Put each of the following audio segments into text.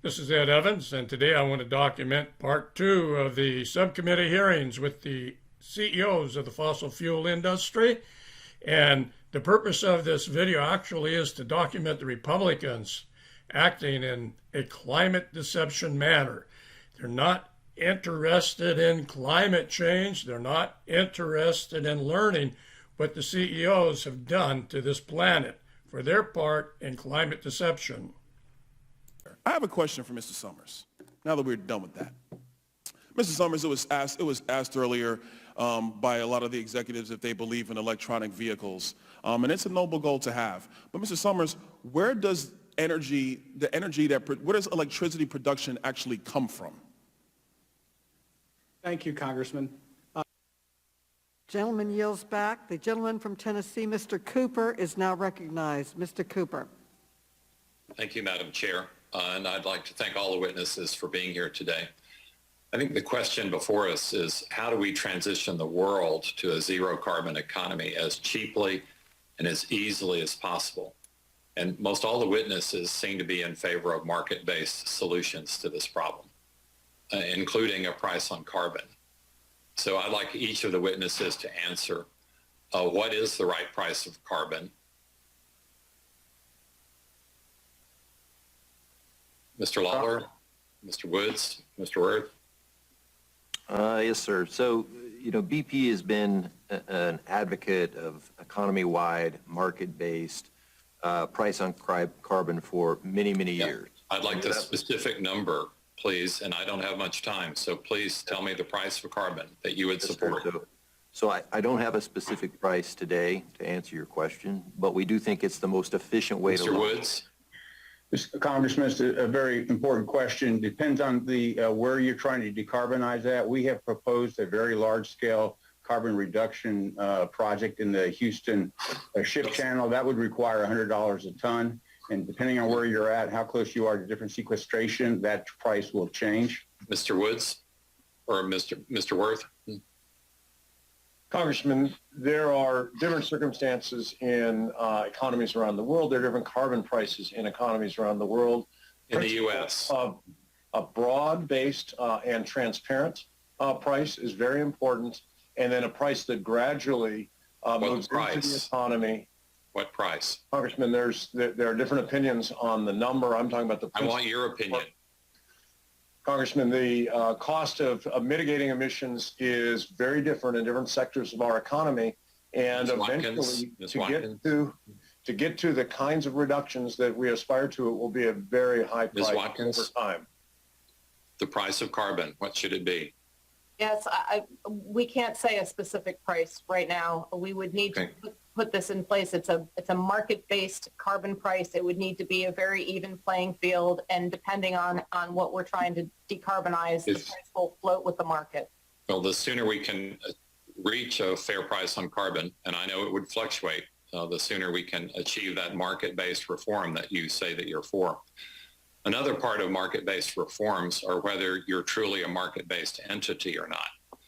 This is Ed Evans, and today I want to document part two of the subcommittee hearings with the CEOs of the fossil fuel industry. And the purpose of this video actually is to document the Republicans acting in a climate deception manner. They're not interested in climate change. They're not interested in learning what the CEOs have done to this planet for their part in climate deception. I have a question for Mr. Summers, now that we're done with that. Mr. Summers, it was asked earlier by a lot of the executives if they believe in electronic vehicles, and it's a noble goal to have. But Mr. Summers, where does where does electricity production actually come from? Thank you, Congressman. Gentleman yields back. The gentleman from Tennessee, Mr. Cooper, is now recognized. Mr. Cooper. Thank you, Madam Chair. And I'd like to thank all the witnesses for being here today. I think the question before us is how do we transition the world to a zero carbon economy as cheaply and as easily as possible? And most all the witnesses seem to be in favor of market-based solutions to this problem, including a price on carbon. So I'd like each of the witnesses to answer what is the right price of carbon? Mr. Lawler, Mr. Woods, Mr. Worth? Yes, sir. So, BP has been an advocate of economy-wide, market-based price on carbon for many, many years. I'd like the specific number, please, and I don't have much time, so please tell me the price of carbon that you would support. So I don't have a specific price today to answer your question, but we do think it's the most efficient way to... Mr. Woods? Congressman, it's a very important question. Depends on the where you're trying to decarbonize that. We have proposed a very large-scale carbon reduction project in the Houston ship channel. That would require $100 a ton. And depending on where you're at, how close you are to different sequestration, that price will change. Mr. Woods or Mr. Worth? Congressman, there are different circumstances in economies around the world. There are different carbon prices in economies around the world. In the U.S. A broad-based and transparent price is very important, and then a price that gradually moves into the economy. What price? Congressman, there are different opinions on the number. I'm talking about the I want your opinion. Congressman, the cost of mitigating emissions is very different in different sectors of our economy, and eventually to get to the kinds of reductions that we aspire to, it will be a very high price over time. The price of carbon, what should it be? Yes, we can't say a specific price right now. We would need to put this in place. It's a market-based carbon price. It would need to be a very even playing field, and depending on what we're trying to decarbonize, the price will float with the market. Well, the sooner we can reach a fair price on carbon, and I know it would fluctuate, the sooner we can achieve that market-based reform that you say that you're for. Another part of market-based reforms are whether you're truly a market-based entity or not.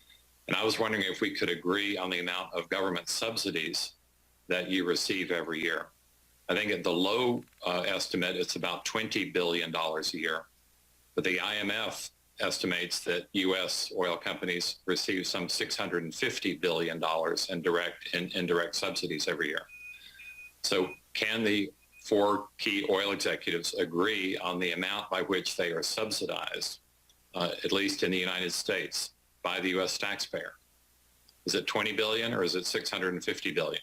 And I was wondering if we could agree on the amount of government subsidies that you receive every year. I think at the low estimate, it's about $20 billion a year. But the IMF estimates that U.S. oil companies receive some $650 billion in direct and indirect subsidies every year. So can the four key oil executives agree on the amount by which they are subsidized, at least in the United States, by the U.S. taxpayer? Is it 20 billion or is it 650 billion?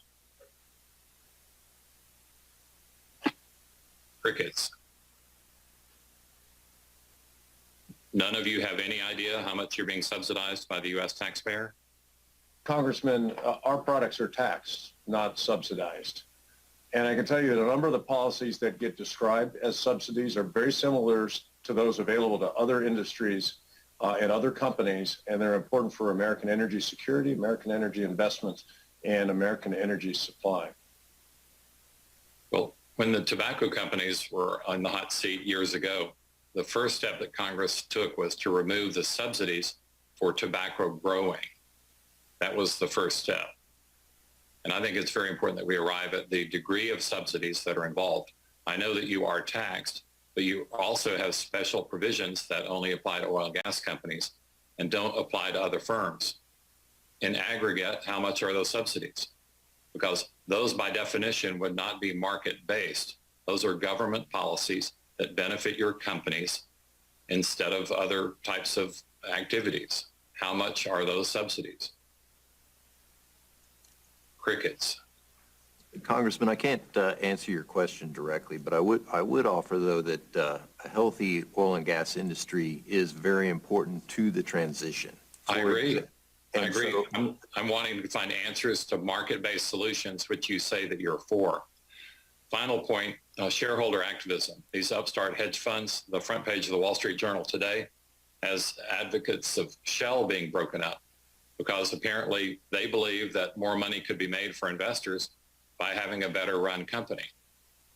Crickets. None of you have any idea how much you're being subsidized by the U.S. taxpayer? Congressman, our products are taxed, not subsidized. And I can tell you that a number of the policies that get described as subsidies are very similar to those available to other industries and other companies, and they're important for American energy security, American energy investments, and American energy supply. Well, when the tobacco companies were on the hot seat years ago, the first step that Congress took was to remove the subsidies for tobacco growing. That was the first step. And I think it's very important that we arrive at the degree of subsidies that are involved. I know that you are taxed, but but you also have special provisions that only apply to oil and gas companies and don't apply to other firms. In aggregate, how much are those subsidies? Because those by definition would not be market-based. Those are government policies that benefit your companies instead of other types of activities. How much are those subsidies? Crickets. Congressman, I can't answer your question directly, but I would offer, though, that a healthy oil and gas industry is very important to the transition. I agree. I And agree. so- I'm wanting to find answers to market-based solutions, which you say that you're for. Final point, shareholder activism. These upstart hedge funds, the front page of the Wall Street Journal today has advocates of Shell being broken up because apparently they believe that more money could be made for investors by having a better run company.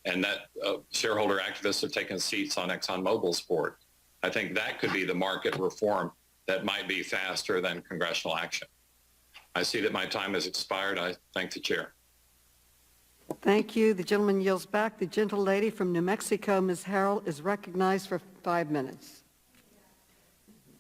And that shareholder activists have taken seats on Exxon Mobil's board. I think that could be the market reform that might be faster than congressional action. I see that my time has expired. I thank the chair. Thank you. The gentleman yields back. The gentlelady from New Mexico, Ms. Harrell, is recognized for 5 minutes.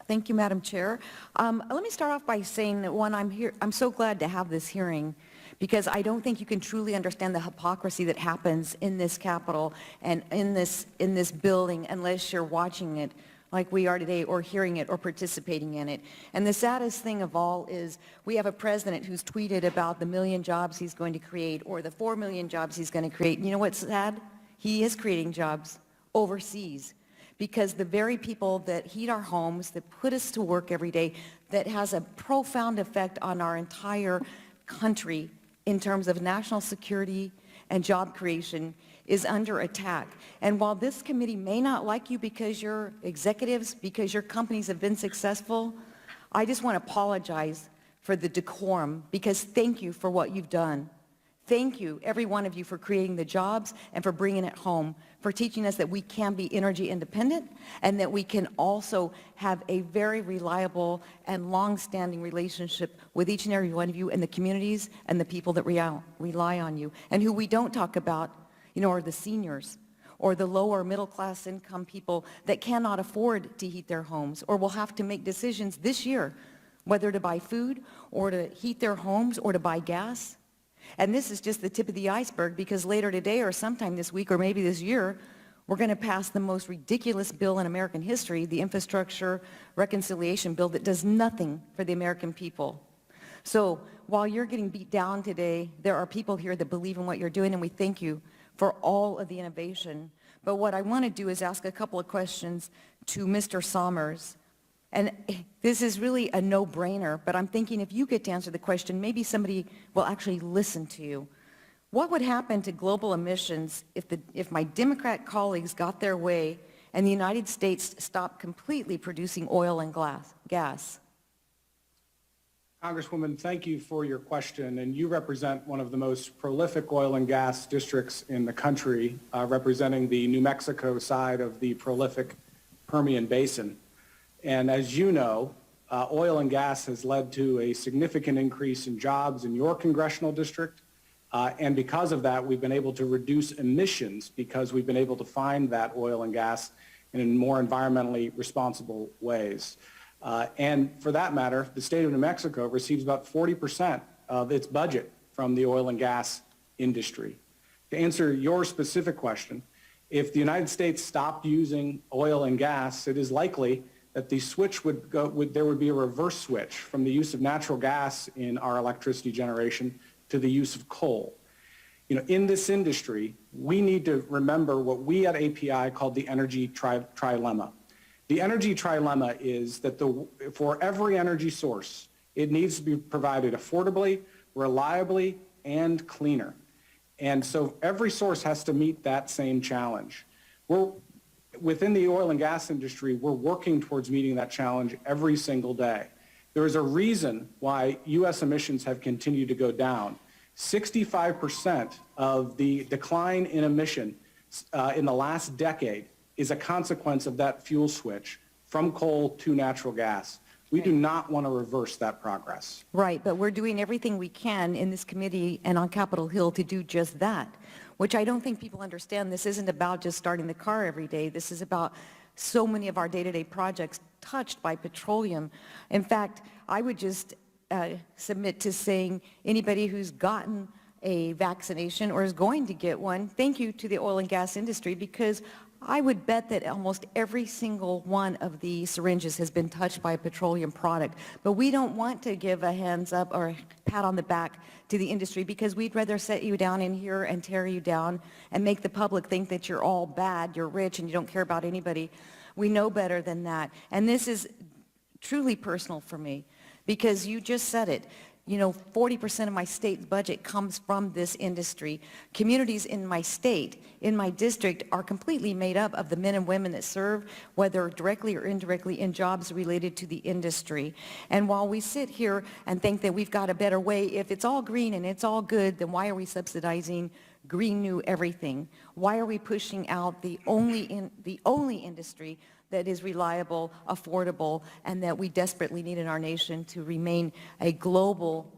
Thank you, Madam Chair. Let me start off by saying that, one, I'm so glad to have this hearing because I don't think you can truly understand the hypocrisy that happens in this Capitol and in this building unless you're watching it like we are today or hearing it or participating in it. And the saddest thing of all is we have a president who's tweeted about the 1 million jobs he's going to create or the 4 million jobs he's going to create. And you know what's sad? He is creating jobs overseas, because the very people that heat our homes, that put us to work every day, that has a profound effect on our entire country in terms of national security and job creation, is under attack. And while this committee may not like you because you're executives, because your companies have been successful, I just want to apologize for the decorum, because thank you for what you've done. Thank you, every one of you, for creating the jobs and for bringing it home, for teaching us that we can be energy independent and that we can also have a very reliable and long-standing relationship with each and every one of you and the communities and the people that rely on you. And who we don't talk about, are the seniors or the lower middle class income people that cannot afford to heat their homes or will have to make decisions this year whether to buy food or to heat their homes or to buy gas. And this is just the tip of the iceberg, because later today or sometime this week or maybe this year, we're going to pass the most ridiculous bill in American history, the Infrastructure Reconciliation Bill, that does nothing for the American people. So while you're getting beat down today, there are people here that believe in what you're doing, and we thank you for all of the innovation. But what I want to do is ask a couple of questions to Mr. Sommers. And this is really a no-brainer, but I'm thinking if you get to answer the question, maybe somebody will actually listen to you. What would happen to global emissions if my Democrat colleagues got their way and the United States stopped completely producing oil and gas? Congresswoman, thank you for your question. And you represent one of the most prolific oil and gas districts in the country, representing the New Mexico side of the prolific Permian Basin. And as you know, oil and gas has led to a significant increase in jobs in your congressional district. And because of that, we've been able to reduce emissions because we've been able to find that oil and gas in more environmentally responsible ways. And for that matter, the state of New Mexico receives about 40% of its budget from the oil and gas industry. To answer your specific question, if the United States stopped using oil and gas, it is likely that the switch there would be a reverse switch from the use of natural gas in our electricity generation to the use of coal. In this industry, we need to remember what we at API called the energy trilemma. The energy trilemma is that for every energy source, it needs to be provided affordably, reliably, and cleaner. And so every source has to meet that same challenge. Within the oil and gas industry, we're working towards meeting that challenge every single day. There is a reason why U.S. emissions have continued to go down. 65% of the decline in emission in the last decade is a consequence of that fuel switch from coal to natural gas. We do not want to reverse that progress. Right, but we're doing everything we can in this committee and on Capitol Hill to do just that, which I don't think people understand. This isn't about just starting the car every day. This is about so many of our day-to-day projects touched by petroleum. In fact, I would just submit to saying anybody who's gotten a vaccination or is going to get one, thank you to the oil and gas industry, because I would bet that almost every single one of the syringes has been touched by a petroleum product. But we don't want to give a hands up or a pat on the back to the industry, because we'd rather set you down in here and tear you down and make the public think that you're all bad, you're rich, and you don't care about anybody. We know better than that. And this is truly personal for me, because you just said it. You know, 40% of my state budget comes from this industry. Communities in my state, in my district, are completely made up of the men and women that serve, whether directly or indirectly, in jobs related to the industry. And while we sit here and think that we've got a better way, if it's all green and it's all good, then why are we subsidizing green new everything? Why are we pushing out the only industry that is reliable, affordable, and that we desperately need in our nation to remain a global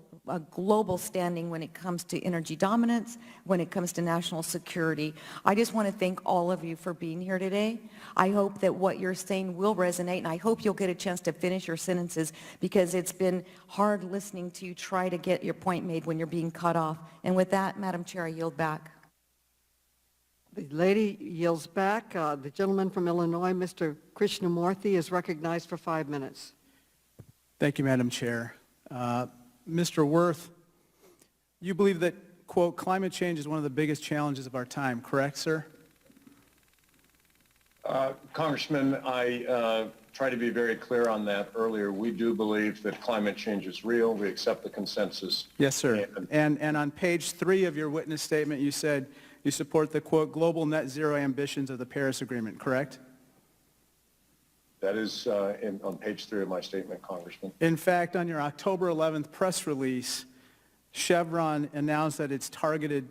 standing when it comes to energy dominance, when it comes to national security? I just want to thank all of you for being here today. I hope that what you're saying will resonate, and I hope you'll get a chance to finish your sentences, because it's been hard listening to you try to get your point made when you're being cut off. And with that, Madam Chair, I yield back. The lady yields back. The gentleman from Illinois, Mr. Krishnamurthy, is recognized for 5 minutes. Thank you, Madam Chair. Mr. Worth, you believe that, quote, climate change is one of the biggest challenges of our time, correct, sir? Congressman, I tried to be very clear on that earlier. We do believe that climate change is real. We accept the consensus. Yes, sir. And on page 3 of your witness statement, you said you support the, quote, global net zero ambitions of the Paris Agreement, correct? That is on page 3 of my statement, Congressman. In fact, on your October 11th press release, Chevron announced that it's targeted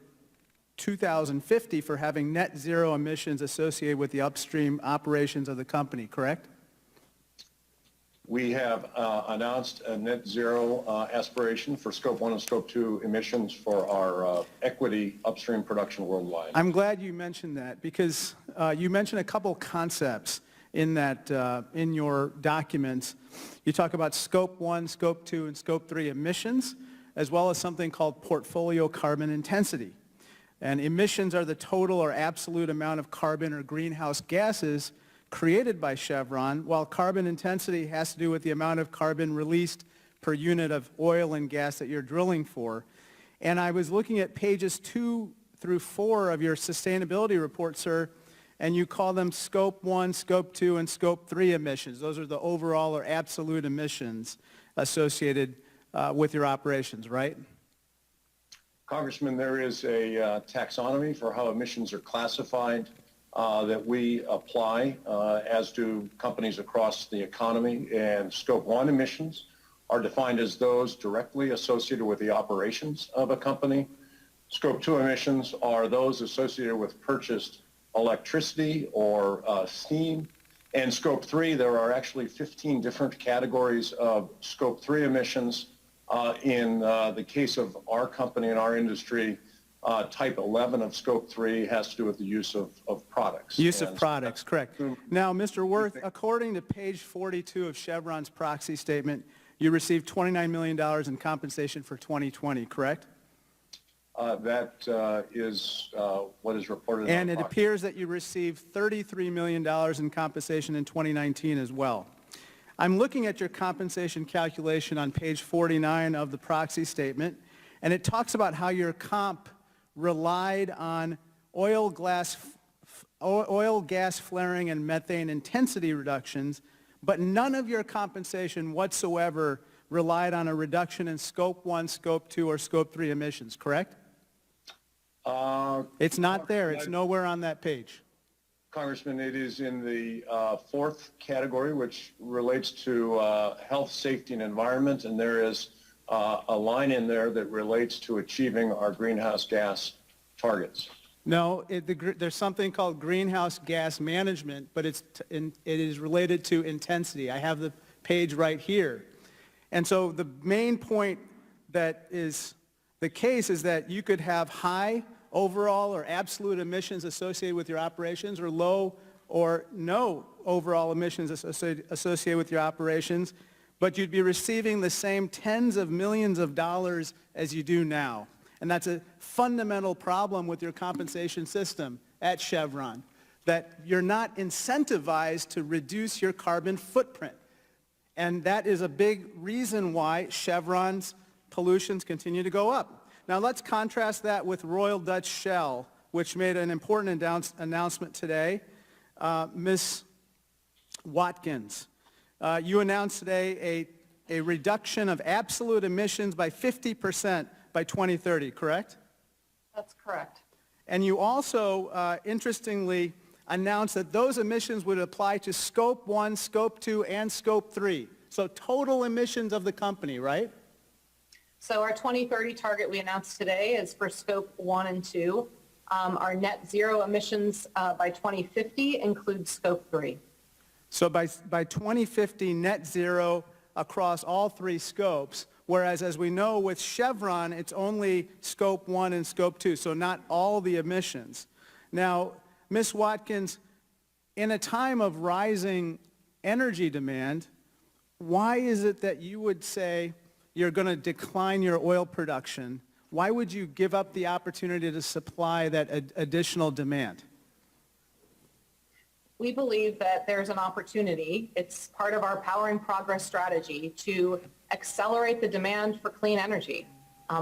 2050 for having net zero emissions associated with the upstream operations of the company, correct? We have announced a net zero aspiration for Scope 1 and Scope 2 emissions for our equity upstream production worldwide. I'm glad you mentioned that, because you mentioned a couple concepts in that in your documents. You talk about Scope 1, Scope 2, and Scope 3 emissions, as well as something called portfolio carbon intensity. And emissions are the total or absolute amount of carbon or greenhouse gases created by Chevron, while carbon intensity has to do with the amount of carbon released per unit of oil and gas that you're drilling for. And I was looking at pages 2 through 4 of your sustainability report, sir, and you call them Scope 1, Scope 2, and Scope 3 emissions. Those are the overall or absolute emissions associated with your operations, right? Congressman, there is a taxonomy for how emissions are classified that we apply, as do companies across the economy. And Scope 1 emissions are defined as those directly associated with the operations of a company. Scope 2 emissions are those associated with purchased electricity or steam. And Scope 3, there are actually 15 different categories of Scope 3 emissions. In the case of our company and our industry, type 11 of Scope 3 has to do with the use of products. Use of products, correct. Now, Mr. Worth, according to page 42 of Chevron's proxy statement, you received $29 million in compensation for 2020, correct? That is what is reported. And it appears that you received $33 million in compensation in 2019 as well. I'm looking at your compensation calculation on page 49 of the proxy statement, and it talks about how your comp relied on oil, gas flaring, and methane intensity reductions, but none of your compensation whatsoever relied on a reduction in Scope 1, Scope 2, or Scope 3 emissions, correct? It's not there. It's nowhere on that page. Congressman, it is in the fourth category, which relates to health, safety, and environment, and there is a line in there that relates to achieving our greenhouse gas targets. No, there's something called greenhouse gas management, but it is related to intensity. I have the page right here. And so the main point that is the case is that you could have high overall or absolute emissions associated with your operations, or low or no overall emissions associated with your operations, but you'd be receiving the same tens of millions of dollars as you do now. And that's a fundamental problem with your compensation system at Chevron, that you're not incentivized to reduce your carbon footprint. And that is a big reason why Chevron's pollutions continue to go up. Now let's contrast that with Royal Dutch Shell, which made an important announcement today. Ms. Watkins, you announced today a reduction of absolute emissions by 50% by 2030, correct? That's correct. And you also, interestingly, announced that those emissions would apply to Scope 1, Scope 2, and Scope 3. So total emissions of the company, right? So our 2030 target we announced today is for Scope 1 and 2. Our net zero emissions by 2050 includes Scope 3. So by 2050, net zero across all three scopes, whereas as we know with Chevron, it's only Scope 1 and Scope 2, so not all the emissions. Now, Ms. Watkins, in a time of rising energy demand, why is it that you would say you're going to decline your oil production? Why would you give up the opportunity to supply that additional demand? We believe that there's an opportunity. It's part of our Powering Progress strategy to accelerate the demand for clean energy,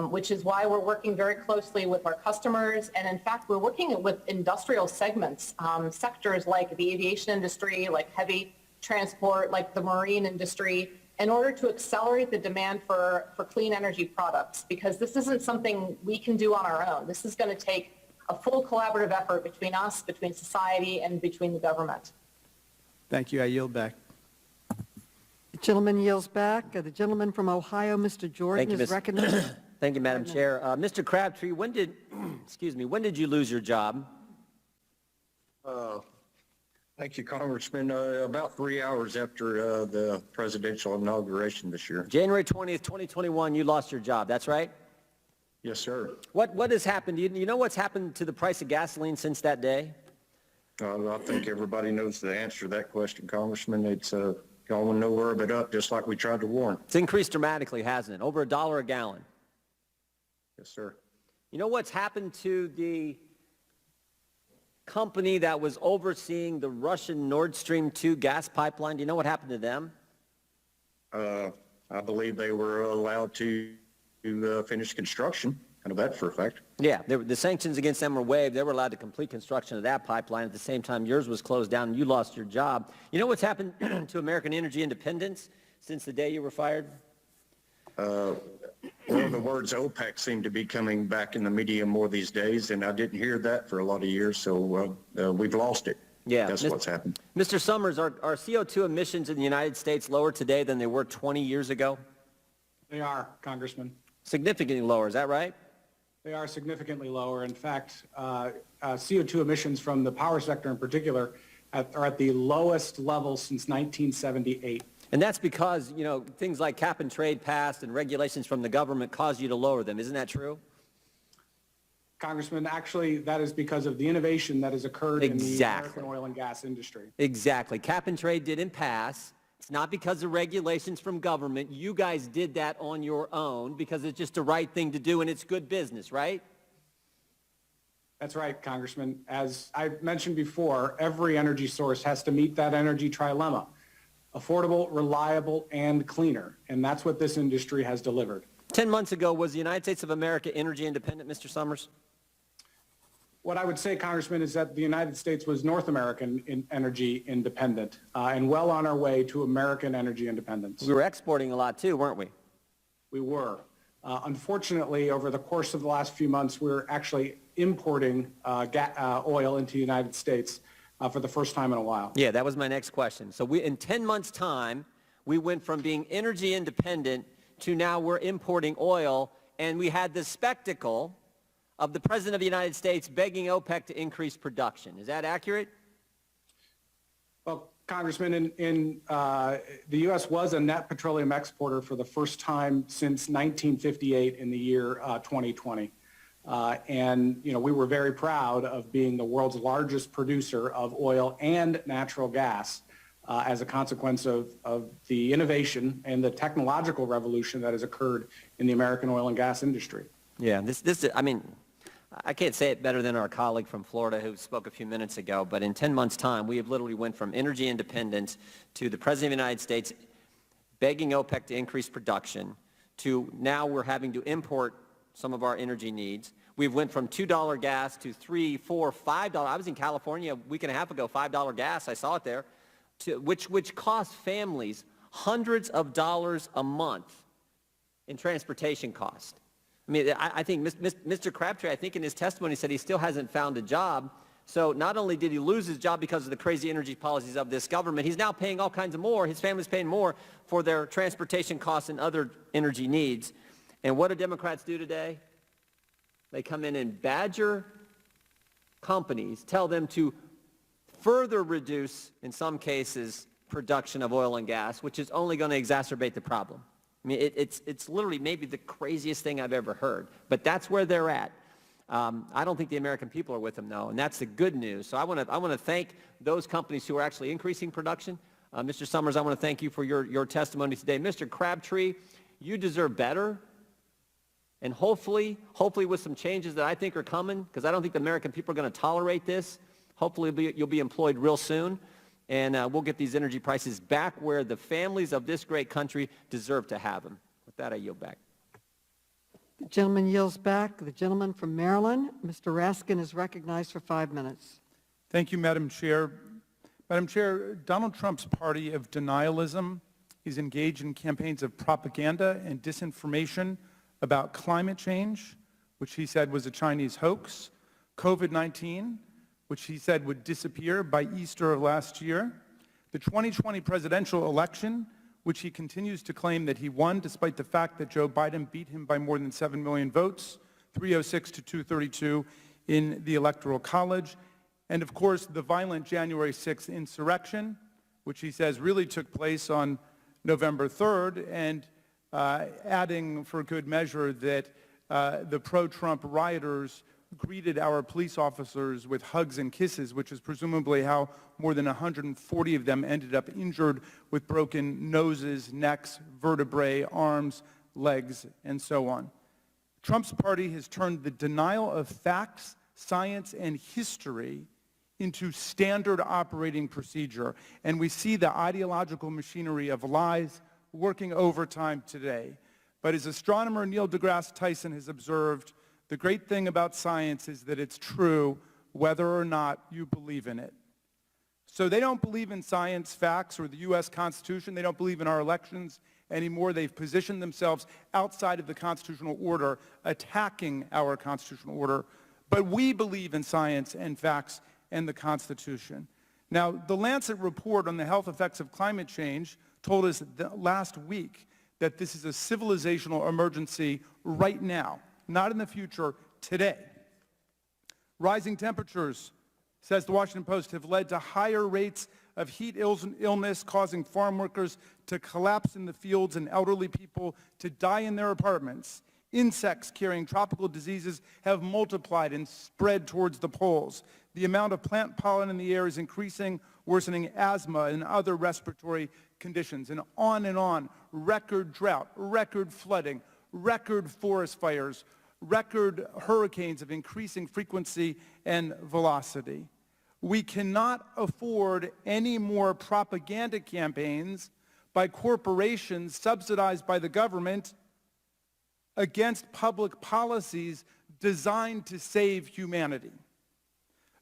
which is why we're working very closely with our customers. And in fact, we're working with industrial segments, sectors like the aviation industry, like heavy transport, like the marine industry, in order to accelerate the demand for clean energy products, because this isn't something we can do on our own. This is going to take a full collaborative effort between us, between society, and between the government. Thank you. I yield back. The gentleman yields back. The gentleman from Ohio, Mr. Jordan, is recognized. Thank you, Madam Chair. Mr. Crabtree, when did you lose your job? Thank you, Congressman. About 3 hours after the presidential inauguration this year. January 20th, 2021, you lost your job. That's right? Yes, sir. What has happened? Do you know what's happened to the price of gasoline since that day? I think everybody knows the answer to that question, Congressman. It's going nowhere but up, just like we tried to warn. It's increased dramatically, hasn't it? Over $1 a gallon. Yes, sir. You know what's happened to the company that was overseeing the Russian Nord Stream 2 gas pipeline? Do you know what happened to them? I believe they were allowed to finish construction. I know that for a fact. Yeah, the sanctions against them were waived. They were allowed to complete construction of that pipeline. At the same time, yours was closed down and you lost your job. You know what's happened to American energy independence since the day you were fired? Well, the words OPEC seem to be coming back in the media more these days, and I didn't hear that for a lot of years, so we've lost it. Yeah, that's what's happened. Mr. Summers, are CO2 emissions in the United States lower today than they were 20 years ago? They are, Congressman. Significantly lower, is that right? They are significantly lower. In fact, CO2 emissions from the power sector in particular are at the lowest level since 1978. And that's because, things like cap and trade passed and regulations from the government caused you to lower them. Isn't that true? Congressman, actually, that is because of the innovation that has occurred in the American oil and gas industry. Exactly. Cap and trade didn't pass. It's not because of regulations from government. You guys did that on your own because it's just the right thing to do and it's good business, right? That's right, Congressman. As I mentioned before, every energy source has to meet that energy trilemma: affordable, reliable, and cleaner. And that's what this industry has delivered. 10 months ago, was the United States of America energy independent, Mr. Summers? What I would say, Congressman, is that the United States was North American energy independent and well on our way to American energy independence. We were exporting a lot too, weren't we? We were. Unfortunately, over the course of the last few months, we're actually importing oil into the United States for the first time in a while. Yeah, that was my next question. So in 10 months' time, we went from being energy independent to now we're importing oil, and we had the spectacle of the President of the United States begging OPEC to increase production. Is that accurate? Well, Congressman, the U.S. was a net petroleum exporter for the first time since 1958 in the year 2020. And, we were very proud of being the world's largest producer of oil and natural gas as a consequence of the innovation and the technological revolution that has occurred in the American oil and gas industry. Yeah, I can't say it better than our colleague from Florida who spoke a few minutes ago, but in 10 months' time, we have literally went from energy independence to the President of the United States begging OPEC to increase production to now we're having to import some of our energy needs. We've went from $2 gas to $3, $4, $5. I was in California a week and a half ago, $5 gas, I saw it there, which costs families hundreds of dollars a month in transportation cost. I mean, I think Mr. Crabtree, I think in his testimony said he still hasn't found a job. So not only did he lose his job because of the crazy energy policies of this government, he's now paying all kinds of more. His family's paying more for their transportation costs and other energy needs. And what do Democrats do today? They come in and badger companies, tell them to further reduce, in some cases, production of oil and gas, which is only going to exacerbate the problem. I mean, it's literally maybe the craziest thing I've ever heard, but that's where they're at. I don't think the American people are with them, though, and that's the good news. So I want to thank those companies who are actually increasing production. Mr. Summers, I want to thank you for your testimony today. Mr. Crabtree, you deserve better, and hopefully with some changes that I think are coming, because I don't think the American people are going to tolerate this. Hopefully you'll be employed real soon. And we'll get these energy prices back where the families of this great country deserve to have them. With that, I yield back. The gentleman yields back. The gentleman from Maryland, Mr. Raskin, is recognized for 5 minutes. Thank you, Madam Chair. Madam Chair, Donald Trump's party of denialism is engaged in campaigns of propaganda and disinformation about climate change, which he said was a Chinese hoax, COVID-19, which he said would disappear by Easter of last year, the 2020 presidential election, which he continues to claim that he won despite the fact that Joe Biden beat him by more than 7 million votes, 306 to 232 in the Electoral College, and of course the violent January 6th insurrection, which he says really took place on November 3rd, and adding for good measure that the pro-Trump rioters greeted our police officers with hugs and kisses, which is presumably how more than 140 of them ended up injured with broken noses, necks, vertebrae, arms, legs, and so on. Trump's party has turned the denial of facts, science, and history into standard operating procedure, and we see the ideological machinery of lies working overtime today. But as astronomer Neil deGrasse Tyson has observed, the great thing about science is that it's true whether or not you believe in it. So they don't believe in science, facts, or the U.S. Constitution. They don't believe in our elections anymore. They've positioned themselves outside of the constitutional order, attacking our constitutional order. But we believe in science and facts and the Constitution. Now, the Lancet report on the health effects of climate change told us last week that this is a civilizational emergency right now, not in the future, today. Rising temperatures, says the Washington Post, have led to higher rates of heat illness, causing farm workers to collapse in the fields and elderly people to die in their apartments. Insects carrying tropical diseases have multiplied and spread towards the poles. The amount of plant pollen in the air is increasing, worsening asthma and other respiratory conditions. And on, record drought, record flooding, record forest fires, record hurricanes of increasing frequency and velocity. We cannot afford any more propaganda campaigns by corporations subsidized by the government against public policies designed to save humanity.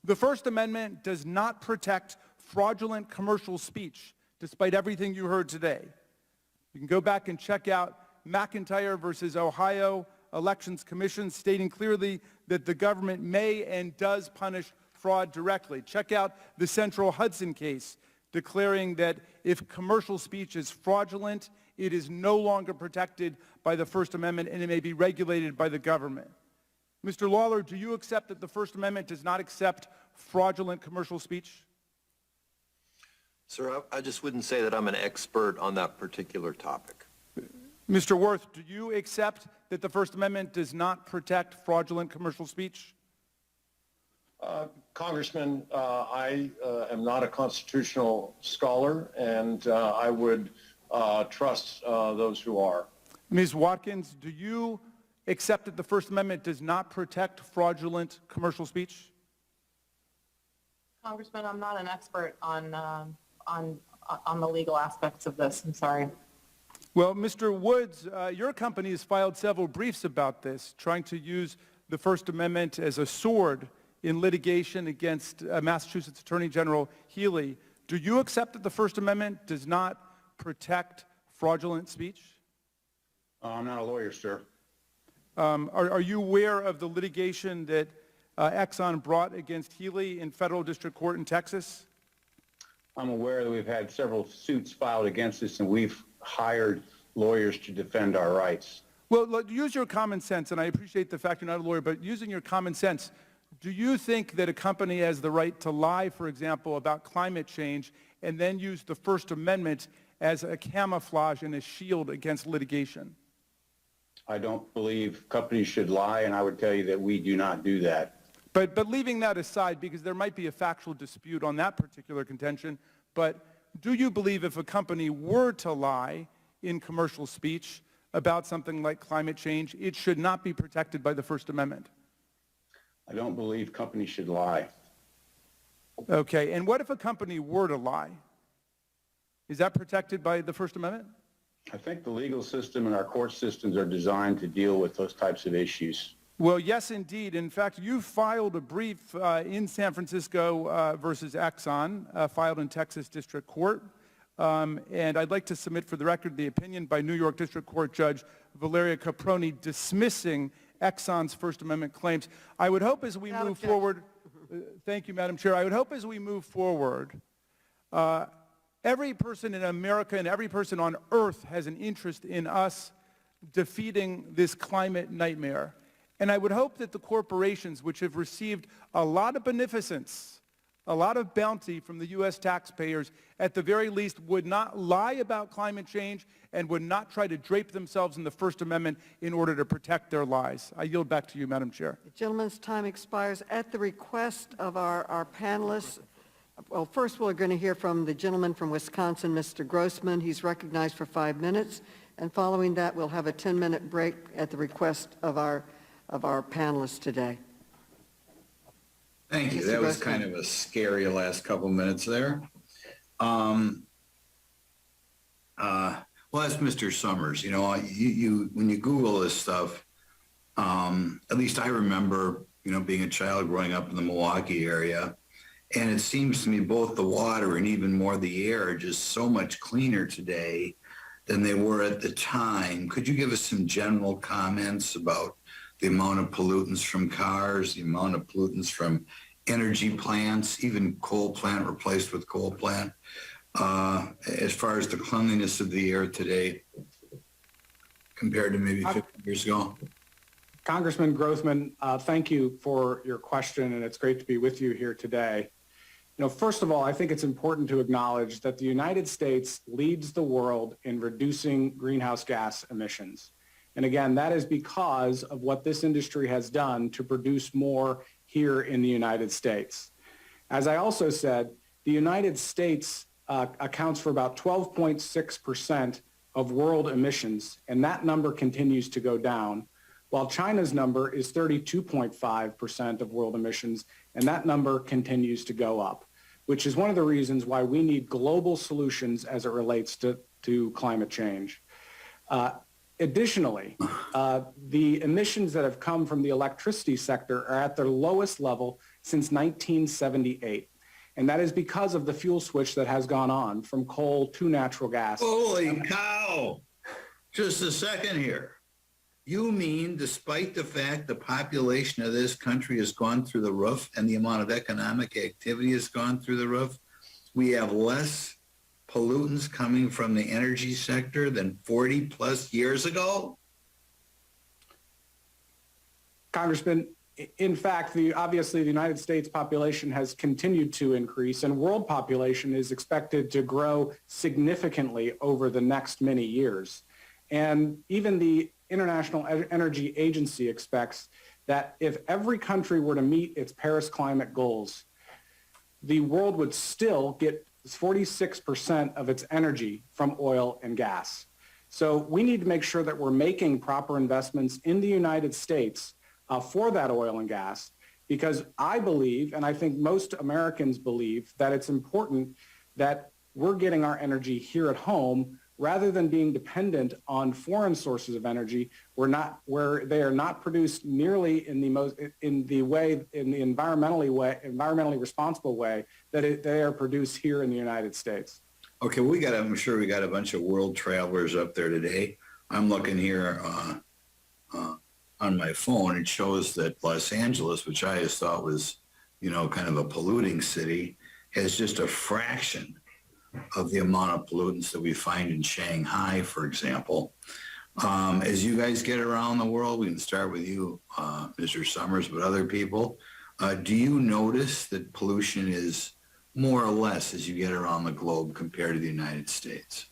The First Amendment does not protect fraudulent commercial speech, despite everything you heard today. You can go back and check out McIntyre versus Ohio Elections Commission stating clearly that the government may and does punish fraud directly. Check out the Central Hudson case declaring that if commercial speech is fraudulent, it is no longer protected by the First Amendment and it may be regulated by the government. Mr. Lawler, do you accept that the First Amendment does not accept fraudulent commercial speech? Sir, I just wouldn't say that I'm an expert on that particular topic. Mr. Worth, do you accept that the First Amendment does not protect fraudulent commercial speech? Congressman, I am not a constitutional scholar, and I would trust those who are. Ms. Watkins, do you accept that the First Amendment does not protect fraudulent commercial speech? Congressman, I'm not an expert on the legal aspects of this. I'm sorry. Well, Mr. Woods, your company has filed several briefs about this, trying to use the First Amendment as a sword in litigation against Massachusetts Attorney General Healey. Do you accept that the First Amendment does not protect fraudulent speech? I'm not a lawyer, sir. Are you aware of the litigation that Exxon brought against Healey in federal district court in Texas? I'm aware that we've had several suits filed against us, and we've hired lawyers to defend our rights. Well, use your common sense, and I appreciate the fact you're not a lawyer, but using your common sense, do you think that a company has the right to lie, for example, about climate change, and then use the First Amendment as a camouflage and a shield against litigation? I don't believe companies should lie, and I would tell you that we do not do that. But leaving that aside, because there might be a factual dispute on that particular contention, but do you believe if a company were to lie in commercial speech about something like climate change, it should not be protected by the First Amendment? I don't believe companies should lie. Okay, and what if a company were to lie? Is that protected by the First Amendment? I think the legal system and our court systems are designed to deal with those types of issues. Well, yes, indeed. In fact, you filed a brief in San Francisco versus Exxon, filed in Texas District Court. And I'd like to submit for the record the opinion by New York District Court Judge Valeria Caproni dismissing Exxon's First Amendment claims. I would hope as we move forward, thank you, Madam Chair. I would hope as we move forward, every person in America and every person on earth has an interest in us defeating this climate nightmare. And I would hope that the corporations, which have received a lot of beneficence, a lot of bounty from the U.S. taxpayers, at the very least would not lie about climate change and would not try to drape themselves in the First Amendment in order to protect their lives. I yield back to you, Madam Chair. The gentleman's time expires at the request of our panelists. Well, first we're going to hear from the gentleman from Wisconsin, Mr. Grossman. He's recognized for 5 minutes. And following that, we'll have a 10-minute break at the request of our panelists today. Thank you. Mr. That was Grossman. kind of a scary last couple minutes there. Well, that's Mr. Summers. You know, when you Google this stuff, at least I remember, you know, being a child growing up in the Milwaukee area, and it seems to me both the water and even more the air are just so much cleaner today than they were at the time. Could you give us some general comments about the amount of pollutants from cars, the amount of pollutants from energy plants, even coal plant replaced with coal plant, as far as the cleanliness of the air today compared to maybe 50 years ago? Congressman Grossman, thank you for your question, and it's great to be with you here today. You know, first of all, I think it's important to acknowledge that the United States leads the world in reducing greenhouse gas emissions. And again, that is because of what this industry has done to produce more here in the United States. As I also said, the United States accounts for about 12.6% of world emissions, and that number continues to go down, while China's number is 32.5% of world emissions, and that number continues to go up, which is one of the reasons why we need global solutions as it relates to climate change. Additionally, the emissions that have come from the electricity sector are at their lowest level since 1978. And that is because of the fuel switch that has gone on from coal to natural gas. Holy cow! Just a second here. You mean despite the fact the population of this country has gone through the roof and the amount of economic activity has gone through the roof, we have less pollutants coming from the energy sector than 40 plus years ago? Congressman, In fact, obviously the United States population has continued to increase, and world population is expected to grow significantly over the next many years. And even the International Energy Agency expects that if every country were to meet its Paris climate goals, the world would still get 46% of its energy from oil and gas. So we need to make sure that we're making proper investments in the United States for that oil and gas, because I believe, and I think most Americans believe, that it's important that we're getting our energy here at home rather than being dependent on foreign sources of energy where they are not produced nearly in the environmentally responsible way that they are produced here in the United States. Okay, I'm sure we got a bunch of world travelers up there today. I'm looking here on my phone. It shows that Los Angeles, which I just thought was, kind of a polluting city, has just a fraction of the amount of pollutants that we find in Shanghai, for example. As you guys get around the world, we can start with you, Mr. Summers, but other people, do you notice that pollution is more or less as you get around the globe compared to the United States?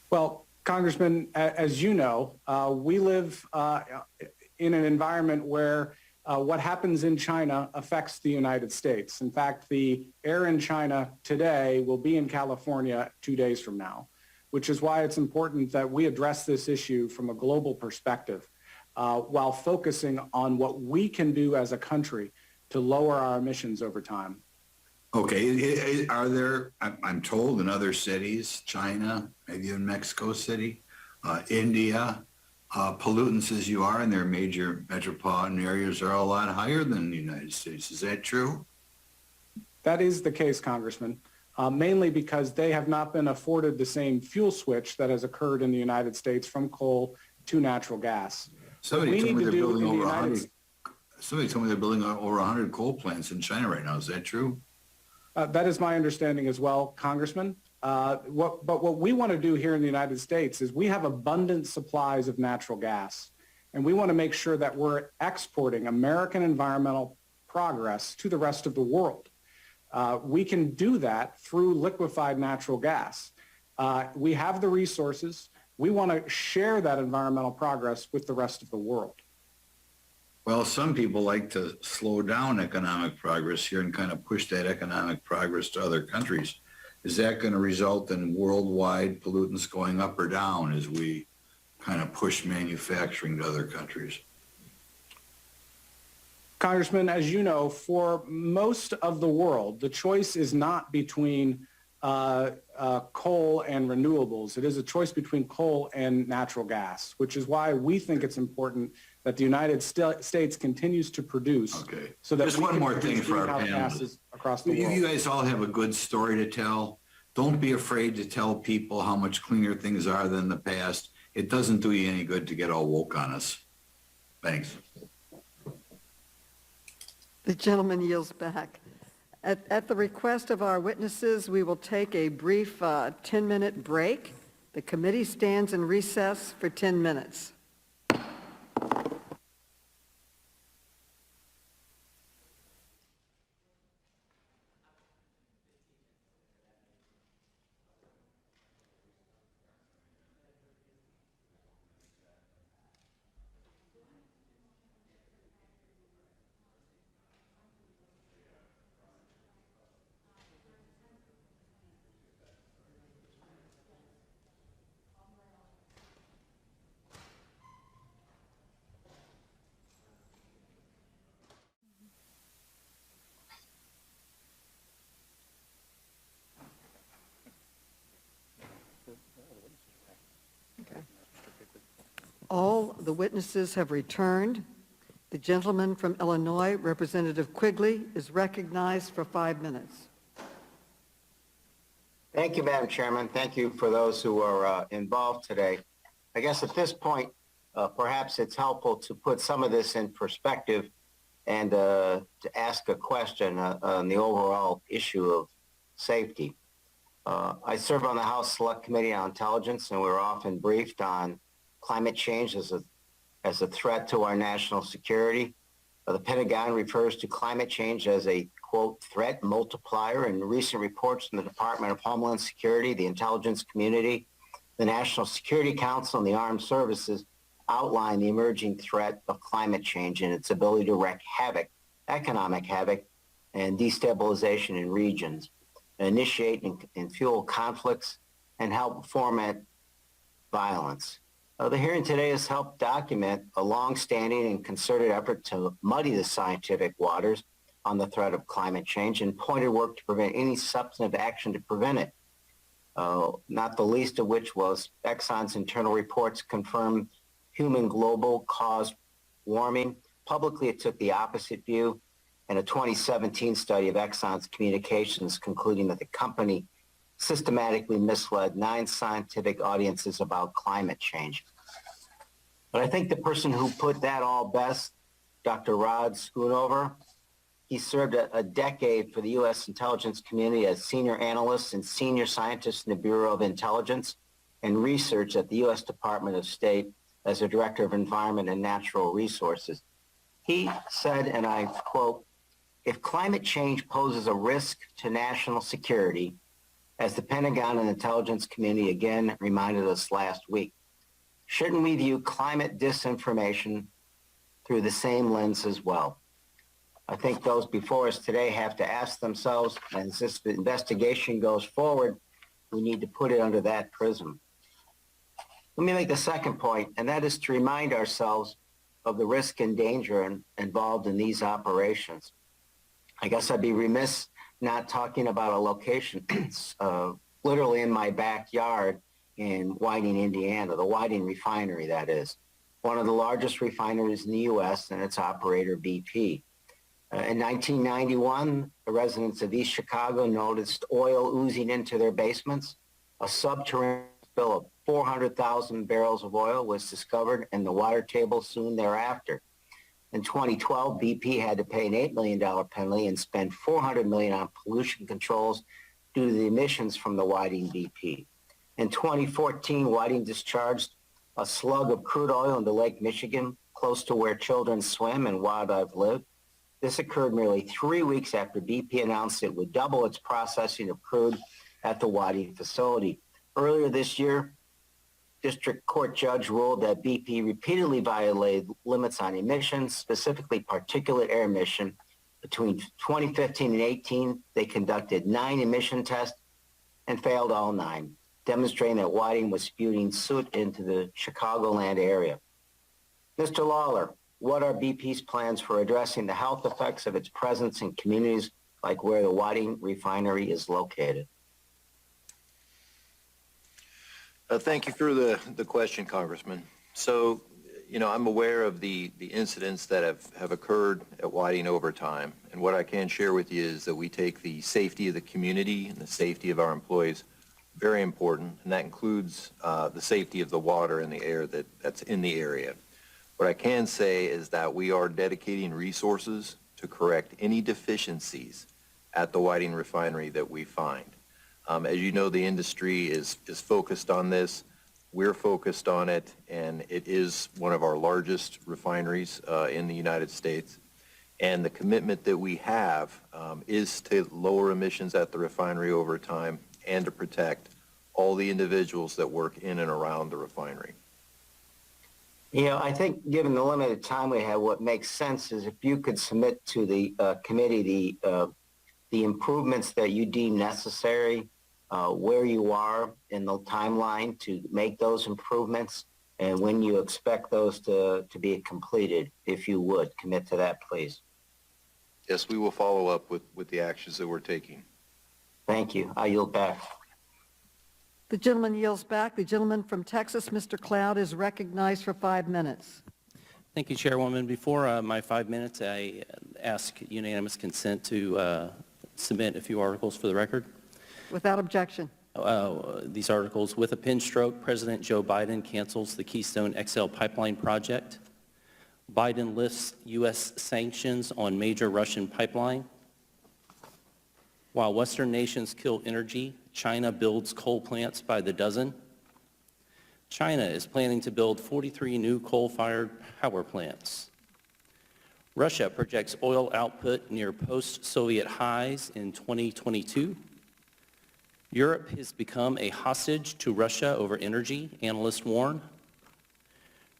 Well, Congressman, as you know, we live in an environment where what happens in China affects the United States. In fact, the air in China today will be in California 2 days from now, which is why it's important that we address this issue from a global perspective while focusing on what we can do as a country to lower our emissions over time. Okay, are there, I'm told in other cities, China, maybe in Mexico City, India, pollutants as you are in their major metropolitan areas are a lot higher than the United States. Is that true? That is the case, Congressman, mainly because they have not been afforded the same fuel switch that has occurred in the United States from coal to natural gas. Somebody told me they're building over 100 coal plants in China right now. Is that true? That is my understanding as well, Congressman. But what we want to do here in the United States is we have abundant supplies of natural gas, and we want to make sure that we're exporting American environmental progress to the rest of the world. We can do that through liquefied natural gas. We have the resources. We want to share that environmental progress with the rest of the world. Well, some people like to slow down economic progress here and kind of push that economic progress to other countries. Is that going to result in worldwide pollutants going up or down as we kind of push manufacturing to other countries? Congressman, as you know, for most of the world, the choice is not between coal and renewables. It is a choice between coal and natural gas, which is why we think it's important that the United States continues to produce. Okay. So that just one more thing for our panelists. Across the world. You guys all have a good story to tell. Don't be afraid to tell people how much cleaner things are than the past. It doesn't do you any good to get all woke on us. Thanks. The gentleman yields back. At the request of our witnesses, we will take a brief 10-minute break. The committee stands in recess for 10 minutes. All the witnesses have returned. The gentleman from Illinois, Representative Quigley, is recognized for 5 minutes. Thank you, Madam Chairman. Thank you for those who are involved today. I guess at this point, perhaps it's helpful to put some of this in perspective and to ask a question on the overall issue of safety. I serve on the House Select Committee on Intelligence, and we're often briefed on climate change as a threat to our national security. The Pentagon refers to climate change as a, quote, threat multiplier. And recent reports from the Department of Homeland Security, the intelligence community, the National Security Council, and the Armed Services outline the emerging threat of climate change and its ability to wreak havoc, economic havoc, and destabilization in regions, initiate and fuel conflicts, and help foment violence. The hearing today has helped document a long-standing and concerted effort to muddy the scientific waters on the threat of climate change and pointed work to prevent any substantive action to prevent it. Not the least of which was Exxon's internal reports confirmed human global caused warming. Publicly, it took the opposite view, and a 2017 study of Exxon's communications concluding that the company systematically misled 9 scientific audiences about climate change. But I think the person who put that all best, Dr. Rod Schoonover, he served a decade for the U.S. intelligence community as senior analyst and senior scientist in the Bureau of Intelligence and Research at the U.S. Department of State as a Director of Environment and Natural Resources. He said, and I quote, "If climate change poses a risk to national security, as the Pentagon and intelligence community again reminded us last week, shouldn't we view climate disinformation through the same lens as well?" I think those before us today have to ask themselves, as this investigation goes forward, we need to put it under that prism. Let me make the second point, and that is to remind ourselves of the risk and danger involved in these operations. I guess I'd be remiss not talking about a location literally in my backyard in Whiting, Indiana, the Whiting Refinery, that is. One of the largest refineries in the U.S. and its operator, BP. In 1991, the residents of East Chicago noticed oil oozing into their basements. A subterranean spill of 400,000 barrels of oil was discovered in the water table soon thereafter. In 2012, BP had to pay an $8 million penalty and spend $400 million on pollution controls due to the emissions from the Whiting BP. In 2014, Whiting discharged a slug of crude oil into Lake Michigan, close to where children swim and wildlife live. This occurred merely 3 weeks after BP announced it would double its processing of crude at the Whiting facility. Earlier this year, District Court judge ruled that BP repeatedly violated limits on emissions, specifically particulate air emission. Between 2015 and 18, they conducted 9 emission tests and failed all 9, demonstrating that Whiting was spewing soot into the Chicagoland area. Mr. Lawler, what are BP's plans for addressing the health effects of its presence in communities like where the Whiting Refinery is located? Thank you for the question, Congressman. So, I'm aware of the incidents that have occurred at Whiting over time. And what I can share with you is that we take the safety of the community and the safety of our employees very important, and that includes the safety of the water and the air that's in the area. What I can say is that we are dedicating resources to correct any deficiencies at the Whiting Refinery that we find. As you know, the industry is focused on this. We're focused on it, and it is one of our largest refineries in the United States. And the commitment that we have is to lower emissions at the refinery over time and to protect all the individuals that work in and around the refinery. I think given the limited time we have, what makes sense is if you could submit to the committee the improvements that you deem necessary, where you are in the timeline to make those improvements, and when you expect those to be completed, if you would, commit to that, please. Yes, we will follow up with the actions that we're taking. Thank you. I yield back. The gentleman yields back. The gentleman from Texas, Mr. Cloud, is recognized for 5 minutes. Thank you, Chairwoman. Before my 5 minutes, I ask unanimous consent to submit a few articles for the record. Without objection. These articles: with a pen stroke, President Joe Biden cancels the Keystone XL pipeline project. Biden lifts U.S. sanctions on major Russian pipeline. While Western nations kill energy, China builds coal plants by the dozen. China is planning to build 43 new coal-fired power plants. Russia projects oil output near post-Soviet highs in 2022. Europe has become a hostage to Russia over energy, analysts warn.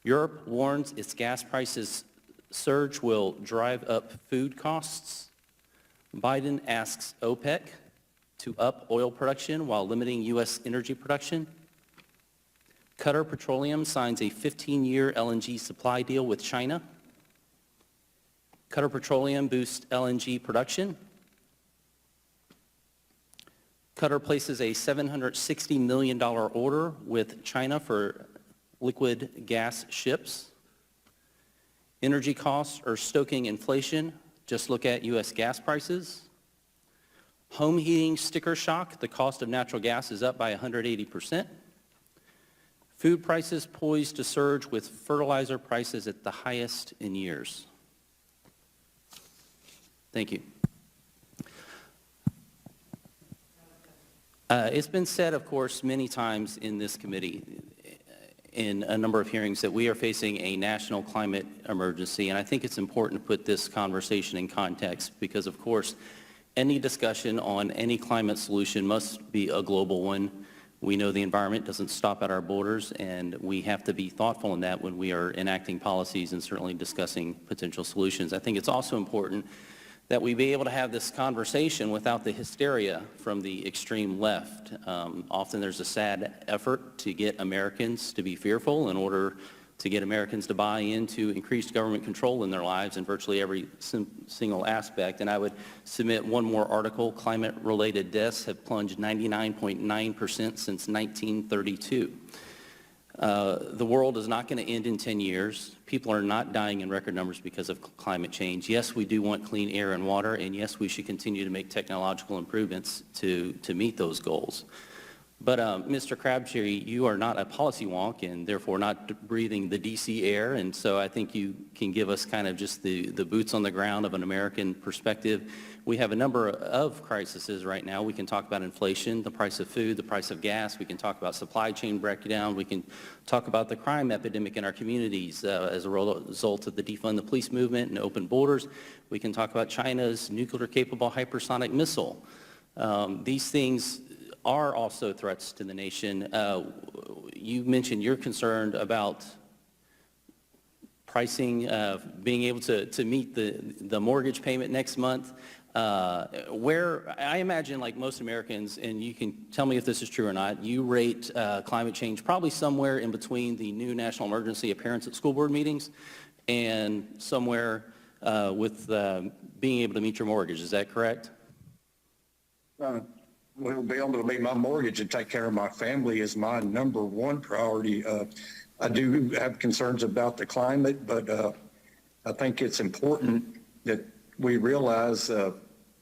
Europe warns its gas prices surge will drive up food costs. Biden asks OPEC to up oil production while limiting U.S. energy production. Qatar Petroleum signs a 15-year LNG supply deal with China. Qatar Petroleum boosts LNG production. Qatar places a $760 million order with China for liquid gas ships. Energy costs are stoking inflation. Just look at U.S. gas prices. Home heating sticker shock. The cost of natural gas is up by 180%. Food prices poised to surge with fertilizer prices at the highest in years. Thank you. It's been said, of course, many times in this committee, in a number of hearings, that we are facing a national climate emergency, and I think it's important to put this conversation in context because, of course, any discussion on any climate solution must be a global one. We know the environment doesn't stop at our borders, and we have to be thoughtful in that when we are enacting policies and certainly discussing potential solutions. I think it's also important that we be able to have this conversation without the hysteria from the extreme left. Often there's a sad effort to get Americans to be fearful in order to get Americans to buy into increased government control in their lives in virtually every single aspect. And I would submit one more article. Climate-related deaths have plunged 99.9% since 1932. The world is not going to end in 10 years. People are not dying in record numbers because of climate change. Yes, we do want clean air and water, and yes, we should continue to make technological improvements to meet those goals. But Mr. Crabtree, you are not a policy wonk and therefore not breathing the DC air, and so I think you can give us kind of just the boots on the ground of an American perspective. We have a number of crises right now. We can talk about inflation, the price of food, the price of gas. We can talk about supply chain breakdown. We can talk about the crime epidemic in our communities as a result of the defund the police movement and open borders. We can talk about China's nuclear-capable hypersonic missile. These things are also threats to the nation. You mentioned you're concerned about pricing, being able to meet the mortgage payment next month. Where I imagine, like most Americans, and you can tell me if this is true or not, you rate climate change probably somewhere in between the new national emergency appearance at school board meetings and somewhere with being able to meet your mortgage. Is that correct? Well, be able to meet my mortgage and take care of my family is my number one priority. I do have concerns about the climate, but I think it's important that we realize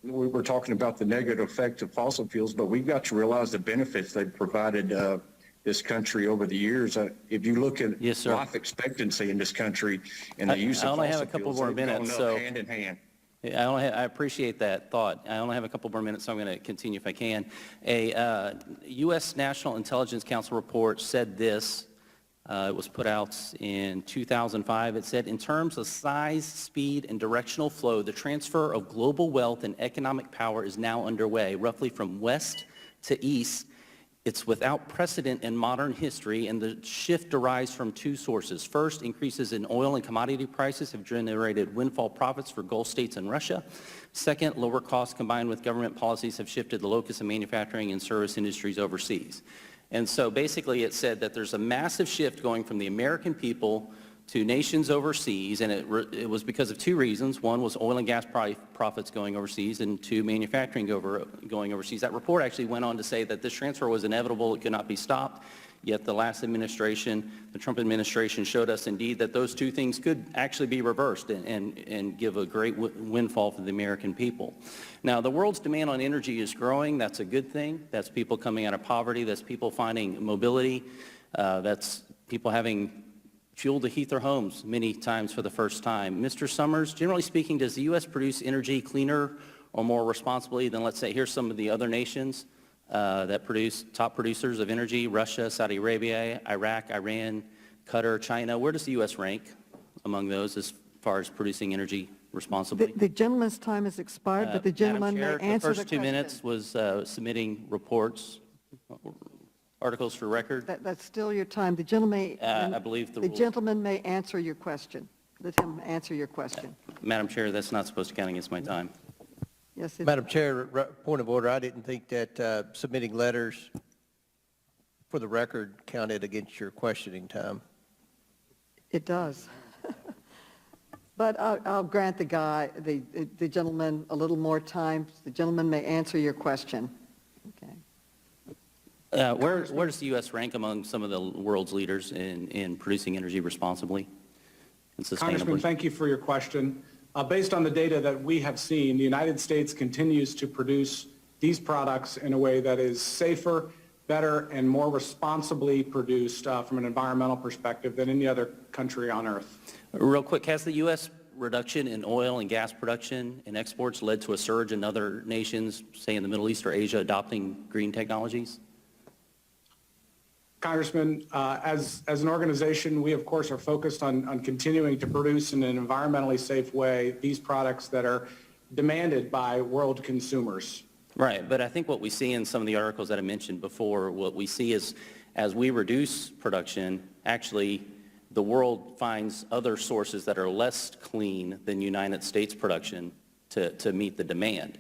we were talking about the negative effect of fossil fuels, but we've got to realize the benefits they've provided this country over the years. If you look at life expectancy in this country and the use of fossil fuels, they've gone up hand in hand. I appreciate that thought. I only have a couple more minutes, so I'm going to continue if I can. A U.S. National Intelligence Council report said this. It was put out in 2005. It said, in terms of size, speed, and directional flow, the transfer of global wealth and economic power is now underway, roughly from west to east. It's without precedent in modern history, and the shift derives from two sources. First, increases in oil and commodity prices have generated windfall profits for Gulf states and Russia. Second, lower costs combined with government policies have shifted the locus of manufacturing and service industries overseas. And so basically it said that there's a massive shift going from the American people to nations overseas, and it was because of two reasons. One was oil and gas profits going overseas, and two, manufacturing going overseas. That report actually went on to say that this transfer was inevitable, it could not be stopped, yet the last administration, the Trump administration, showed us indeed that those two things could actually be reversed and give a great windfall for the American people. Now, the world's demand on energy is growing. That's a good thing. That's people coming out of poverty. That's people finding mobility. That's people having fuel to heat their homes many times for the first time. Mr. Summers, generally speaking, does the U.S. produce energy cleaner or more responsibly than, let's say, here's some of the other nations that produce top producers of energy: Russia, Saudi Arabia, Iraq, Iran, Qatar, China? Where does the U.S. rank among those as far as producing energy responsibly? The gentleman's time has expired, but the gentleman may Madam Chair, answer the the first 2 question. minutes was submitting reports, articles for record. That's still your time. The gentleman, I believe the rules. gentleman may answer your question. Let him answer your question. Madam Chair, that's not supposed to count against my time. Yes, it- Madam Chair, point of order, I didn't think that submitting letters for the record counted against your questioning time. it does. But I'll grant the gentleman a little more time. The gentleman may answer your question. Okay. Where does the U.S. rank among some of the world's leaders in producing energy responsibly and Congressman, sustainably? thank you for your question. Based on the data that we have seen, the United States continues to produce these products in a way that is safer, better, and more responsibly produced from an environmental perspective than any other country on earth. Real quick, has the U.S. reduction in oil and gas production and exports led to a surge in other nations, say in the Middle East or Asia, adopting green technologies? Congressman, as an organization, we of course are focused on continuing to produce in an environmentally safe way these products that are demanded by world consumers. Right, but I think what we see in some of the articles that I mentioned before, what we see is as we reduce production, actually the world finds other sources that are less clean than United States production to meet the demand.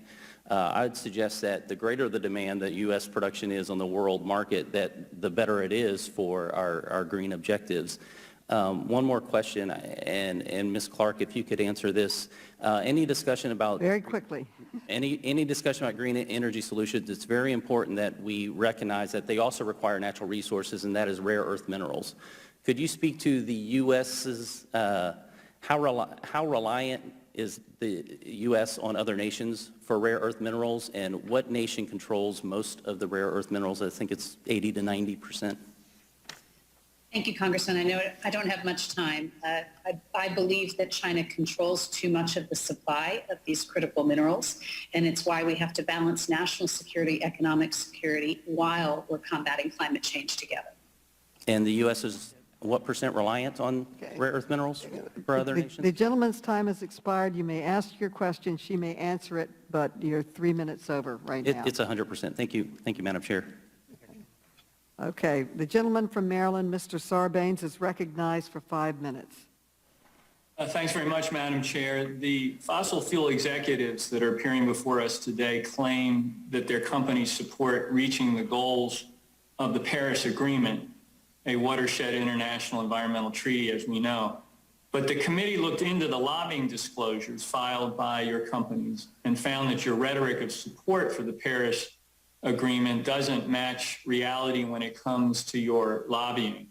I would suggest that the greater the demand that U.S. production is on the world market, that the better it is for our green objectives. One more question, and Ms. Clark, if you could answer this. Any discussion about... Very quickly. Any discussion about green energy solutions, it's very important that we recognize that they also require natural resources, and that is rare earth minerals. Could you speak to the U.S.'s, how reliant is the U.S. on other nations for rare earth minerals, and what nation controls most of the rare earth minerals? I think it's 80 to 90%. Thank you, Congressman. I know I don't have much time. I believe that China controls too much of the supply of these critical minerals, and it's why we have to balance national security, economic security, while we're combating climate change together. And the U.S. is what percent reliant on rare earth minerals for other nations? The gentleman's time has expired. You may ask your question. She may answer it, but you're 3 minutes over right now. It's 100%. Thank you, Madam Chair. Okay. The gentleman from Maryland, Mr. Sarbanes, is recognized for 5 minutes. Thanks very much, Madam Chair. The fossil fuel executives that are appearing before us today claim that their companies support reaching the goals of the Paris Agreement, a watershed international environmental treaty, as we know. But the committee looked into the lobbying disclosures filed by your companies and found that your rhetoric of support for the Paris Agreement doesn't match reality when it comes to your lobbying.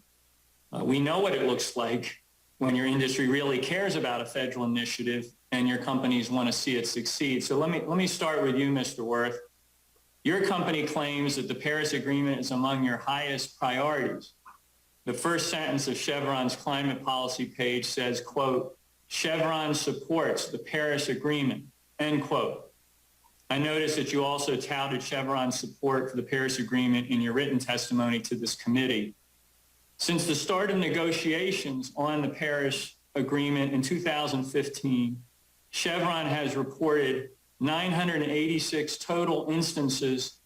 We know what it looks like when your industry really cares about a federal initiative and your companies want to see it succeed. So let me start with you, Mr. Wirth. Your company claims that the Paris Agreement is among your highest priorities. The first sentence of Chevron's climate policy page says, quote, Chevron supports the Paris Agreement, end quote. I noticed that you also touted Chevron's support for the Paris Agreement in your written testimony to this committee. Since the start of negotiations on the Paris Agreement in 2015, Chevron has reported 986 total instances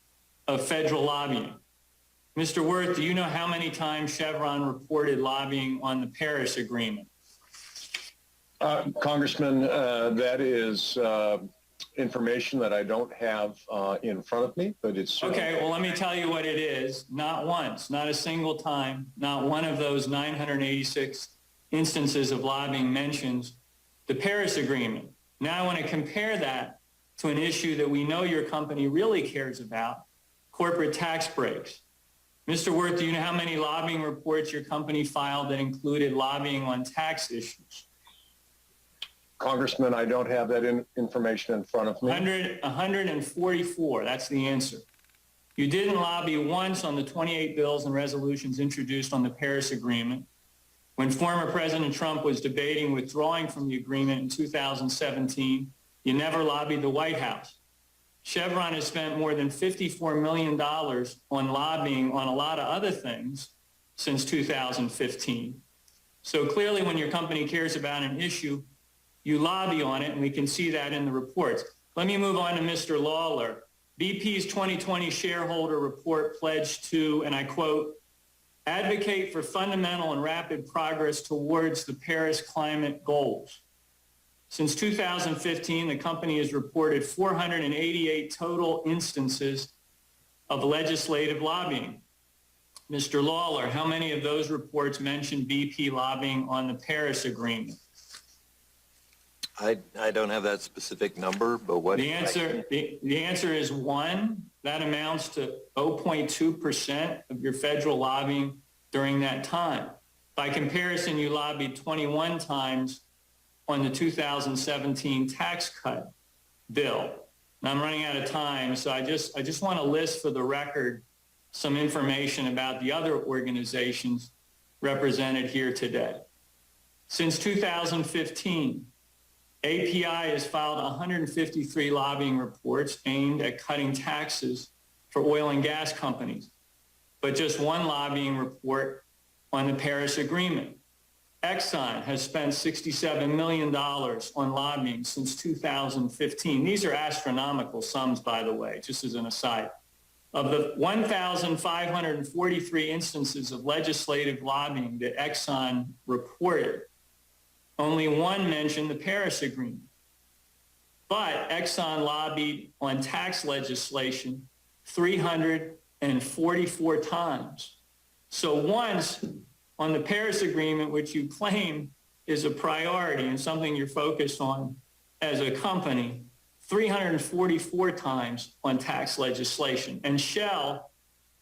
of federal lobbying. Mr. Wirth, do you know how many times Chevron reported lobbying on the Paris Agreement? Congressman, that is information that I don't have in front of me, but it's... Okay, well, let me tell you what it is. Not once, not a single time, not one of those 986 instances of lobbying mentions the Paris Agreement. Now I want to compare that to an issue that we know your company really cares about, corporate tax breaks. Mr. Wirth, do you know how many lobbying reports your company filed that included lobbying on tax issues? Congressman, I don't have that information in front of me. 144, that's the answer. You didn't lobby once on the 28 bills and resolutions introduced on the Paris Agreement. When former President Trump was debating withdrawing from the agreement in 2017, you never lobbied the White House. Chevron has spent more than $54 million on lobbying on a lot of other things since 2015. So clearly when your company cares about an issue, You lobby on it, and we can see that in the reports. Let me move on to Mr. Lawler. BP's 2020 shareholder report pledged to, and I quote, advocate for fundamental and rapid progress towards the Paris climate goals. Since 2015, the company has reported 488 total instances of legislative lobbying. Mr. Lawler, how many of those reports mention BP lobbying on the Paris Agreement? I don't have that specific number, but what... The answer is 1. That amounts to 0.2% of your federal lobbying during that time. By comparison, you lobbied 21 times on the 2017 tax cut bill. And I'm running out of time, so I just want to list for the record some information about the other organizations represented here today. Since 2015, API has filed 153 lobbying reports aimed at cutting taxes for oil and gas companies, but just 1 lobbying report on the Paris Agreement. Exxon has spent $67 million on lobbying since 2015. These are astronomical sums, by the way, just as an aside. Of the 1,543 instances of legislative lobbying that Exxon reported, only 1 mentioned the Paris Agreement. But Exxon lobbied on tax legislation 344 times. So once on the Paris Agreement, which you claim is a priority and something you're focused on as a company, 344 times on tax legislation. And Shell,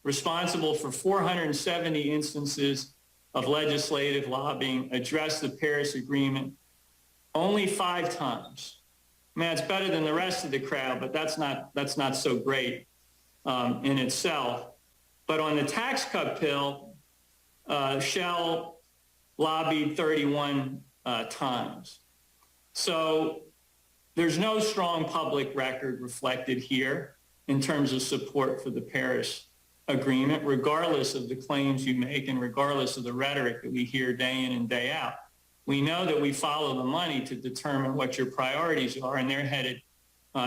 responsible for 470 instances of legislative lobbying, addressed the Paris Agreement only 5 times. Man, it's better than the rest of the crowd, but that's not so great in itself. But on the tax cut bill, Shell lobbied 31 times. So there's no strong public record reflected here in terms of support for the Paris Agreement, regardless of the claims you make and regardless of the rhetoric that we hear day in and day out. We know that we follow the money to determine what your priorities are, and they're headed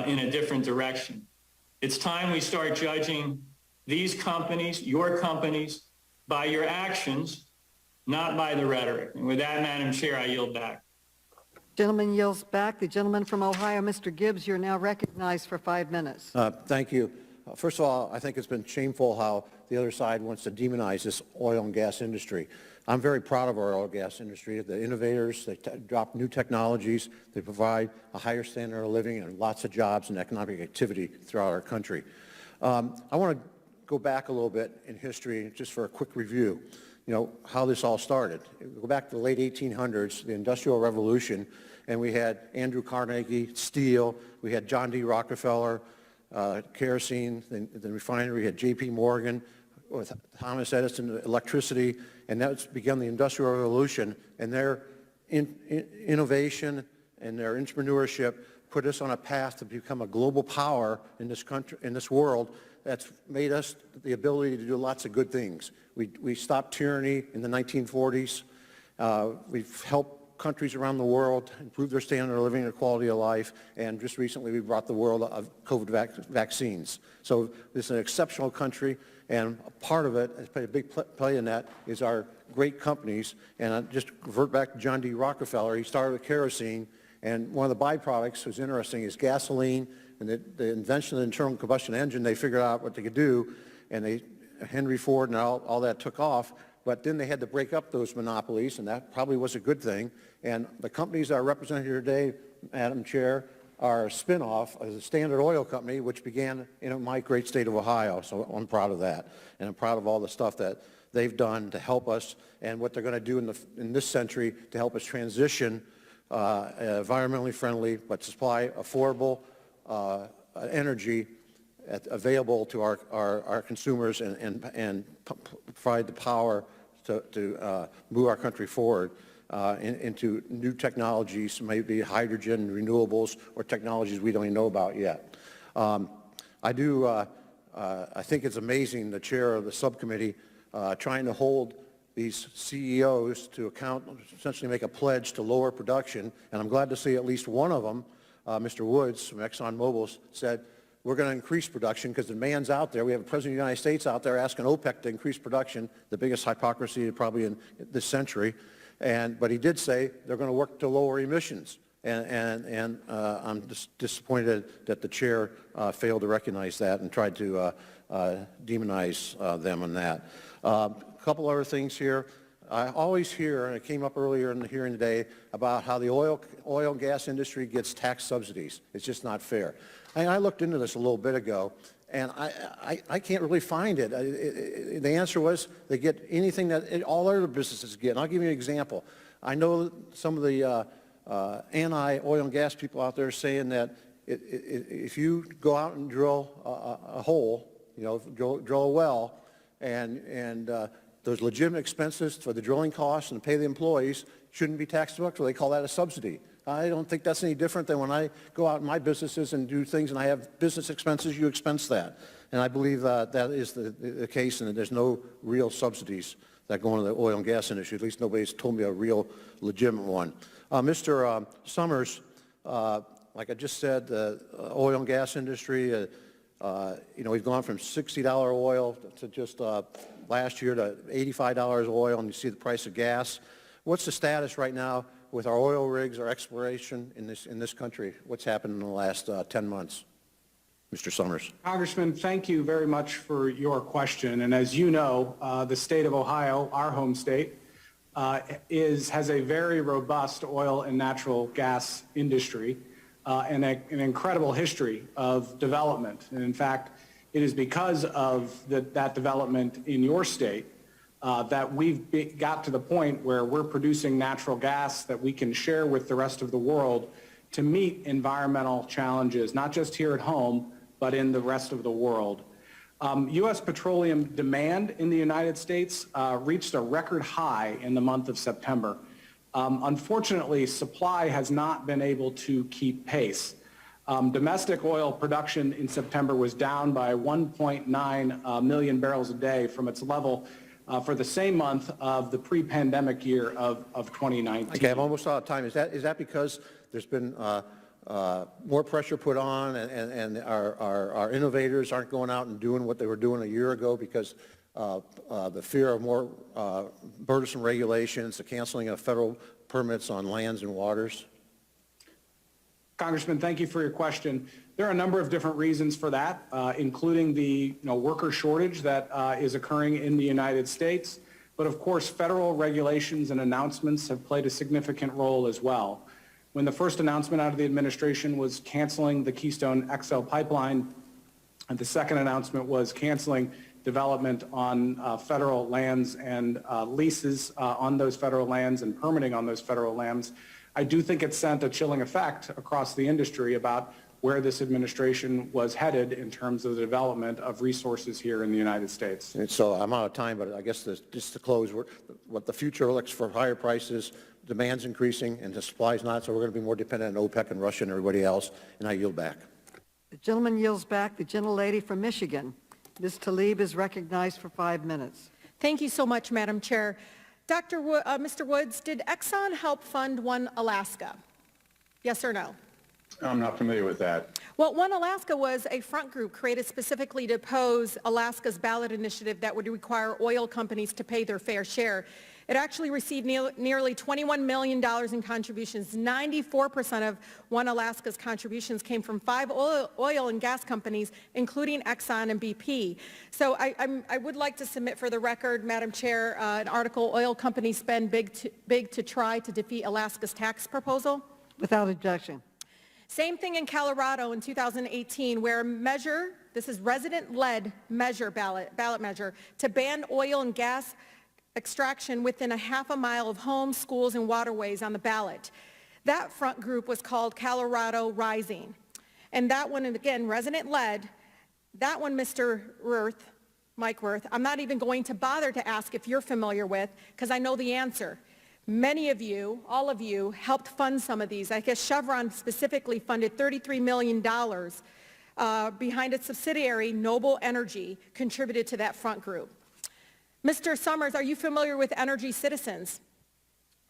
in a different direction. It's time we start judging these companies, your companies, by your actions, not by the rhetoric. And with that, Madam Chair, I yield back. Gentleman yields back. The gentleman from Ohio, Mr. Gibbs, you're now recognized for 5 minutes. Thank you. First of all, I think it's been shameful how the other side wants to demonize this oil and gas industry. I'm very proud of our oil and gas industry. The innovators, they drop new technologies, they provide a higher standard of living and lots of jobs and economic activity throughout our country. I want to go back a little bit in history just for a quick review, how this all started. Go back to the late 1800s, the Industrial Revolution, and we had Andrew Carnegie, steel, we had John D. Rockefeller, kerosene, the refinery, we had J.P. Morgan, with Thomas Edison, electricity, and that's begun the Industrial Revolution, and their innovation and their entrepreneurship put us on a path to become a global power in this country, in this world. That's made us the ability to do lots of good things. We stopped tyranny in the 1940s. We've helped countries around the world improve their standard of living and quality of life, and just recently we brought the world of COVID vaccines. So this is an exceptional country, and a part of it, has played a big play in that, is our great companies. And I just revert back to John D. Rockefeller. He started with kerosene, and one of the byproducts was interesting is gasoline, and the invention of the internal combustion engine, they figured out what they could do, and Henry Ford and all that took off. But then they had to break up those monopolies, and that probably was a good thing. And the companies that are represented here today, Madam Chair, are a spinoff of the Standard Oil Company, which began in my great state of Ohio. So I'm proud of that. And I'm proud of all the stuff that they've done to help us and what they're going to do in this century to help us transition environmentally friendly, but supply affordable energy available to our consumers and provide the power to move our country forward into new technologies, maybe hydrogen, renewables, or technologies we don't even know about yet. I think it's amazing, the chair of the subcommittee trying to hold these CEOs to essentially make a pledge to lower production, and I'm glad to see at least one of them, Mr. Woods from Exxon Mobil, said, we're going to increase production because the demand's out there. We have a President of the United States out there asking OPEC to increase production, the biggest hypocrisy probably in this century. But he did say they're going to work to lower emissions. And I'm just disappointed that the chair failed to recognize that and tried to demonize them on that. A couple other things here. I always hear, and it came up earlier in the hearing today, about how the oil and gas industry gets tax subsidies. It's just not fair. I looked into this a little bit ago, and I can't really find it. The answer was they get anything that all other businesses get. And I'll give you an example. I know some of the anti-oil and gas people out there saying that if you go out and drill a hole, drill a well, and those legitimate expenses for the drilling costs and pay the employees shouldn't be tax deductible. They call that a subsidy. I don't think that's any different than when I go out in my businesses and do things and I have business expenses, you expense that. And I believe that is the case, and that there's no real subsidies that go into the oil and gas industry. At least nobody's told me a real legitimate one. Mr. Summers, like I just said, the oil and gas industry, we've gone from $60 oil to just last year to $85 oil, and you see the price of gas. What's the status right now with our oil rigs, our exploration in this country? What's happened in the last 10 months? Mr. Summers. Congressman, thank you very much for your question. And as you know, the state of Ohio, our home state, has a very robust oil and natural gas industry and an incredible history of development. And in fact, it is because of that development in your state that we've got to the point where we're producing natural gas that we can share with the rest of the world to meet environmental challenges, not just here at home, but in the rest of the world. U.S. petroleum demand in the United States reached a record high in the month of September. Unfortunately, supply has not been able to keep pace. Domestic oil production in September was down by 1.9 million barrels a day from its level for the same month of the pre-pandemic year of 2019. Okay, I'm almost out of time. Is that because there's been more pressure put on and our innovators aren't going out and doing what they were doing a year ago because the fear of more burdensome regulations, the canceling of federal permits on lands and waters? Congressman, thank you for your question. There are a number of different reasons for that, including the worker shortage that is occurring in the United States. But of course, federal regulations and announcements have played a significant role as well. When the first announcement out of the administration was canceling the Keystone XL pipeline, and the second announcement was canceling development on federal lands and leases on those federal lands and permitting on those federal lands, I do think it sent a chilling effect across the industry about where this administration was headed in terms of the development of resources here in the United States. And so I'm out of time, but I guess just to close, what the future looks for higher prices, demand's increasing and the supply's not, so we're going to be more dependent on OPEC and Russia and everybody else, and I yield back. The gentleman yields back. The gentlelady from Michigan. Ms. Tlaib is recognized for 5 minutes. Thank you so much, Madam Chair. Mr. Woods, did Exxon help fund One Alaska? Yes or no? I'm not familiar with that. Well, One Alaska was a front group created specifically to oppose Alaska's ballot initiative that would require oil companies to pay their fair share. It actually received nearly $21 million in contributions. 94% of One Alaska's contributions came from 5 oil and gas companies, including Exxon and BP. So I would like to submit for the record, Madam Chair, an article, Oil Companies Spend Big to Try to Defeat Alaska's Tax Proposal. Without objection. Same thing in Colorado in 2018, where a measure, this is resident-led measure, ballot measure, to ban oil and gas extraction within a half a mile of homes, schools, and waterways on the ballot. That front group was called Colorado Rising. And that one, and again, resident-led, that one, Mr. Mike Wirth, I'm not even going to bother to ask if you're familiar with, because I know the answer. Many of you, all of you, helped fund some of these. I guess Chevron specifically funded $33 million behind its subsidiary, Noble Energy, contributed to that front group. Mr. Summers, are you familiar with Energy Citizens?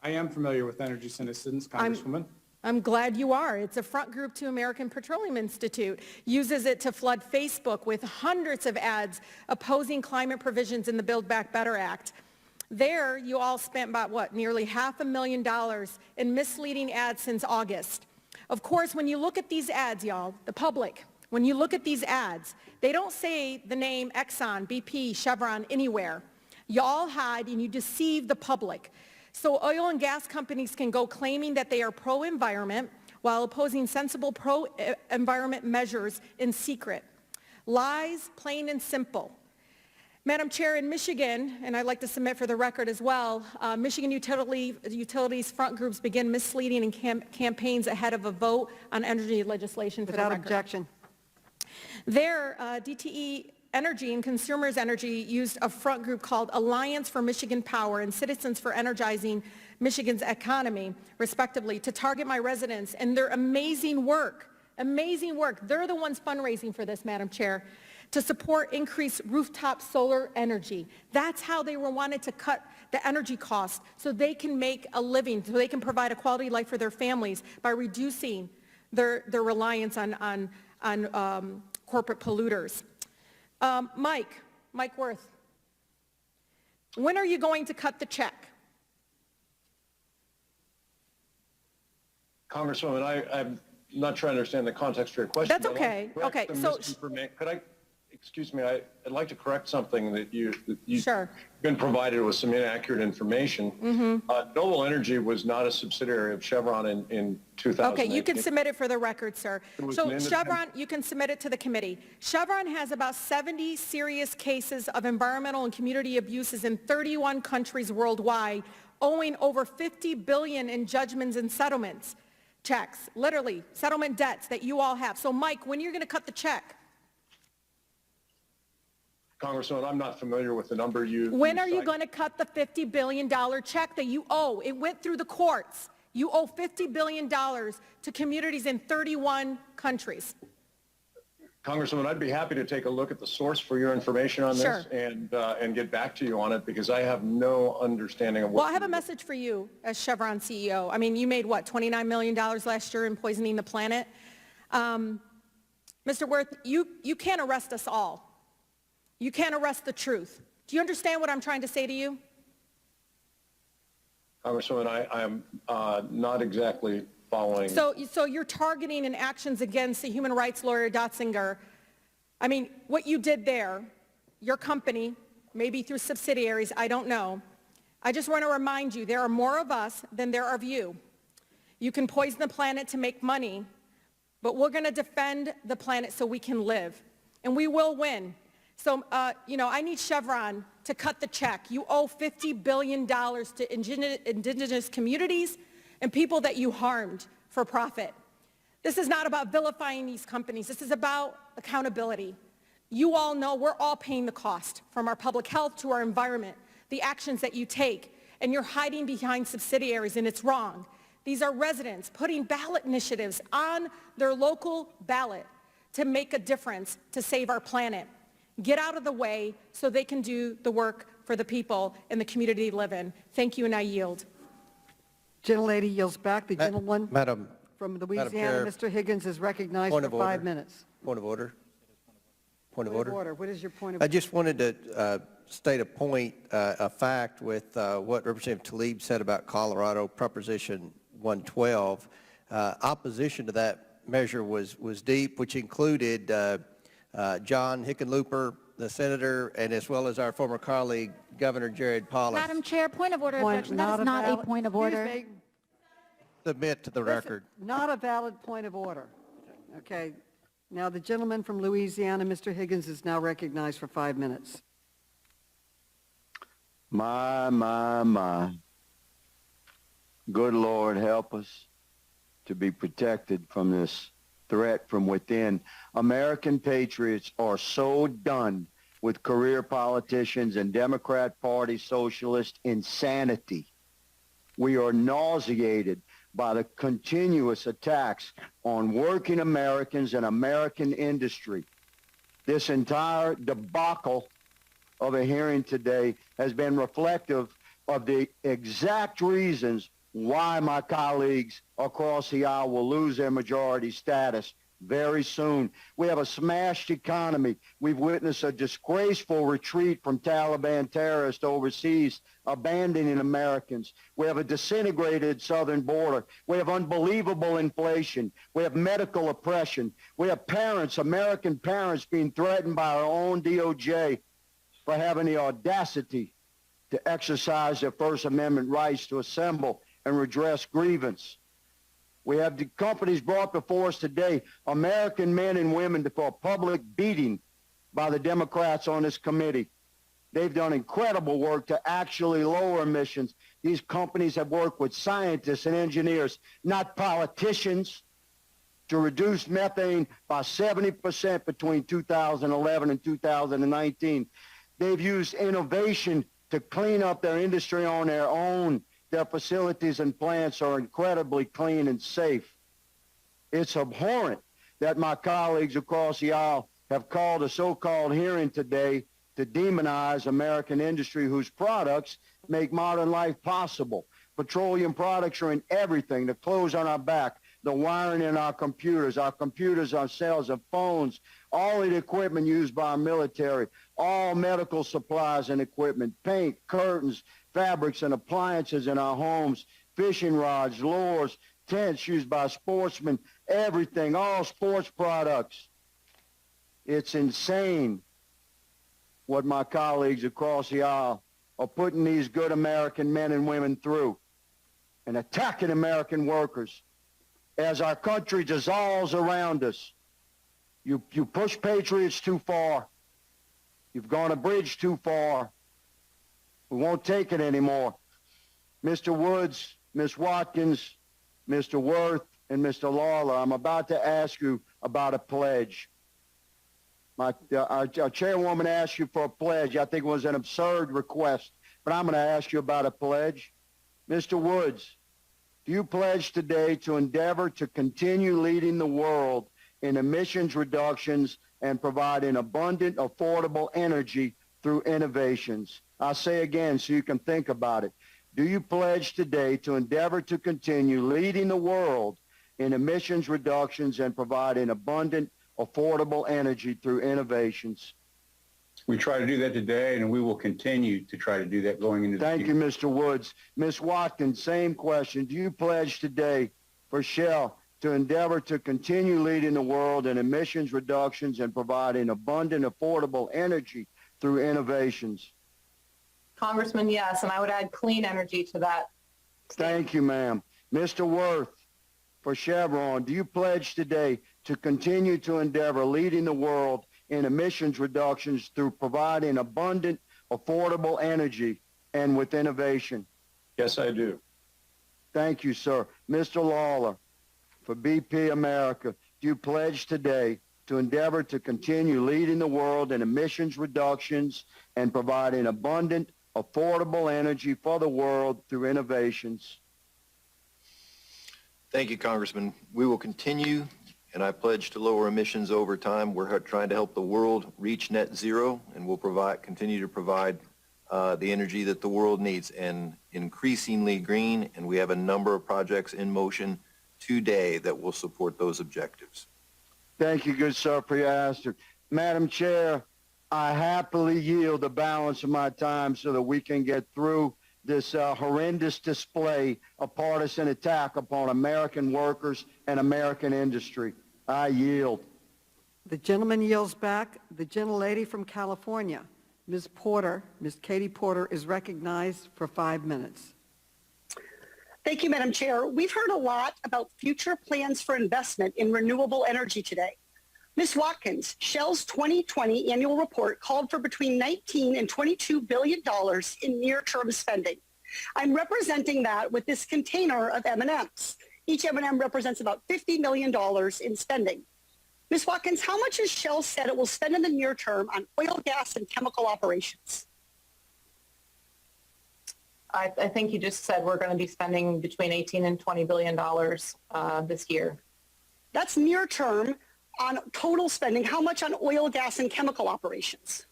I am familiar with Energy Citizens, Congresswoman. I'm glad you are. It's a front group to American Petroleum Institute, uses it to flood Facebook with hundreds of ads opposing climate provisions in the Build Back Better Act. There, you all spent about, what, nearly $500,000 in misleading ads since August. Of course, when you look at these ads, y'all, the public, when you look at these ads, they don't say the name Exxon, BP, Chevron anywhere. Y'all hide and you deceive the public. So oil and gas companies can go claiming that they are pro-environment while opposing sensible pro-environment measures in secret. Lies, plain and simple. Madam Chair, in Michigan, and I'd like to submit for the record as well, Michigan utilities front groups begin misleading and campaigns ahead of a vote on energy legislation for the record. Without objection. There, DTE Energy and Consumers Energy used a front group called Alliance for Michigan Power and Citizens for Energizing Michigan's Economy, respectively, to target my residents and their amazing work. They're the ones fundraising for this, Madam Chair, to support increased rooftop solar energy. That's how they wanted to cut the energy costs so they can make a living, so they can provide a quality life for their families by reducing their reliance on corporate polluters. Mike Worth, when are you going to cut the check? Congresswoman, I'm not trying to understand the context of your question. That's okay. Okay, so could I, excuse me, I'd like to correct something that you've sure. been provided with some inaccurate information. Noble Energy was not a subsidiary of Chevron in 2000. Okay, you can submit it for the record, sir. So Chevron, you can submit it to the committee. Chevron has about 70 serious cases of environmental and community abuses in 31 countries worldwide, owing over $50 billion in judgments and settlements checks, literally settlement debts that you all have. So Mike, when are you going to cut the check? Congresswoman, I'm not familiar with the number you When are you going to cut the $50 billion check that you owe? It went through the courts. You owe $50 billion to communities in 31 countries. Congresswoman, I'd be happy to take a look at the source for your information on this and get back to you on it because I have no understanding of what. Well, I have a message for you as Chevron CEO. I mean, you made what, $29 million last year in poisoning the planet? Mr. Worth, you can't arrest us all. You can't arrest the truth. Do you understand what I'm trying to say to you? Congresswoman, I am not exactly following. So you're targeting and actions against the human rights lawyer Dotzinger. I mean, what you did there, your company, maybe through subsidiaries, I don't know. I just want to remind you, there are more of us than there are of you. You can poison the planet to make money, but we're going to defend the planet so we can live, and we will win. So, I need Chevron to cut the check. You owe $50 billion to indigenous communities and people that you harmed for profit. This is not about vilifying these companies. This is about accountability. You all know we're all paying the cost, from our public health to our environment, the actions that you take, and you're hiding behind subsidiaries, and it's wrong. These are residents putting ballot initiatives on their local ballot to make a difference to save our planet. Get out of the way so they can do the work for the people in the community they live in. Thank you, and I yield. Gentlelady yields back. The gentleman Madam from Louisiana, Chair, Mr. Higgins, is recognized point for of order. 5 minutes. Point of order. Point of order. What is your point of I just wanted to state a fact with what Representative Tlaib said about Colorado Proposition 112. Opposition to that measure was deep, which included John Hickenlooper, the senator, and as well as our former colleague, Governor Jared Polis. Madam Chair, point of order. Objection. That is not a point of order. Submit to the record. Not a valid point of order. Okay. Now, the gentleman from Louisiana, Mr. Higgins, is now recognized for 5 minutes. My. Good Lord, help us to be protected from this threat from within. American patriots are so done with career politicians and Democrat Party socialist insanity. We are nauseated by the continuous attacks on working Americans and American industry. This entire debacle of a hearing today has been reflective of the exact reasons why my colleagues across the aisle will lose their majority status very soon. We have a smashed economy. We've witnessed a disgraceful retreat from Taliban terrorists overseas, abandoning Americans. We have a disintegrated southern border. We have unbelievable inflation. We have medical oppression. We have parents, American parents, being threatened by our own DOJ for having the audacity to exercise their First Amendment rights to assemble and redress grievance. We have the companies brought before us today, American men and women, for a public beating by the Democrats on this committee. They've done incredible work to actually lower emissions. These companies have worked with scientists and engineers, not politicians, to reduce methane by 70% between 2011 and 2019. They've used innovation to clean up their industry on their own. Their facilities and plants are incredibly clean and safe. It's abhorrent that my colleagues across the aisle have called a so-called hearing today to demonize American industry whose products make modern life possible. Petroleum products are in everything, the clothes on our back, the wiring in our computers ourselves, our phones, all the equipment used by our military, all medical supplies and equipment, paint, curtains, fabrics and appliances in our homes, fishing rods, lures, tents used by sportsmen, everything, all sports products. It's insane what my colleagues across the aisle are putting these good American men and women through and attacking American workers as our country dissolves around us. You push patriots too far. You've gone a bridge too far. We won't take it anymore. Mr. Woods, Ms. Watkins, Mr. Worth, and Mr. Lawler, I'm about to ask you about a pledge. Our chairwoman asked you for a pledge. I think it was an absurd request, but I'm going to ask you about a pledge. Mr. Woods, do you pledge today to endeavor to continue leading the world in emissions reductions and providing abundant, affordable energy through innovations? I'll say again so you can think about it. Do you pledge today to endeavor to continue leading the world in emissions reductions and providing abundant, affordable energy through innovations? We try to do that today, and we will continue to try to do that going into the future. Thank you, Mr. Woods. Ms. Watkins, same question. Do you pledge today for Shell to endeavor to continue leading the world in emissions reductions and providing abundant, affordable energy through innovations? Congressman, yes, and I would add clean energy to that. Thank you, ma'am. Mr. Worth, for Chevron, do you pledge today to continue to endeavor leading the world in emissions reductions through providing abundant, affordable energy and with innovation? Yes, I do. Thank you, sir. Mr. Lawler, for BP America, do you pledge today to endeavor to continue leading the world in emissions reductions and providing abundant, affordable energy for the world through innovations? Thank you, Congressman. We will continue, and I pledge to lower emissions over time. We're trying to help the world reach net zero, and we'll continue to provide the energy that the world needs, and increasingly green, and we have a number of projects in motion today that will support those objectives. Thank you, good sir, for your answer. Madam Chair, I happily yield the balance of my time so that we can get through this horrendous display of partisan attack upon American workers and American industry. I yield. The gentleman yields back. The gentlelady from California, Ms. Porter, Ms. Katie Porter, is recognized for 5 minutes. Thank you, Madam Chair. We've heard a lot about future plans for investment in renewable energy today. Ms. Watkins, Shell's 2020 annual report called for between $19 and $22 billion in near-term spending. I'm representing that with this container of M&Ms. Each M&M represents about $50 million in spending. Ms. Watkins, how much has Shell said it will spend in the near term on oil, gas, and chemical operations? I think you just said we're going to be spending between $18 and $20 billion this year. That's near term. On total spending, how much on oil, gas, and chemical operations?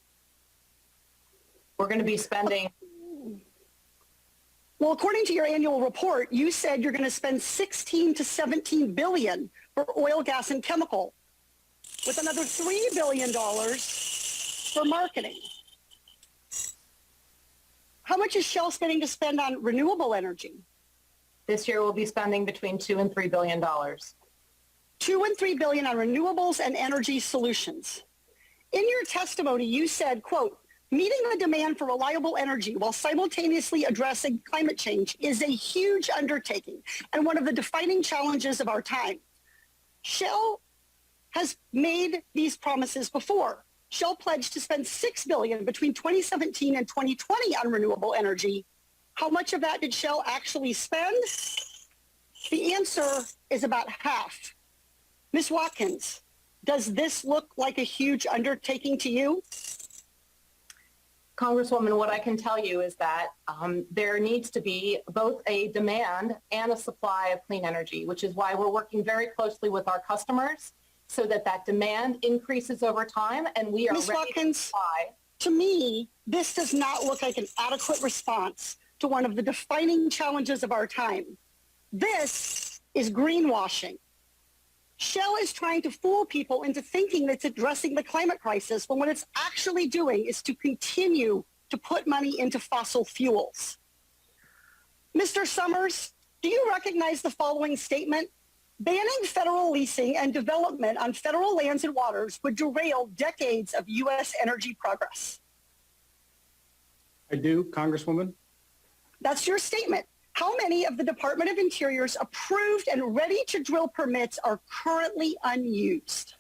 We're going to be spending. Well, according to your annual report, you said you're going to spend 16 to 17 billion for oil, gas, and chemical, with another $3 billion for marketing. How much is Shell spending to spend on renewable energy? This year we'll be spending between $2 and $3 billion. $2 and $3 billion on renewables and energy solutions. In your testimony, you said, quote, meeting the demand for reliable energy while simultaneously addressing climate change is a huge undertaking and one of the defining challenges of our time. Shell has made these promises before. Shell pledged to spend $6 billion between 2017 and 2020 on renewable energy. How much of that did Shell actually spend? The answer is about half. Ms. Watkins, does this look like a huge undertaking to you? Congresswoman, what I can tell you is that there needs to be both a demand and a supply of clean energy, which is why we're working very closely with our customers so that that demand increases over time and we are Ms. ready Watkins, to supply. To me, this does not look like an adequate response to one of the defining challenges of our time. This is greenwashing. Shell is trying to fool people into thinking that it's addressing the climate crisis when what it's actually doing is to continue to put money into fossil fuels. Mr. Summers, do you recognize the following statement? Banning federal leasing and development on federal lands and waters would derail decades of U.S. energy progress. I do, Congresswoman. That's your statement. How many of the Department of Interior's approved and ready-to-drill permits are currently unused?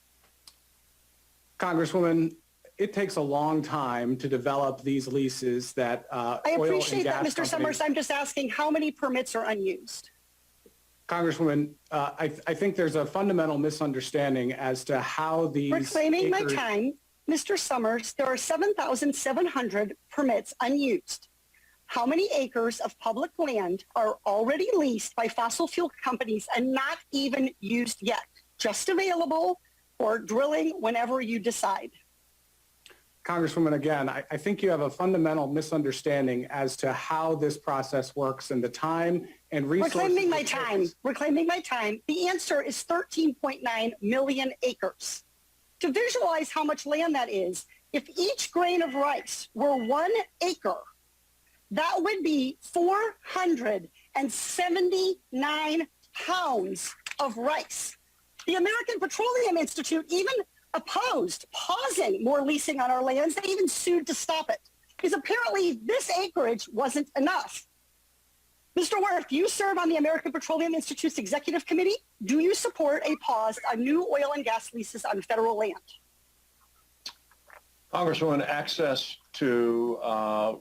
Congresswoman, it takes a long time to develop these leases that I oil and appreciate gas that, Mr. companies. Summers. I'm just asking how many permits are unused? Congresswoman, I think there's a fundamental misunderstanding as to how these Reclaiming my acres- time, Mr. Summers, there are 7,700 permits unused. How many acres of public land are already leased by fossil fuel companies and not even used yet, just available for drilling whenever you decide? Congresswoman, again, I think you have a fundamental misunderstanding as to how this process works and the time and resources. Reclaiming my time. Reclaiming my time. The answer is 13.9 million acres. To visualize how much land that is, if each grain of rice were 1 acre, that would be 479 pounds of rice. The American Petroleum Institute even opposed pausing more leasing on our lands. They even sued to stop it because apparently this acreage wasn't enough. Mr. Wirth, you serve on the American Petroleum Institute's executive committee. Do you support a pause on new oil and gas leases on federal land? Congresswoman, access to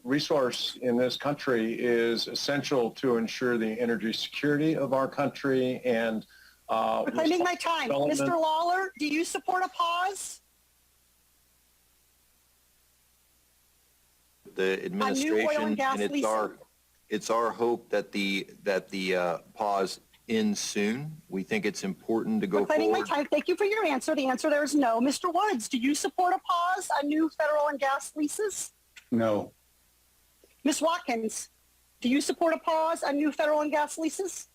resource in this country is essential to ensure the energy security of our country and Reclaiming my time. Mr. Lawler, do you support a pause? The administration, and it's our hope that the pause ends soon. We think it's important to go Reclaiming forward. my time. Thank you for your answer. The answer there is no. Mr. Woods, do you support a pause on new federal and gas leases? No. Ms. Watkins, do you support a pause on new federal and gas leases?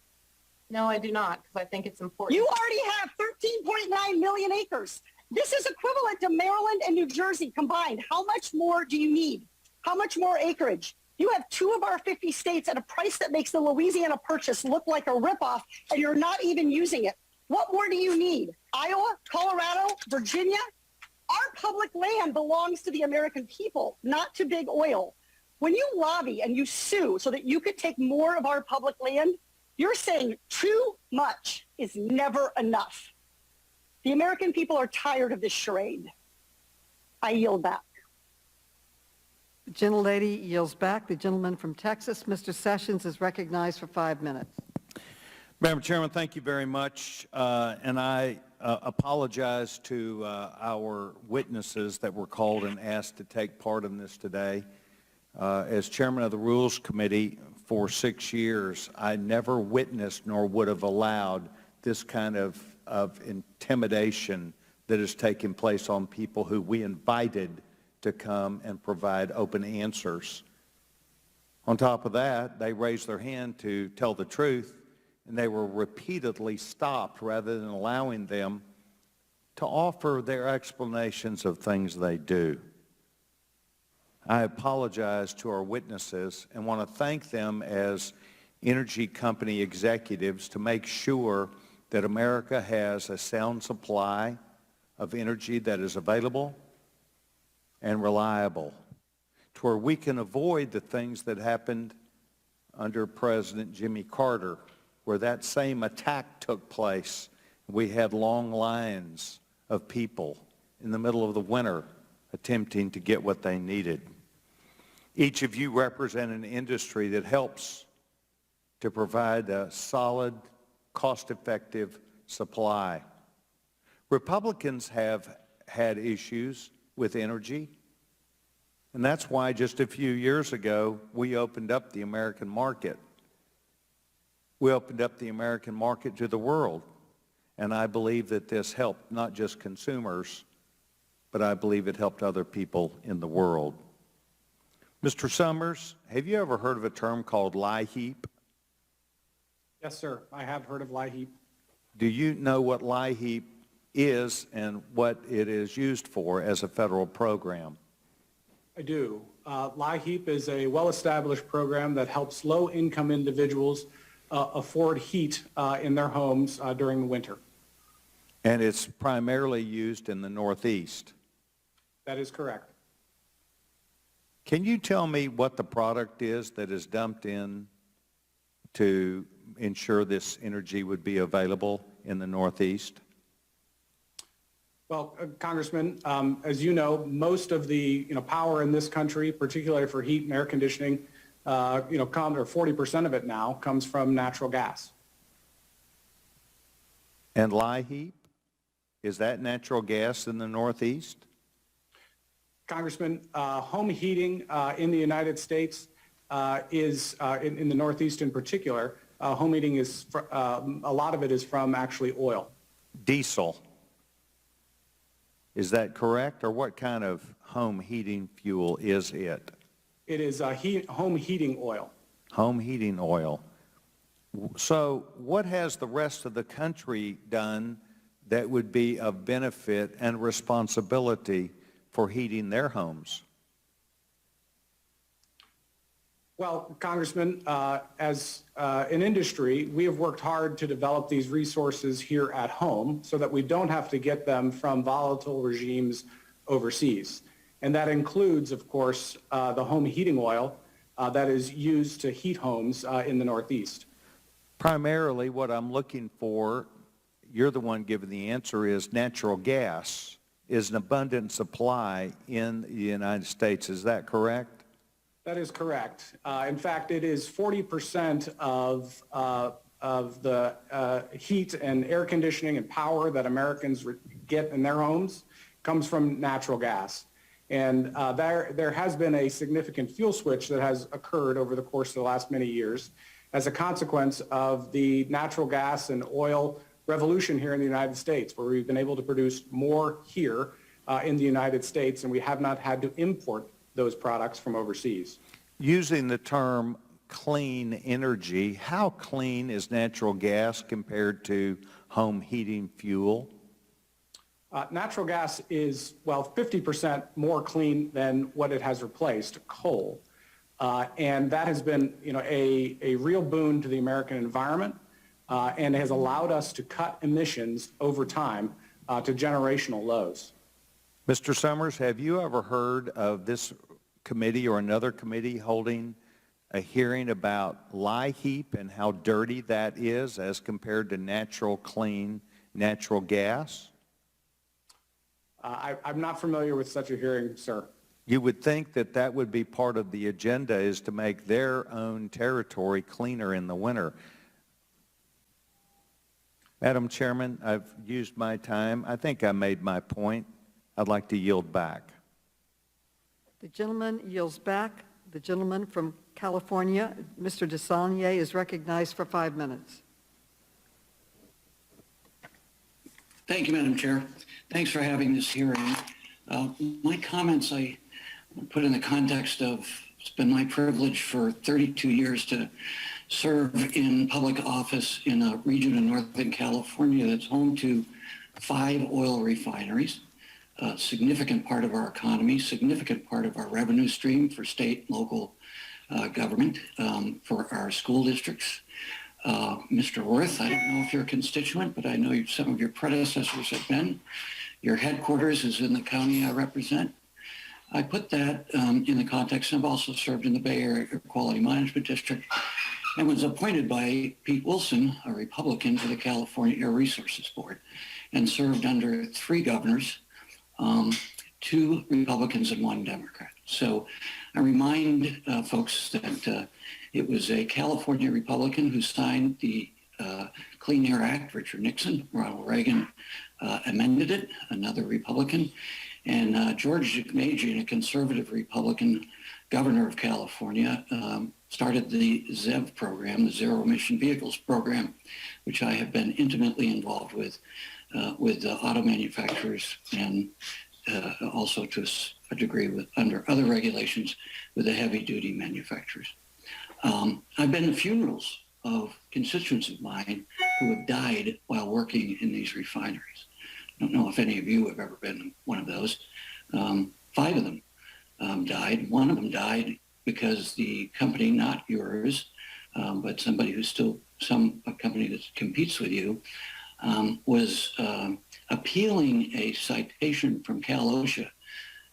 No, I do not, because I think it's important. You already have 13.9 million acres. This is equivalent to Maryland and New Jersey combined. How much more do you need? How much more acreage? You have 2 of our 50 states at a price that makes the Louisiana Purchase look like a ripoff, and you're not even using it. What more do you need? Iowa, Colorado, Virginia? Our public land belongs to the American people, not to big oil. When you lobby and you sue so that you could take more of our public land, you're saying too much is never enough. The American people are tired of this charade. I yield back. The gentlelady yields back. The gentleman from Texas, Mr. Sessions, is recognized for 5 minutes. Madam Chairman, thank you very much. And I apologize to our witnesses that were called and asked to take part in this today. As chairman of the Rules Committee for 6 years, I never witnessed nor would have allowed this kind of intimidation that has taken place on people who we invited to come and provide open answers. On top of that, they raised their hand to tell the truth, and they were repeatedly stopped rather than allowing them to offer their explanations of things they do. I apologize to our witnesses and want to thank them as energy company executives to make sure that America has a sound supply of energy that is available and reliable, to where we can avoid the things that happened under President Jimmy Carter, where that same attack took place. We had long lines of people in the middle of the winter attempting to get what they needed. Each of you represent an industry that helps to provide a solid, cost-effective supply. Republicans have had issues with energy, and that's why just a few years ago we opened up the American market. We opened up the American market to the world, and I believe that this helped not just consumers, but I believe it helped other people in the world. Mr. Summers, have you ever heard of a term called lie heap? Yes, sir. I have heard of lie heap. Do you know what lie heap is and what it is used for as a federal program? I do. Lie heap is a well-established program that helps low-income individuals afford heat in their homes during the winter. And it's primarily used in the Northeast. That is correct. Can you tell me what the product is that is dumped in to ensure this energy would be available in the Northeast? Well, Congressman, as you know, most of the power in this country, particularly for heat and air conditioning, or 40% of it now comes from natural gas. And lie heap, is that natural gas in the Northeast? Congressman, home heating in the United States is, in the Northeast in particular, home heating is, a lot of it is from actually oil. Diesel. Is that correct? Or what kind of home heating fuel is it? It is home heating oil. Home heating oil. So what has the rest of the country done that would be of benefit and responsibility for heating their homes? Well, Congressman, as an industry, we have worked hard to develop these resources here at home so that we don't have to get them from volatile regimes overseas. And that includes, of course, the home heating oil that is used to heat homes in the Northeast. Primarily what I'm looking for, you're the one giving the answer, is natural gas is an abundant supply in the United States. Is that correct? That is correct. In fact, it is 40% of the heat and air conditioning and power that Americans get in their homes comes from natural gas. And there has been a significant fuel switch that has occurred over the course of the last many years as a consequence of the natural gas and oil revolution here in the United States, where we've been able to produce more here in the United States, and we have not had to import those products from overseas. Using the term clean energy, how clean is natural gas compared to home heating fuel? Natural gas is, well, 50% more clean than what it has replaced, coal. And that has been, a real boon to the American environment and has allowed us to cut emissions over time to generational lows. Mr. Summers, have you ever heard of this committee or another committee holding a hearing about lie heap and how dirty that is as compared to natural, clean, natural gas? I'm not familiar with such a hearing, sir. You would think that that would be part of the agenda, is to make their own territory cleaner in the winter. Madam Chairman, I've used my time. I think I made my point. I'd like to yield back. The gentleman yields back. The gentleman from California, Mr. DeSaulnier, is recognized for 5 minutes. Thank you, Madam Chair. Thanks for having this hearing. My comments, I put in the context of, it's been my privilege for 32 years to serve in public office in a region in Northern California that's home to 5 oil refineries, a significant part of our economy, significant part of our revenue stream for state and local government, for our school districts. Mr. Worth, I don't know if you're a constituent, but I know some of your predecessors have been. Your headquarters is in the county I represent. I put that in the context, and I've also served in the Bay Area Quality Management District and was appointed by Pete Wilson, a Republican, to the California Air Resources Board and served under 3 governors, 2 Republicans and 1 Democrat. So I remind folks that it was a California Republican who signed the Clean Air Act, Richard Nixon. Ronald Reagan amended it, another Republican. And George Deukmejian, a conservative Republican governor of California, started the ZEV program, the Zero Emission Vehicles program, which I have been intimately involved with auto manufacturers and also to a degree under other regulations with the heavy duty manufacturers. I've been to funerals of constituents of mine who have died while working in these refineries. I don't know if any of you have ever been to one of those. 5 of them died. 1 of them died because the company, not yours, but somebody who's still a company that competes with you, was appealing a citation from Cal OSHA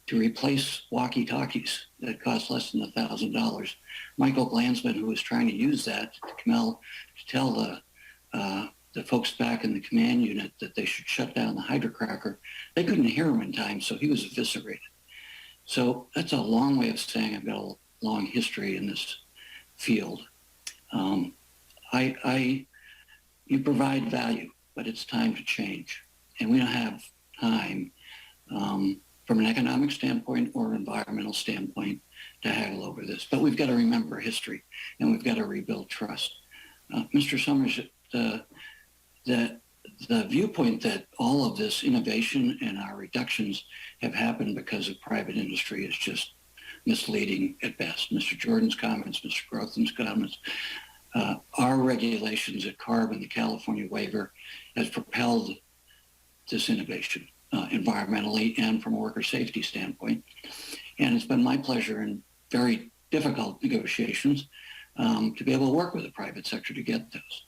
to replace walkie-talkies that cost less than $1,000. Michael Glansman, who was trying to use that to tell the folks back in the command unit that they should shut down the hydrocracker, they couldn't hear him in time, so he was eviscerated. So that's a long way of saying I've got a long history in this field. You provide value, but it's time to change. And we don't have time from an economic standpoint or environmental standpoint to haggle over this. But we've got to remember history, and we've got to rebuild trust. Mr. Summers, the viewpoint that all of this innovation and our reductions have happened because of private industry is just misleading at best. Mr. Jordan's comments, Mr. Grotham's comments, our regulations at CARB and the California waiver has propelled this innovation environmentally and from a worker safety standpoint. And it's been my pleasure in very difficult negotiations to be able to work with the private sector to get those.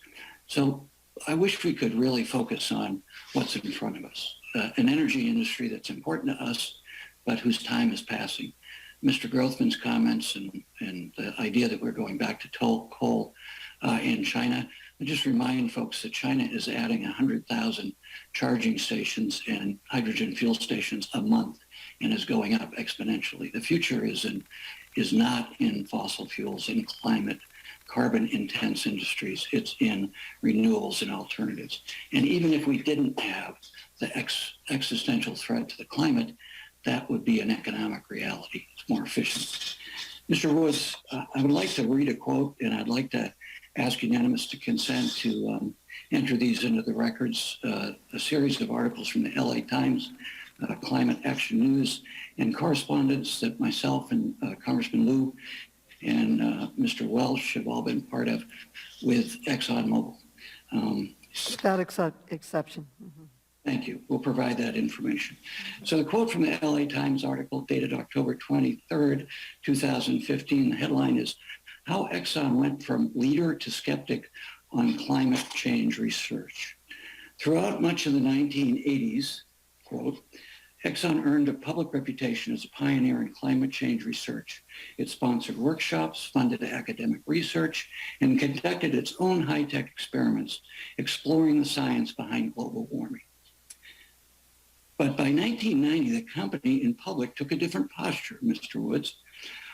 So I wish we could really focus on what's in front of us. An energy industry that's important to us, but whose time is passing. Mr. Grothman's comments and the idea that we're going back to coal in China, I just remind folks that China is adding 100,000 charging stations and hydrogen fuel stations a month and is going up exponentially. The future is not in fossil fuels, in climate, carbon-intense industries. It's in renewables and alternatives. And even if we didn't have the existential threat to the climate, that would be an economic reality. It's more efficient. Mr. Woods, I would like to read a quote, and I'd like to ask unanimous to consent to enter these into the records, a series of articles from the LA Times, Climate Action News, and correspondence that myself and Congressman Liu and Mr. Welsh have all been part of with Exxon Mobil. Without exception. Mm-hmm. Thank you. We'll provide that information. So the quote from the LA Times article dated October 23rd, 2015, the headline is, How Exxon Went from Leader to Skeptic on Climate Change Research. Throughout much of the 1980s, quote, Exxon earned a public reputation as a pioneer in climate change research. It sponsored workshops, funded academic research, and conducted its own high-tech experiments exploring the science behind global warming. But by 1990, the company in public took a different posture, Mr. Woods.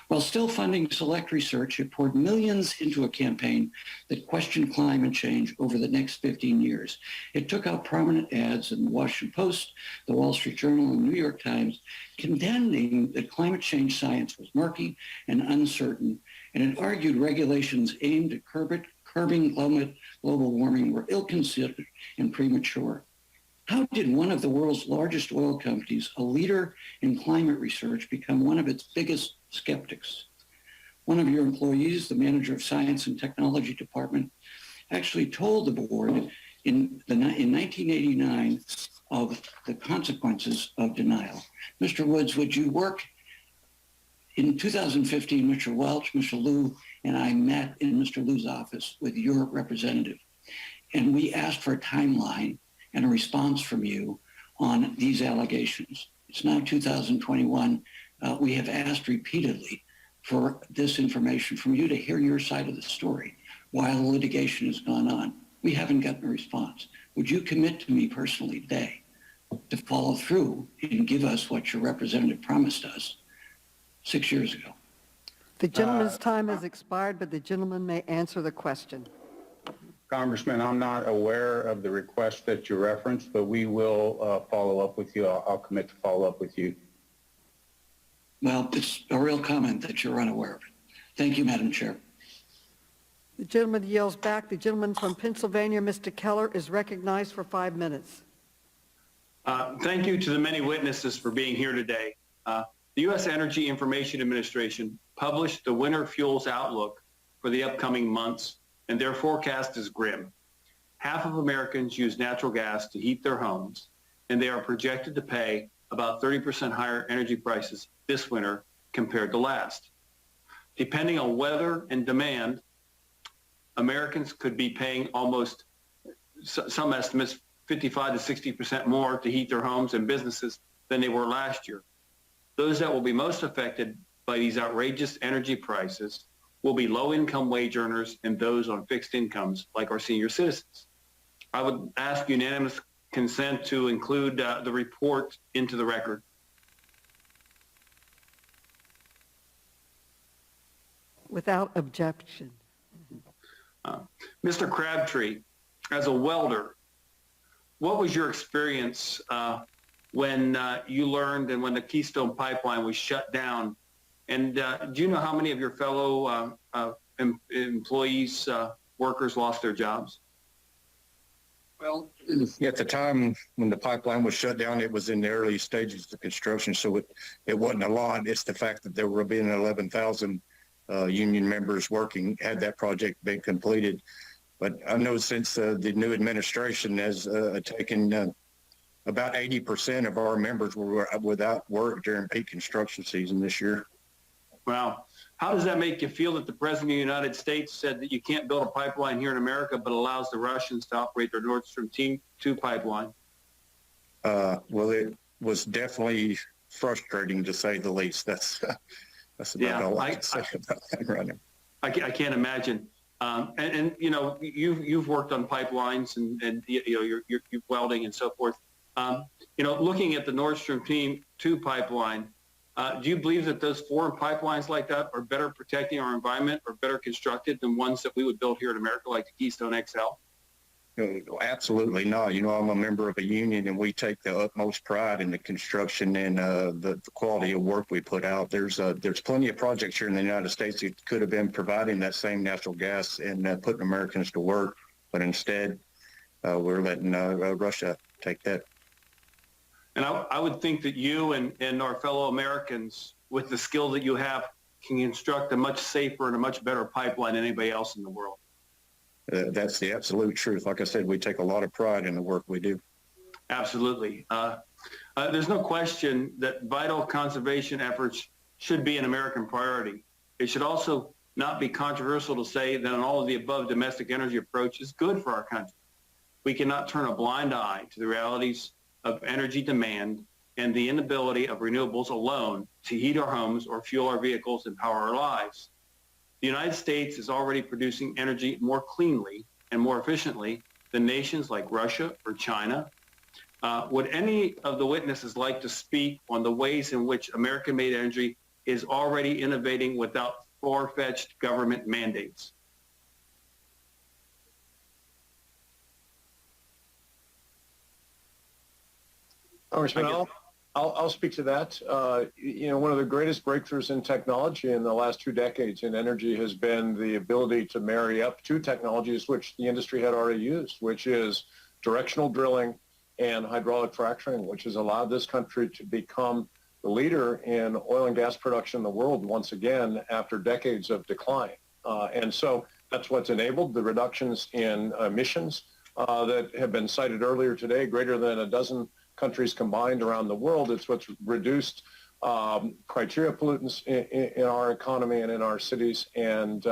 While still funding select research, it poured millions into a campaign that questioned climate change over the next 15 years. It took out prominent ads in the Washington Post, the Wall Street Journal, and the New York Times, condemning that climate change science was murky and uncertain, and it argued regulations aimed at curbing global warming were ill-considered and premature. How did one of the world's largest oil companies, a leader in climate research, become one of its biggest skeptics? One of your employees, the manager of science and technology department, actually told the board in 1989 of the consequences of denial. Mr. Woods, would you work in 2015, Mr. Welch, Mr. Liu, and I met in Mr. Liu's office with your representative, and we asked for a timeline and a response from you on these allegations. It's now 2021. We have asked repeatedly for this information from you to hear your side of the story while the litigation has gone on. We haven't gotten a response. Would you commit to me personally today to follow through and give us what your representative promised us 6 years ago? The gentleman's time has expired, but the gentleman may answer the question. Congressman, I'm not aware of the request that you referenced, but we will follow up with you. I'll commit to follow up with you. Well, it's a real comment that you're unaware of it. Thank you, Madam Chair. The gentleman yells back. The gentleman from Pennsylvania, Mr. Keller, is recognized for 5 minutes. Thank you to the many witnesses for being here today. The U.S. Energy Information Administration published the winter fuels outlook for the upcoming months, and their forecast is grim. Half of Americans use natural gas to heat their homes, and they are projected to pay about 30% higher energy prices this winter compared to last. Depending on weather and demand, Americans could be paying almost, some estimates, 55 to 60% more to heat their homes and businesses than they were last year. Those that will be most affected by these outrageous energy prices will be low-income wage earners and those on fixed incomes like our senior citizens. I would ask unanimous consent to include the report into the record. Without objection. Mr. Crabtree, as a welder, what was your experience when you learned and when the Keystone Pipeline was shut down? And do you know how many of your fellow employees, workers lost their jobs? Well, at the time when the pipeline was shut down, it was in the early stages of construction, so it wasn't a lot. It's the fact that there were being 11,000 union members working had that project been completed. But I know since the new administration has taken about 80% of our members were without work during peak construction season this year. Wow. How does that make you feel that the President of the United States said that you can't build a pipeline here in America, but allows the Russians to operate their Nord Stream 2 pipeline? Well, it was definitely frustrating, to say the least. That's about all I can say about that right now. I can't imagine. And you know, you've worked on pipelines and you know, you're welding and so forth. You know, looking at the Nord Stream 2 pipeline, do you believe that those foreign pipelines like that are better protecting our environment or better constructed than ones that we would build here in America, like the Keystone XL? Absolutely not. You know, I'm a member of a union, and we take the utmost pride in the construction and the quality of work we put out. There's plenty of projects here in the United States that could have been providing that same natural gas and putting Americans to work, but instead we're letting Russia take that. And I would think that you and our fellow Americans, with the skill that you have, can construct a much safer and a much better pipeline than anybody else in the world. That's the absolute truth. Like I said, we take a lot of pride in the work we do. Absolutely. There's no question that vital conservation efforts should be an American priority. It should also not be controversial to say that all of the above domestic energy approach is good for our country. We cannot turn a blind eye to the realities of energy demand and the inability of renewables alone to heat our homes or fuel our vehicles and power our lives. The United States is already producing energy more cleanly and more efficiently than nations like Russia or China. Would any of the witnesses like to speak on the ways in which American-made energy is already innovating without far-fetched government mandates? Congressman, I'll speak to that. You know, one of the greatest breakthroughs in technology in the last 2 decades in energy has been the ability to marry up 2 technologies which the industry had already used, which is directional drilling and hydraulic fracturing, which has allowed this country to become the leader in oil and gas production in the world once again after decades of decline. And so that's what's enabled the reductions in emissions that have been cited earlier today, greater than a dozen countries combined around the world. It's what's reduced criteria pollutants in our economy and in our cities. And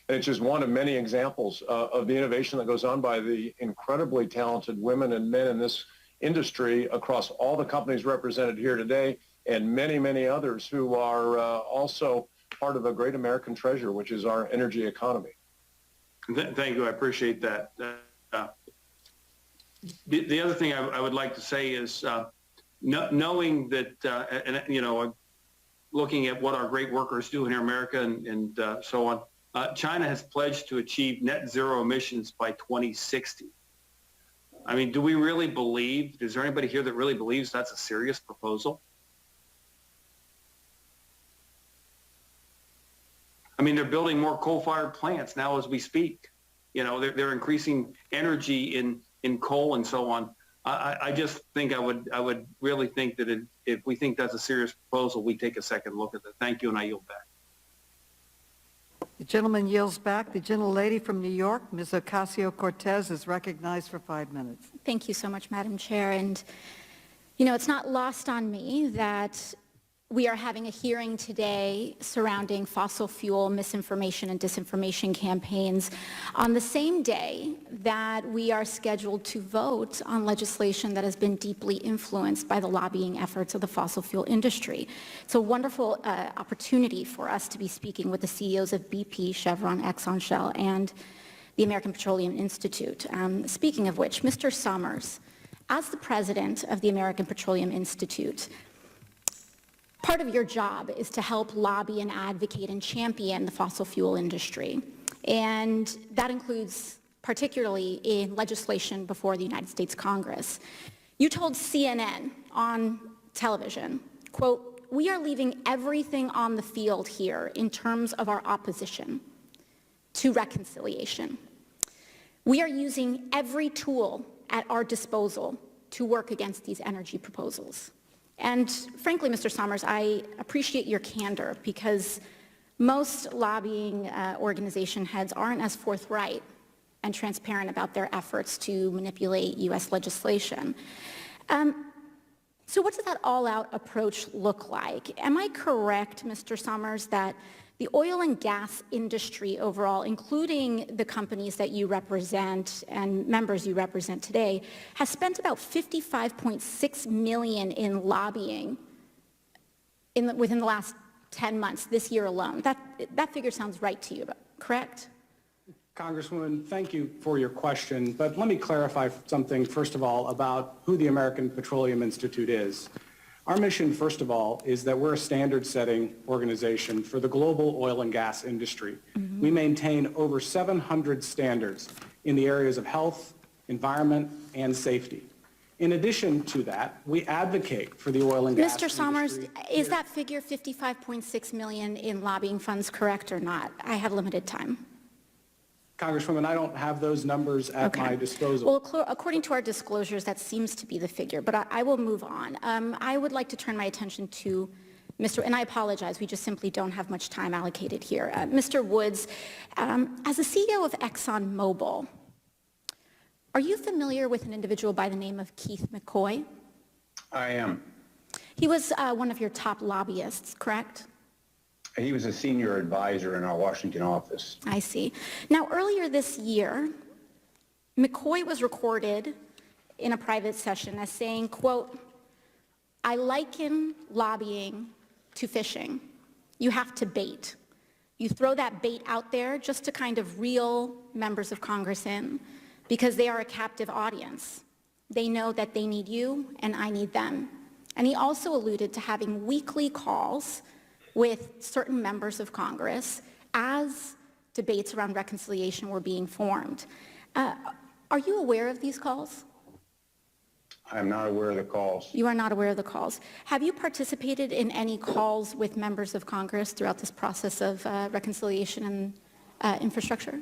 it's just one of many examples of the innovation that goes on by the incredibly talented women and men in this industry across all the companies represented here today and many, many others who are also part of a great American treasure, which is our energy economy. Thank you. I appreciate that. The other thing I would like to say is knowing that, looking at what our great workers do in America and so on, China has pledged to achieve net zero emissions by 2060. I mean, do we really believe, is there anybody here that really believes that's a serious proposal? I mean, they're building more coal-fired plants now as we speak. They're increasing energy in coal and so on. I just think I would really think that if we think that's a serious proposal, we take a second look at it. Thank you, and I yield back. The gentleman yields back. The gentlelady from New York, Ms. Ocasio-Cortez, is recognized for 5 minutes. Thank you so much, Madam Chair. And, it's not lost on me that we are having a hearing today surrounding fossil fuel misinformation and disinformation campaigns on the same day that we are scheduled to vote on legislation that has been deeply influenced by the lobbying efforts of the fossil fuel industry. It's a wonderful opportunity for us to be speaking with the CEOs of BP, Chevron, Exxon, Shell, and the American Petroleum Institute. Speaking of which, Mr. Summers, as the president of the American Petroleum Institute, part of your job is to help lobby and advocate and champion the fossil fuel industry. And that includes particularly in legislation before the United States Congress. You told CNN on television, quote, "We are leaving everything on the field here in terms of our opposition to reconciliation. We are using every tool at our disposal to work against these energy proposals." And frankly, Mr. Summers, I appreciate your candor because most lobbying organization heads aren't as forthright and transparent about their efforts to manipulate U.S. legislation. So what does that all-out approach look like? Am I correct, Mr. Summers, that the oil and gas industry overall, including the companies that you represent and members you represent today, has spent about $55.6 million in lobbying within the last 10 months, this year alone? That figure sounds right to you, correct? Congresswoman, thank you for your question, but let me clarify something, first of all, about who the American Petroleum Institute is. Our mission, first of all, is that we're a standard-setting organization for the global oil and gas industry. Mm-hmm. We maintain over 700 standards in the areas of health, environment, and safety. In addition to that, we advocate for the oil and gas industry. Mr. Summers, is that figure $55.6 million in lobbying funds correct or not? I have limited time. Congresswoman, I don't have those numbers at my disposal. Well, according to our disclosures, that seems to be the figure, but I will move on. I would like to turn my attention to Mr. and I apologize, we just simply don't have much time allocated here. Mr. Woods, as the CEO of Exxon Mobil, are you familiar with an individual by the name of Keith McCoy? I am. He was one of your top lobbyists, correct? He was a senior advisor in our Washington office. I see. Now, earlier this year, McCoy was recorded in a private session as saying, quote, "I liken lobbying to fishing. You have to bait. You throw that bait out there just to kind of reel members of Congress in because they are a captive audience. They know that they need you and I need them." And he also alluded to having weekly calls with certain members of Congress as debates around reconciliation were being formed. Are you aware of these calls? I'm not aware of the calls. You are not aware of the calls. Have you participated in any calls with members of Congress throughout this process of reconciliation and infrastructure?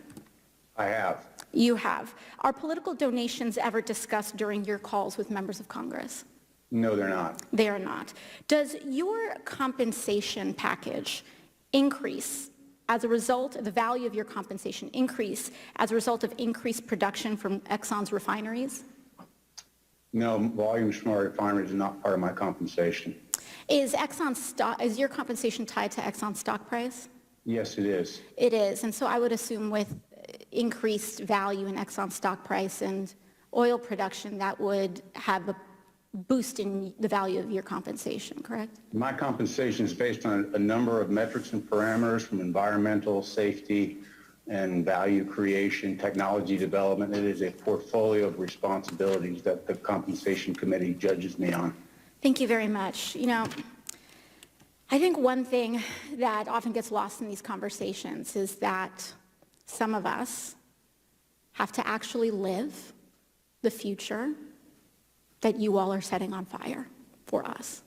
I have. You have. Are political donations ever discussed during your calls with members of Congress? No, they're not. They are not. Does your compensation package increase as a result, the value of your compensation increase as a result of increased production from Exxon's refineries? No, volumes from our refineries are not part of my compensation. Is your compensation tied to Exxon's stock price? Yes, it is. It is, and so I would assume with increased value in Exxon's stock price and oil production, that would have a boost in the value of your compensation, correct? My compensation is based on a number of metrics and parameters from environmental, safety, and value creation, technology development. It is a portfolio of responsibilities that the Compensation Committee judges me on. Thank you very much. You know, I think one thing that often gets lost in these conversations is that some of us have to actually live the future that you all are setting on fire for us.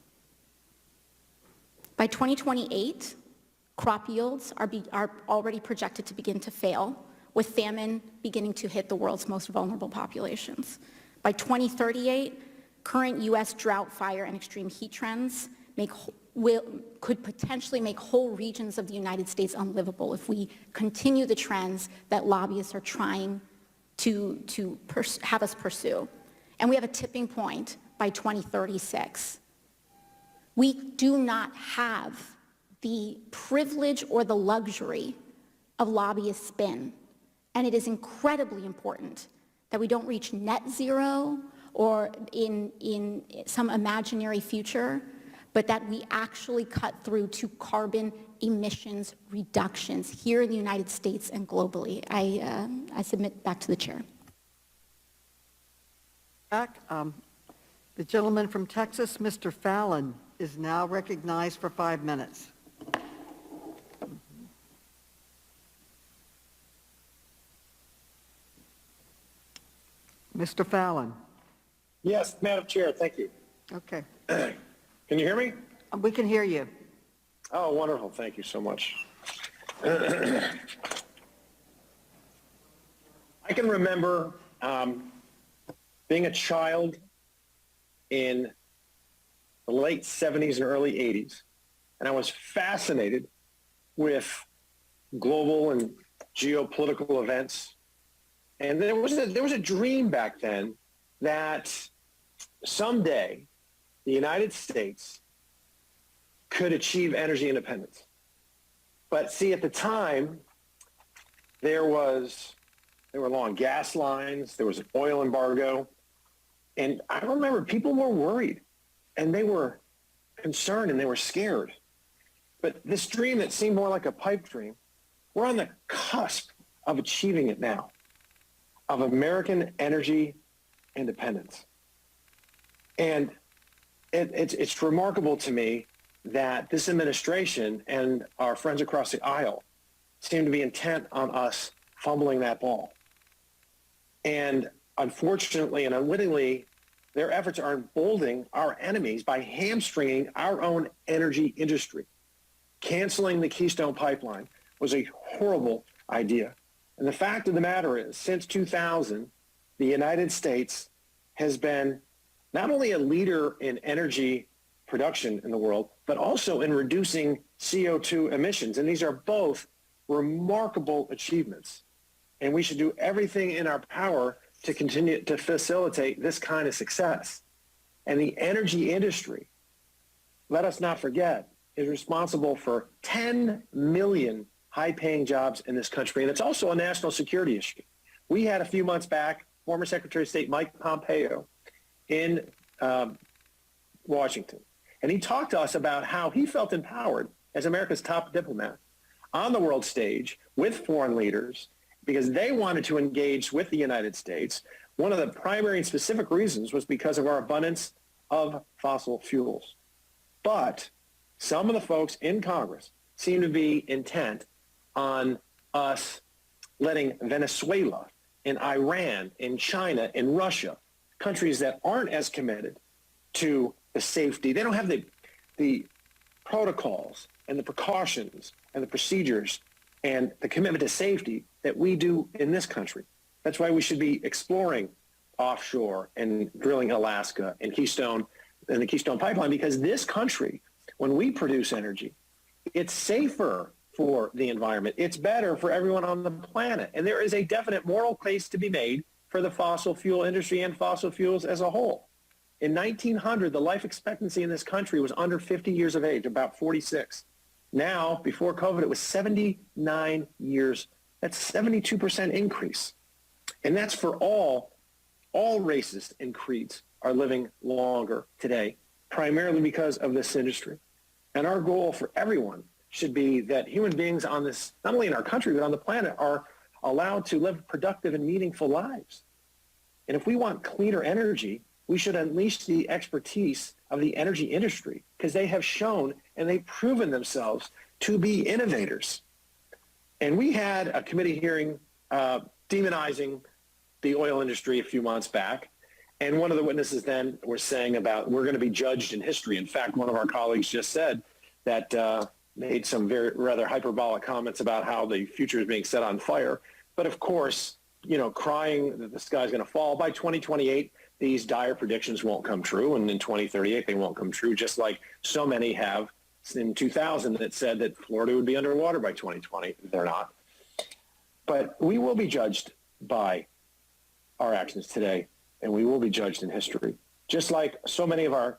By 2028, crop yields are already projected to begin to fail, with famine beginning to hit the world's most vulnerable populations. By 2038, current U.S. drought, fire, and extreme heat trends could potentially make whole regions of the United States unlivable if we continue the trends that lobbyists are trying to have us pursue. And we have a tipping point by 2036. We do not have the privilege or the luxury of lobbyist spin. And it is incredibly important that we don't reach net zero or in some imaginary future, but that we actually cut through to carbon emissions reductions here in the United States and globally. I submit back to the chair. Back. The gentleman from Texas, Mr. Fallon, is now recognized for 5 minutes. Mr. Fallon. Yes, Madam Chair, thank you. Okay. Can you hear me? We can hear you. Oh, wonderful. Thank you so much. I can remember being a child in the late 70s and early 80s, and I was fascinated with global and geopolitical events. And there was a dream back then that someday the United States could achieve energy independence. But see, at the time, there were long gas lines, there was an oil embargo, and I remember people were worried, and they were concerned, and they were scared. But this dream that seemed more like a pipe dream, we're on the cusp of achieving it now, of American energy independence. And it's remarkable to me that this administration and our friends across the aisle seem to be intent on us fumbling that ball. And unfortunately and unwittingly, their efforts are emboldening our enemies by hamstringing our own energy industry. Canceling the Keystone Pipeline was a horrible idea. And the fact of the matter is, since 2000, the United States has been not only a leader in energy production in the world, but also in reducing CO2 emissions. And these are both remarkable achievements. And we should do everything in our power to continue to facilitate this kind of success. And the energy industry, let us not forget, is responsible for 10 million high-paying jobs in this country. And it's also a national security issue. We had a few months back, former Secretary of State Mike Pompeo in Washington. And he talked to us about how he felt empowered as America's top diplomat on the world stage with foreign leaders because they wanted to engage with the United States. One of the primary and specific reasons was because of our abundance of fossil fuels. But some of the folks in Congress seem to be intent on us letting Venezuela and Iran and China and Russia, countries that aren't as committed to the safety, they don't have the protocols and the precautions and the procedures and the commitment to safety that we do in this country. That's why we should be exploring offshore and drilling Alaska and Keystone and the Keystone Pipeline, because this country, when we produce energy, it's safer for the environment. It's better for everyone on the planet. And there is a definite moral case to be made for the fossil fuel industry and fossil fuels as a whole. In 1900, the life expectancy in this country was under 50 years of age, about 46. Now, before COVID, it was 79 years. That's 72% increase. And that's for all races and creeds are living longer today, primarily because of this industry. And our goal for everyone should be that human beings on this, not only in our country, but on the planet, are allowed to live productive and meaningful lives. And if we want cleaner energy, we should unleash the expertise of the energy industry, because they have shown and they've proven themselves to be innovators. And we had a committee hearing demonizing the oil industry a few months back. And one of the witnesses then were saying about, we're going to be judged in history. In fact, one of our colleagues just said that, made some rather hyperbolic comments about how the future is being set on fire. But of course, crying that the sky's going to fall. By 2028, these dire predictions won't come true. And in 2038, they won't come true, just like so many have in 2000 that said that Florida would be underwater by 2020. They're not. But we will be judged by our actions today, and we will be judged in history. Just like so many of our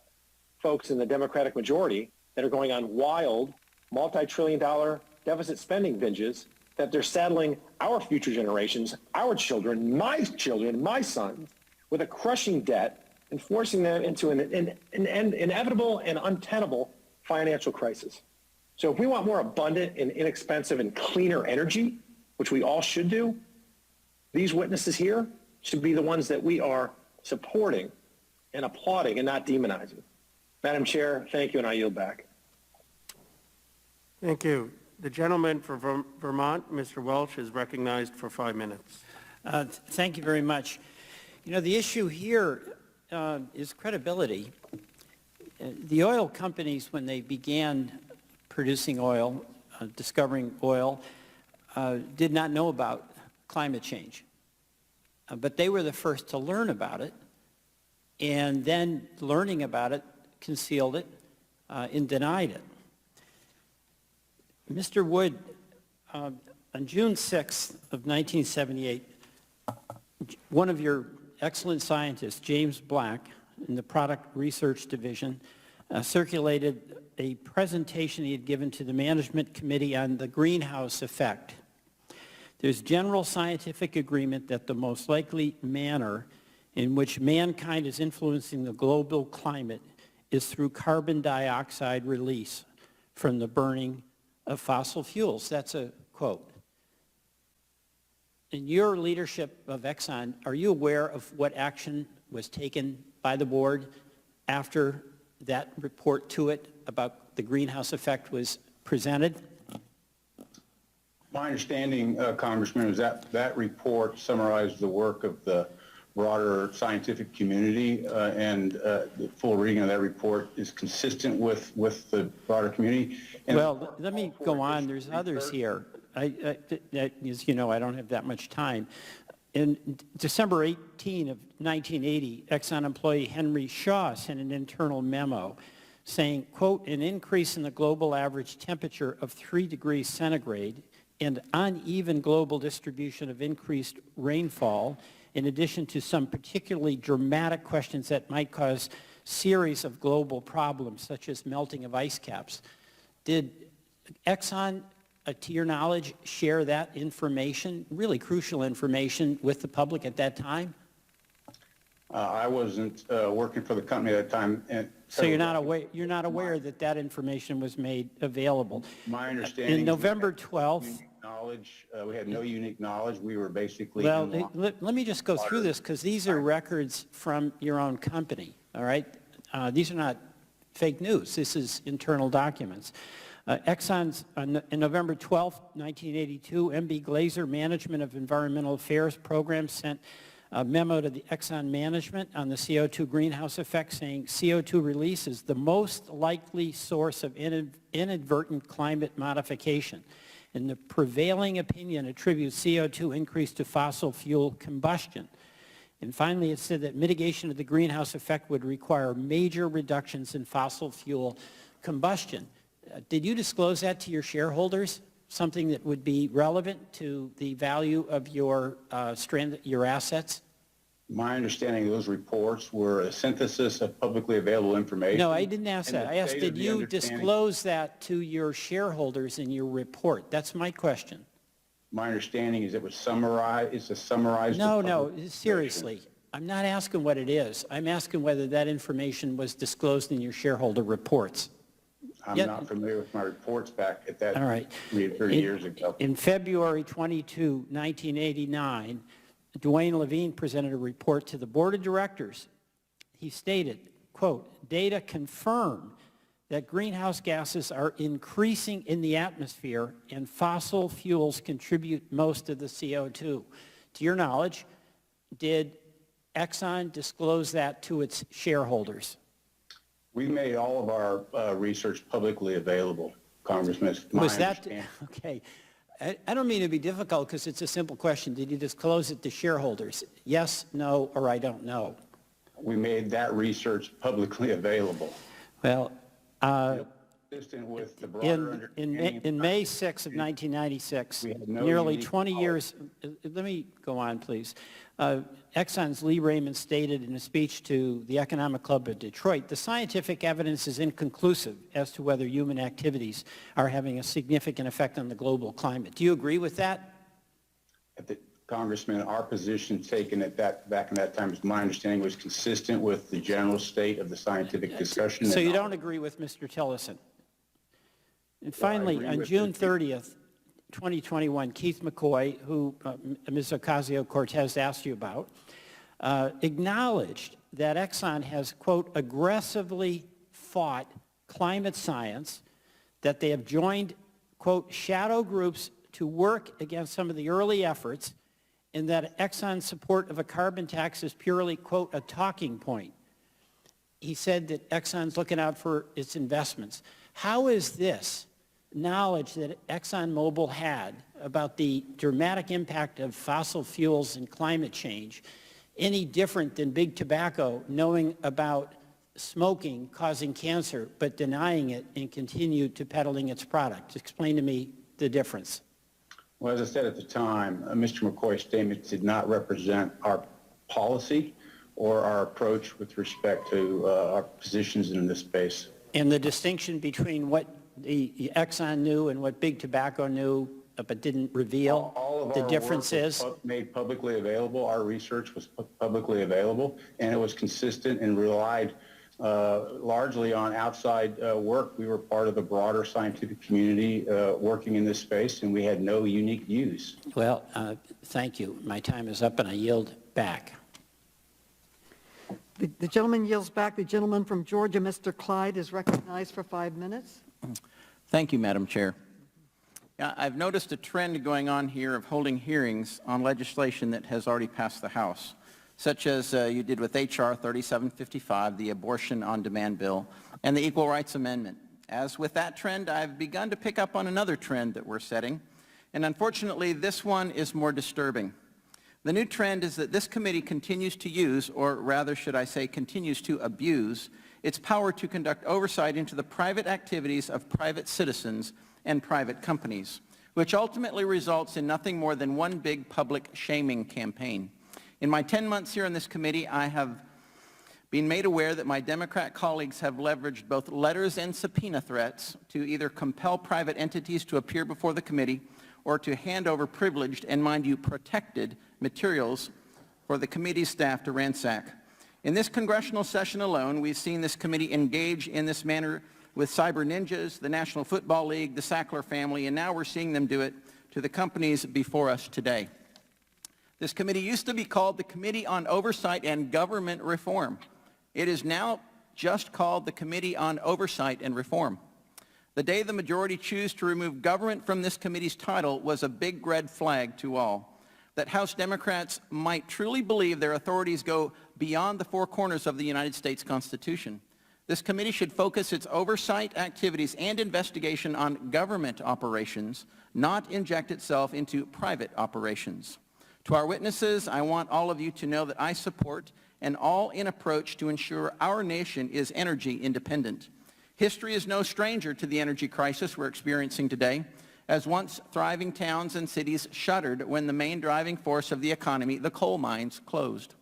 folks in the Democratic majority that are going on wild, multi-trillion-dollar deficit spending binges, that they're saddling our future generations, our children, my sons, with a crushing debt and forcing them into an inevitable and untenable financial crisis. So if we want more abundant and inexpensive and cleaner energy, which we all should do, these witnesses here should be the ones that we are supporting and applauding and not demonizing. Madam Chair, thank you, and I yield back. Thank you. The gentleman from Vermont, Mr. Welch, is recognized for 5 minutes. Thank you very much. The issue here is credibility. The oil companies, when they began producing oil, discovering oil, did not know about climate change. But they were the first to learn about it, and then learning about it, concealed it and denied it. Mr. Wood, on June 6th of 1978, one of your excellent scientists, James Black, in the Product Research Division, circulated a presentation he had given to the Management Committee on the greenhouse effect. There's general scientific agreement that the most likely manner in which mankind is influencing the global climate is through carbon dioxide release from the burning of fossil fuels. That's a quote. In your leadership of Exxon, are you aware of what action was taken by the board after that report to it about the greenhouse effect was presented? My understanding, Congressman, is that that report summarized the work of the broader scientific community, and the full reading of that report is consistent with the broader community. And well, let me go on. There's others here. As you know, I don't have that much time. In December 18 of 1980, Exxon employee Henry Shaw sent an internal memo saying, quote, an increase in the global average temperature of 3 degrees centigrade and uneven global distribution of increased rainfall, in addition to some particularly dramatic questions that might cause series of global problems, such as melting of ice caps. Did Exxon, to your knowledge, share that information, really crucial information, with the public at that time? I wasn't working for the company at that time. And so you're not aware that that information was made available? My understanding in November 12th, knowledge, we had no unique knowledge. We were basically... Well, let me just go through this, because these are records from your own company, all right? These are not fake news. This is internal documents. Exxon's, in November 12, 1982, MB Glazer Management of Environmental Affairs Program sent a memo to the Exxon management on the CO2 greenhouse effect, saying CO2 release is the most likely source of inadvertent climate modification. and the prevailing opinion attributes CO2 increase to fossil fuel combustion. And finally, it said that mitigation of the greenhouse effect would require major reductions in fossil fuel combustion. Did you disclose that to your shareholders, something that would be relevant to the value of your your assets? My understanding of those reports were a synthesis of publicly available information. No, I didn't ask that. I asked, did you disclose that to your shareholders in your report? That's my question. My understanding is it was summarized, it's a summarized. No, seriously. I'm not asking what it is. I'm asking whether that information was disclosed in your shareholder reports. I'm not familiar with my reports back at that. All right. 30 years ago. In February 22, 1989, Duane Levine presented a report to the board of directors. He stated, quote, data confirm that greenhouse gases are increasing in the atmosphere and fossil fuels contribute most of the CO2. To your knowledge, did Exxon disclose that to its shareholders? We made all of our research publicly available, Congressman. Was that, okay. I don't mean to be difficult because it's a simple question. Did you disclose it to shareholders? Yes, no, or I don't know. We made that research publicly available. Well, consistent with the broader in May 6 of 1996, nearly 20 years, let me go on, please. Exxon's Lee Raymond stated in a speech to the Economic Club of Detroit, the scientific evidence is inconclusive as to whether human activities are having a significant effect on the global climate. Do you agree with that? Congressman, our position taken at back in that time, as my understanding, was consistent with the general state of the scientific discussion. So you don't agree with Mr. Tillerson? And finally, on June 30th, 2021, Keith McCoy, who Ms. Ocasio-Cortez asked you about, acknowledged that Exxon has, quote, aggressively fought climate science, that they have joined, quote, shadow groups to work against some of the early efforts, and that Exxon's support of a carbon tax is purely, quote, a talking point. He said that Exxon's looking out for its investments. How is this knowledge that Exxon Mobil had about the dramatic impact of fossil fuels and climate change any different than Big Tobacco knowing about smoking causing cancer but denying it and continue to peddling its product? Explain to me the difference. Well, as I said at the time, Mr. McCoy's statement did not represent our policy or our approach with respect to our positions in this space. And the distinction between what the Exxon knew and what Big Tobacco knew but didn't reveal, all of the our difference work is? was made publicly available. Our research was publicly available, and it was consistent and relied largely on outside work. We were part of the broader scientific community working in this space, and we had no unique views. Well, thank you. My time is up, and I yield back. The gentleman yields back. The gentleman from Georgia, Mr. Clyde, is recognized for 5 minutes. Thank you, Madam Chair. I've noticed a trend going on here of holding hearings on legislation that has already passed the House, such as you did with H.R. 3755, the Abortion on Demand Bill, and the Equal Rights Amendment. As with that trend, I've begun to pick up on another trend that we're setting, and unfortunately, this one is more disturbing. The new trend is that this committee continues to use, or rather should I say continues to abuse, its power to conduct oversight into the private activities of private citizens and private companies, which ultimately results in nothing more than one big public shaming campaign. In my 10 months here in this committee, I have been made aware that my Democrat colleagues have leveraged both letters and subpoena threats to either compel private entities to appear before the committee or to hand over privileged and, mind you, protected materials for the committee staff to ransack. In this congressional session alone, we've seen this committee engage in this manner with cyber ninjas, the National Football League, the Sackler family, and now we're seeing them do it to the companies before us today. This committee used to be called the Committee on Oversight and Government Reform. It is now just called the Committee on Oversight and Reform. The day the majority choose to remove government from this committee's title was a big red flag to all. That House Democrats might truly believe their authorities go beyond the four corners of the United States Constitution. This committee should focus its oversight activities and investigation on government operations, not inject itself into private operations. To our witnesses, I want all of you to know that I support an all-in approach to ensure our nation is energy independent. History is no stranger to the energy crisis we're experiencing today, as once thriving towns and cities shuttered when the main driving force of the economy, the coal mines, closed.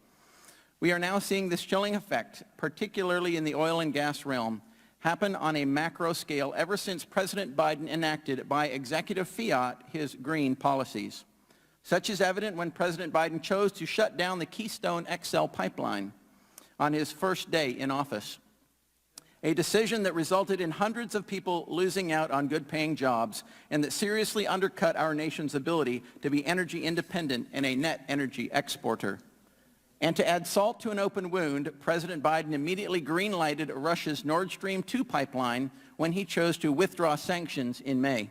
We are now seeing this chilling effect, particularly in the oil and gas realm, happen on a macro scale ever since President Biden enacted by executive fiat his green policies. Such is evident when President Biden chose to shut down the Keystone XL pipeline on his first day in office, a decision that resulted in hundreds of people losing out on good-paying jobs and that seriously undercut our nation's ability to be energy independent and a net energy exporter. And to add salt to an open wound, President Biden immediately green-lighted Russia's Nord Stream 2 pipeline when he chose to withdraw sanctions in May.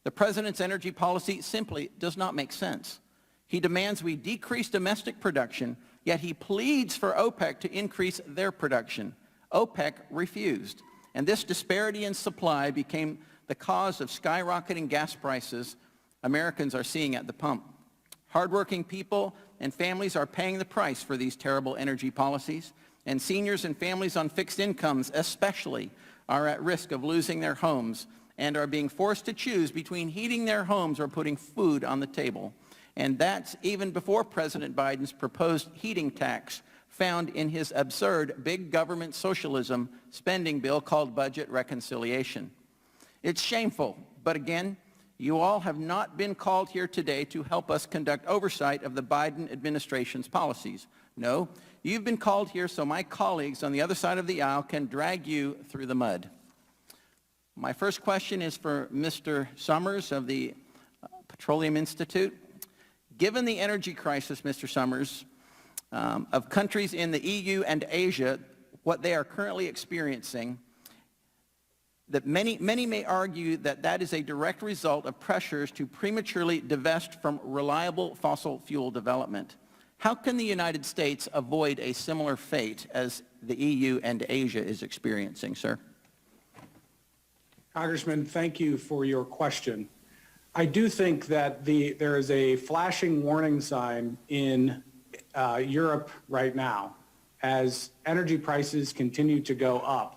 The president's energy policy simply does not make sense. He demands we decrease domestic production, yet he pleads for OPEC to increase their production. OPEC refused, and this disparity in supply became the cause of skyrocketing gas prices Americans are seeing at the pump. Hardworking people and families are paying the price for these terrible energy policies, and seniors and families on fixed incomes especially are at risk of losing their homes and are being forced to choose between heating their homes or putting food on the table. And that's even before President Biden's proposed heating tax found in his absurd big government socialism spending bill called Budget Reconciliation. It's shameful, but again, you all have not been called here today to help us conduct oversight of the Biden administration's policies. No, you've been called here so my colleagues on the other side of the aisle can drag you through the mud. My first question is for Mr. Summers of the Petroleum Institute. Given the energy crisis, Mr. Summers, of countries in the EU and Asia, what they are currently experiencing, that many may argue that that is a direct result of pressures to prematurely divest from reliable fossil fuel development. How can the United States avoid a similar fate as the EU and Asia is experiencing, sir? Congressman, thank you for your question. I do think that there is a flashing warning sign in Europe right now as energy prices continue to go up.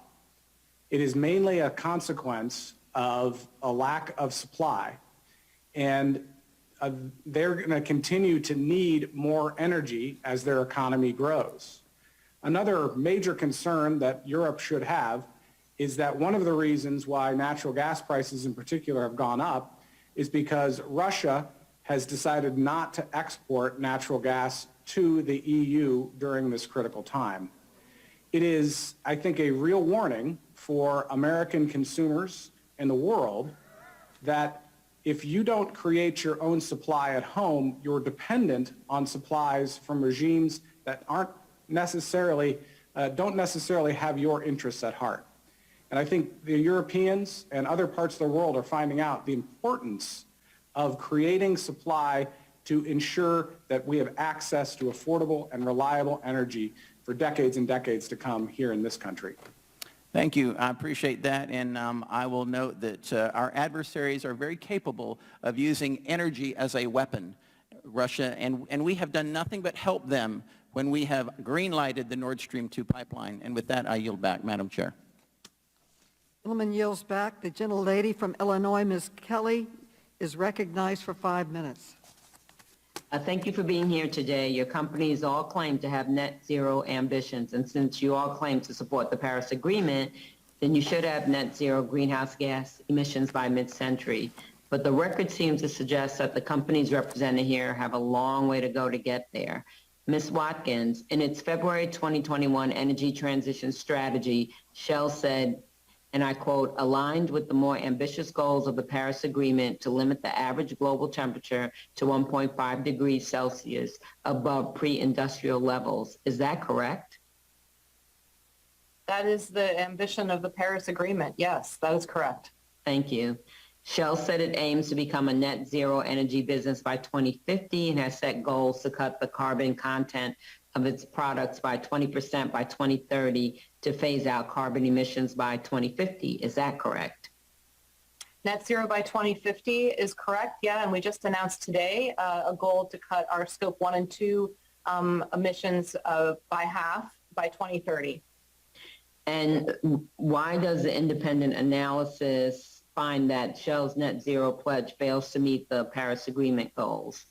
It is mainly a consequence of a lack of supply, and they're going to continue to need more energy as their economy grows. Another major concern that Europe should have is that one of the reasons why natural gas prices in particular have gone up is because Russia has decided not to export natural gas to the EU during this critical time. It is, I think, a real warning for American consumers in the world that if you don't create your own supply at home, you're dependent on supplies from regimes that don't necessarily have your interests at heart. And I think the Europeans and other parts of the world are finding out the importance of creating supply to ensure that we have access to affordable and reliable energy for decades and decades to come here in this country. Thank you. I appreciate that, and I will note that our adversaries are very capable of using energy as a weapon, Russia, and we have done nothing but help them when we have green-lighted the Nord Stream 2 pipeline. And with that, I yield back, Madam Chair. Gentleman yields back. The gentlelady from Illinois, Ms. Kelly, is recognized for 5 minutes. Thank you for being here today. Your companies all claim to have net zero ambitions, and since you all claim to support the Paris Agreement, then you should have net zero greenhouse gas emissions by mid-century. But the record seems to suggest that the companies represented here have a long way to go to get there. Ms. Watkins, in its February 2021 energy transition strategy, Shell said, and I quote, aligned with the more ambitious goals of the Paris Agreement to limit the average global temperature to 1.5 degrees Celsius above pre-industrial levels. Is that correct? That is the ambition of the Paris Agreement. Yes, that is correct. Thank you. Shell said it aims to become a net zero energy business by 2050 and has set goals to cut the carbon content of its products by 20% by 2030 to phase out carbon emissions by 2050. Is that correct? Net zero by 2050 is correct, yeah, and we just announced today a goal to cut our scope 1 and 2 emissions by half by 2030. And why does the independent analysis find that Shell's net zero pledge fails to meet the Paris Agreement goals?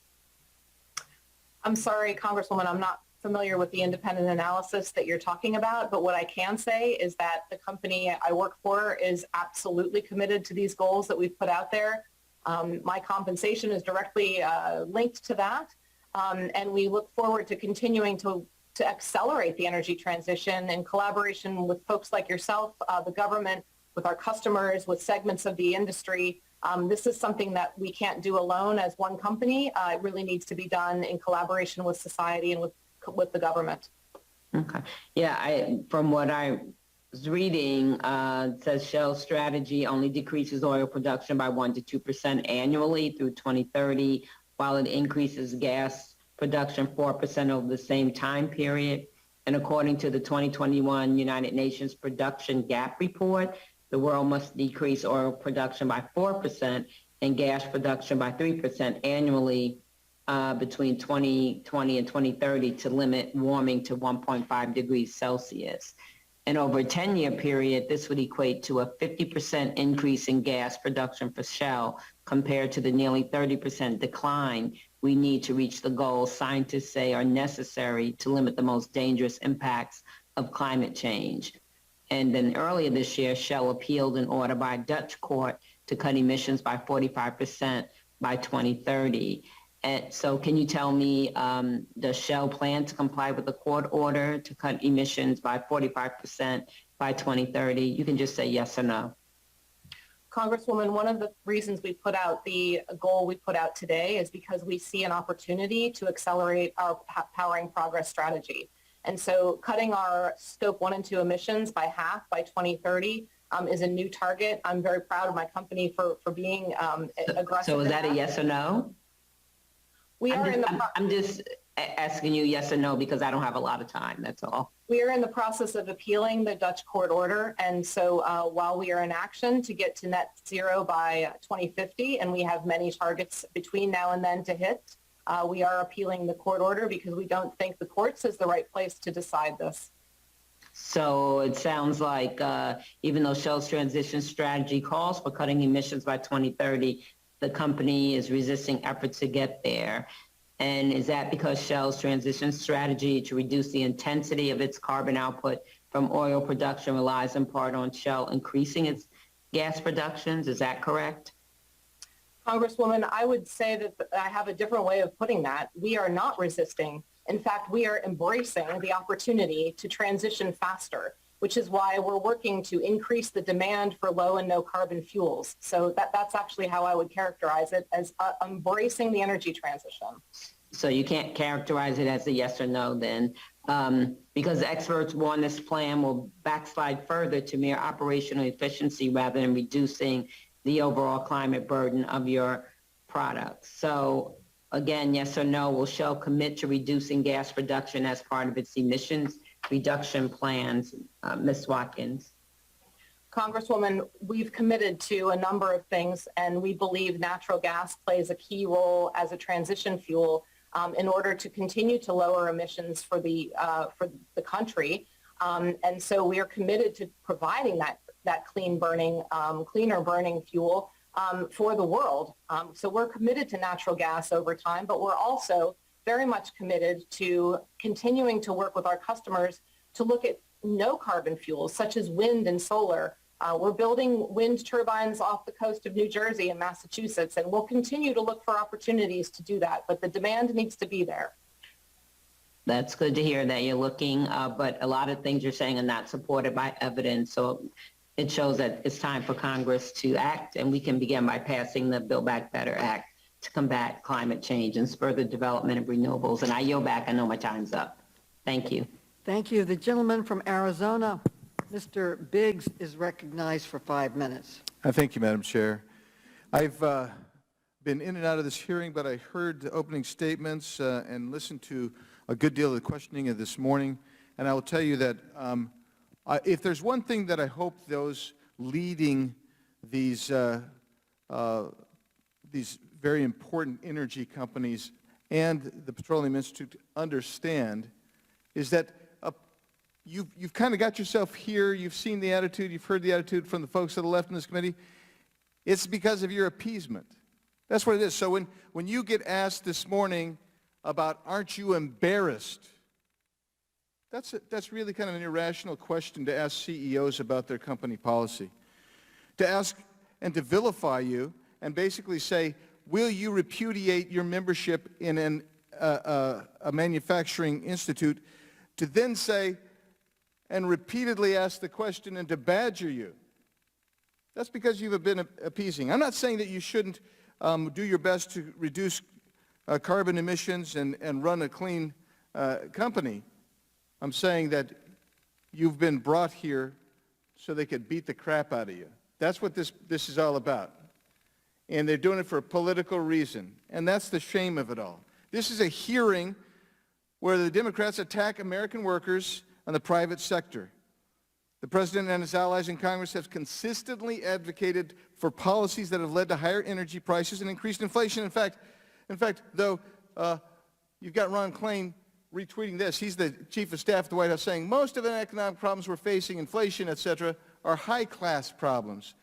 I'm sorry, Congresswoman, I'm not familiar with the independent analysis that you're talking about, but what I can say is that the company I work for is absolutely committed to these goals that we've put out there. My compensation is directly linked to that, and we look forward to continuing to accelerate the energy transition in collaboration with folks like yourself, the government, with our customers, with segments of the industry. This is something that we can't do alone as one company. It really needs to be done in collaboration with society and with the government. Okay. Yeah, from what I was reading, it says Shell's strategy only decreases oil production by 1% to 2% annually through 2030, while it increases gas production 4% over the same time period. And according to the 2021 United Nations Production Gap Report, the world must decrease oil production by 4% and gas production by 3% annually between 2020 and 2030 to limit warming to 1.5 degrees Celsius. And over a 10-year period, this would equate to a 50% increase in gas production for Shell compared to the nearly 30% decline we need to reach the goals scientists say are necessary to limit the most dangerous impacts of climate change. And then earlier this year, Shell appealed an order by a Dutch court to cut emissions by 45% by 2030. And so can you tell me, does Shell plan to comply with the court order to cut emissions by 45% by 2030? You can just say yes or no. Congresswoman, one of the reasons we put out the goal we put out today is because we see an opportunity to accelerate our Powering Progress strategy. And so cutting our scope 1 and 2 emissions by half by 2030 is a new target. I'm very proud of my company for being aggressive. So is that a yes or no? I'm just asking you yes or no because I don't have a lot of time, that's all. We are in the process of appealing the Dutch court order, and so while we are in action to get to net zero by 2050, and we have many targets between now and then to hit, we are appealing the court order because we don't think the courts is the right place to decide this. So it sounds like even though Shell's transition strategy calls for cutting emissions by 2030, the company is resisting efforts to get there. And is that because Shell's transition strategy to reduce the intensity of its carbon output from oil production relies in part on Shell increasing its gas productions? Is that correct? Congresswoman, I would say that I have a different way of putting that. We are not resisting. In fact, we are embracing the opportunity to transition faster, which is why we're working to increase the demand for low and no carbon fuels. So that's actually how I would characterize it, as embracing the energy transition. So you can't characterize it as a yes or no then, because experts warn this plan will backslide further to mere operational efficiency rather than reducing the overall climate burden of your products. So again, yes or no, will Shell commit to reducing gas production as part of its emissions reduction plans? Ms. Watkins. Congresswoman, we've committed to a number of things, and we believe natural gas plays a key role as a transition fuel in order to continue to lower emissions for the country. And so we are committed to providing that cleaner burning fuel for the world. So we're committed to natural gas over time, but we're also very much committed to continuing to work with our customers to look at no carbon fuels such as wind and solar. We're building wind turbines off the coast of New Jersey and Massachusetts, and we'll continue to look for opportunities to do that, but the demand needs to be there. That's good to hear that you're looking, but a lot of things you're saying are not supported by evidence. So it shows that it's time for Congress to act, and we can begin by passing the Build Back Better Act to combat climate change and spur the development of renewables. And I yield back. I know my time's up. Thank you. Thank you. The gentleman from Arizona, Mr. Biggs, is recognized for 5 minutes. Thank you, Madam Chair. I've been in and out of this hearing, but I heard the opening statements and listened to a good deal of the questioning of this morning. And I will tell you that if there's one thing that I hope those leading these very important energy companies and the Petroleum Institute understand, is that you've kind of got yourself here, you've seen the attitude, you've heard the attitude from the folks to the left in this committee. It's because of your appeasement. That's what it is. So when you get asked this morning about, aren't you embarrassed? That's really kind of an irrational question to ask CEOs about their company policy. To ask and to vilify you and basically say, will you repudiate your membership in a manufacturing institute, to then say and repeatedly ask the question and to badger you. That's because you've been appeasing. I'm not saying that you shouldn't do your best to reduce carbon emissions and run a clean company. I'm saying that you've been brought here so they could beat the crap out of you. That's what this is all about. And they're doing it for a political reason. And that's the shame of it all. This is a hearing where the Democrats attack American workers and the private sector. The President and his allies in Congress have consistently advocated for policies that have led to higher energy prices and increased inflation. In fact, though, you've got Ron Klain retweeting this. He's the chief of staff at the White House saying, most of the economic problems we're facing, inflation, et cetera, are high-class problems.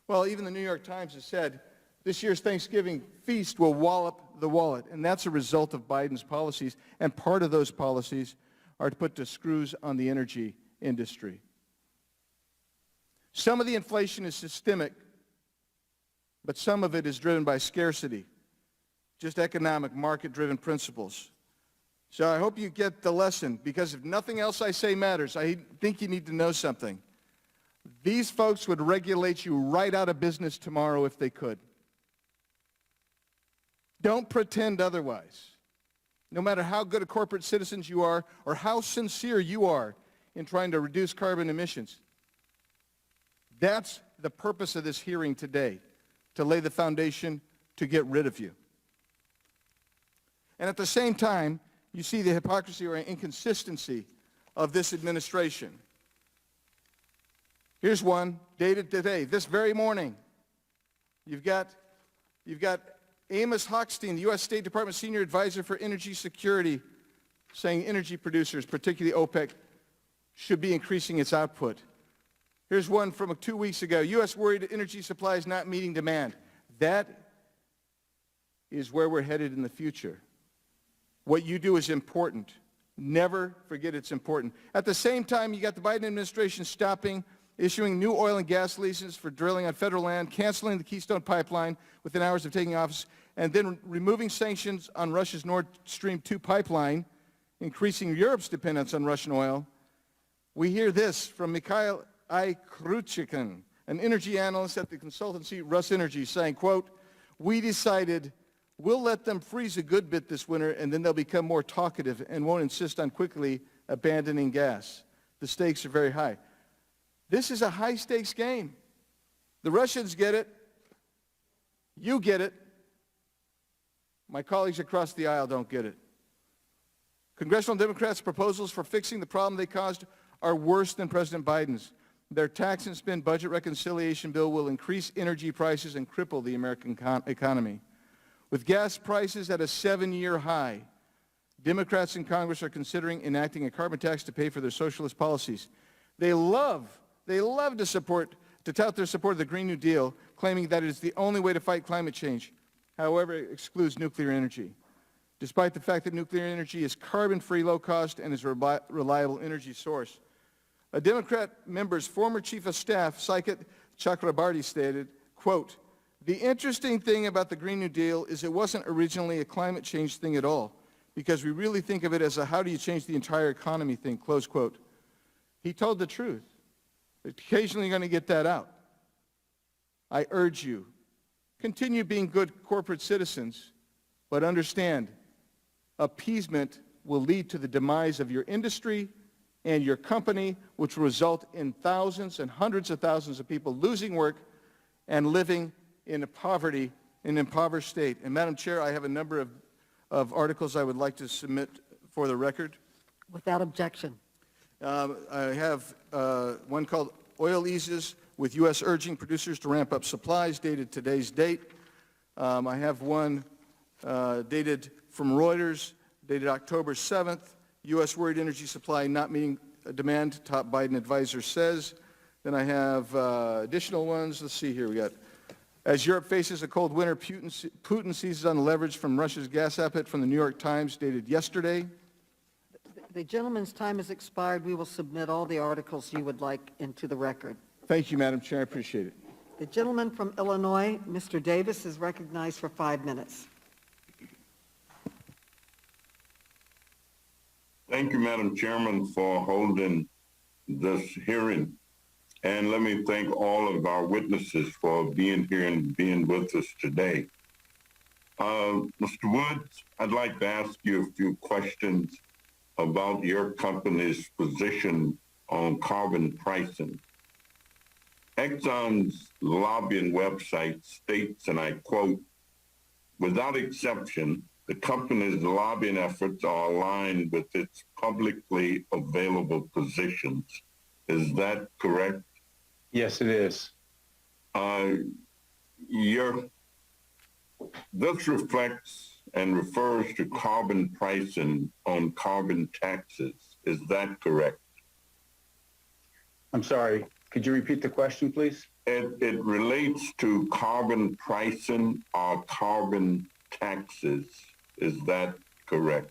Well, even the New York Times has said this year's Thanksgiving feast will wallop the wallet, and that's a result of Biden's policies, and part of those policies are to put the screws on the energy industry. Some of the inflation is systemic, but some of it is driven by scarcity, just economic, market-driven principles. So I hope you get the lesson, because if nothing else I say matters, I think you need to know something. These folks would regulate you right out of business tomorrow if they could. Don't pretend otherwise. No matter how good a corporate citizens you are or how sincere you are in trying to reduce carbon emissions. That's the purpose of this hearing today, to lay the foundation to get rid of you. And at the same time, you see the hypocrisy or inconsistency of this administration. Here's one dated today, this very morning. You've got Amos Hochstein, the U.S. State Department Senior Advisor for Energy Security, saying energy producers, particularly OPEC, should be increasing its output. Here's one from 2 weeks ago. U.S. worried energy supply is not meeting demand. That is where we're headed in the future. What you do is important. Never forget it's important. At the same time, you got the Biden administration issuing new oil and gas leases for drilling on federal land, canceling the Keystone Pipeline within hours of taking office, and then removing sanctions on Russia's Nord Stream 2 pipeline, increasing Europe's dependence on Russian oil. We hear this from Mikhail Kruchikin, an energy analyst at the consultancy Russ Energy, saying, quote, we decided we'll let them freeze a good bit this winter, and then they'll become more talkative and won't insist on quickly abandoning gas. The stakes are very high. This is a high-stakes game. The Russians get it. You get it. My colleagues across the aisle don't get it. Congressional Democrats' proposals for fixing the problem they caused are worse than President Biden's. Their tax and spend budget reconciliation bill will increase energy prices and cripple the American economy. With gas prices at a 7-year high, Democrats in Congress are considering enacting a carbon tax to pay for their socialist policies. They love to tout their support of the Green New Deal, claiming that it is the only way to fight climate change. However, it excludes nuclear energy, despite the fact that nuclear energy is carbon-free, low-cost, and is a reliable energy source. A Democrat member's former chief of staff, Saikat Chakrabarty, stated, quote, the interesting thing about the Green New Deal is it wasn't originally a climate change thing at all, because we really think of it as a how do you change the entire economy thing, close quote. He told the truth. Occasionally you're going to get that out. I urge you, continue being good corporate citizens, but understand, appeasement will lead to the demise of your industry and your company, which will result in thousands and hundreds of thousands of people losing work and living in poverty in an impoverished state. And Madam Chair, I have a number of articles I would like to submit for the record. Without objection. I have one called Oil Eases with U.S. Urging Producers to Ramp Up Supplies, dated today's date. I have one dated from Reuters, dated October 7th. U.S. worried energy supply not meeting demand, top Biden advisor says. Then I have additional ones. Let's see here. We got, as Europe faces a cold winter, Putin seizes on the leverage from Russia's gas output, from the New York Times, dated yesterday. The gentleman's time has expired. We will submit all the articles you would like into the record. Thank you, Madam Chair. I appreciate it. The gentleman from Illinois, Mr. Davis, is recognized for 5 minutes. Thank you, Madam Chairman, for holding this hearing. And let me thank all of our witnesses for being here and being with us today. Mr. Woods, I'd like to ask you a few questions about your company's position on carbon pricing. Exxon's lobbying website states, and I quote, "Without exception, the company's lobbying efforts are aligned with its publicly available positions." Is that correct? Yes, it is. This reflects and refers to carbon pricing on carbon taxes. Is that correct? I'm sorry. Could you repeat the question, please? It relates to carbon pricing or carbon taxes. Is that correct?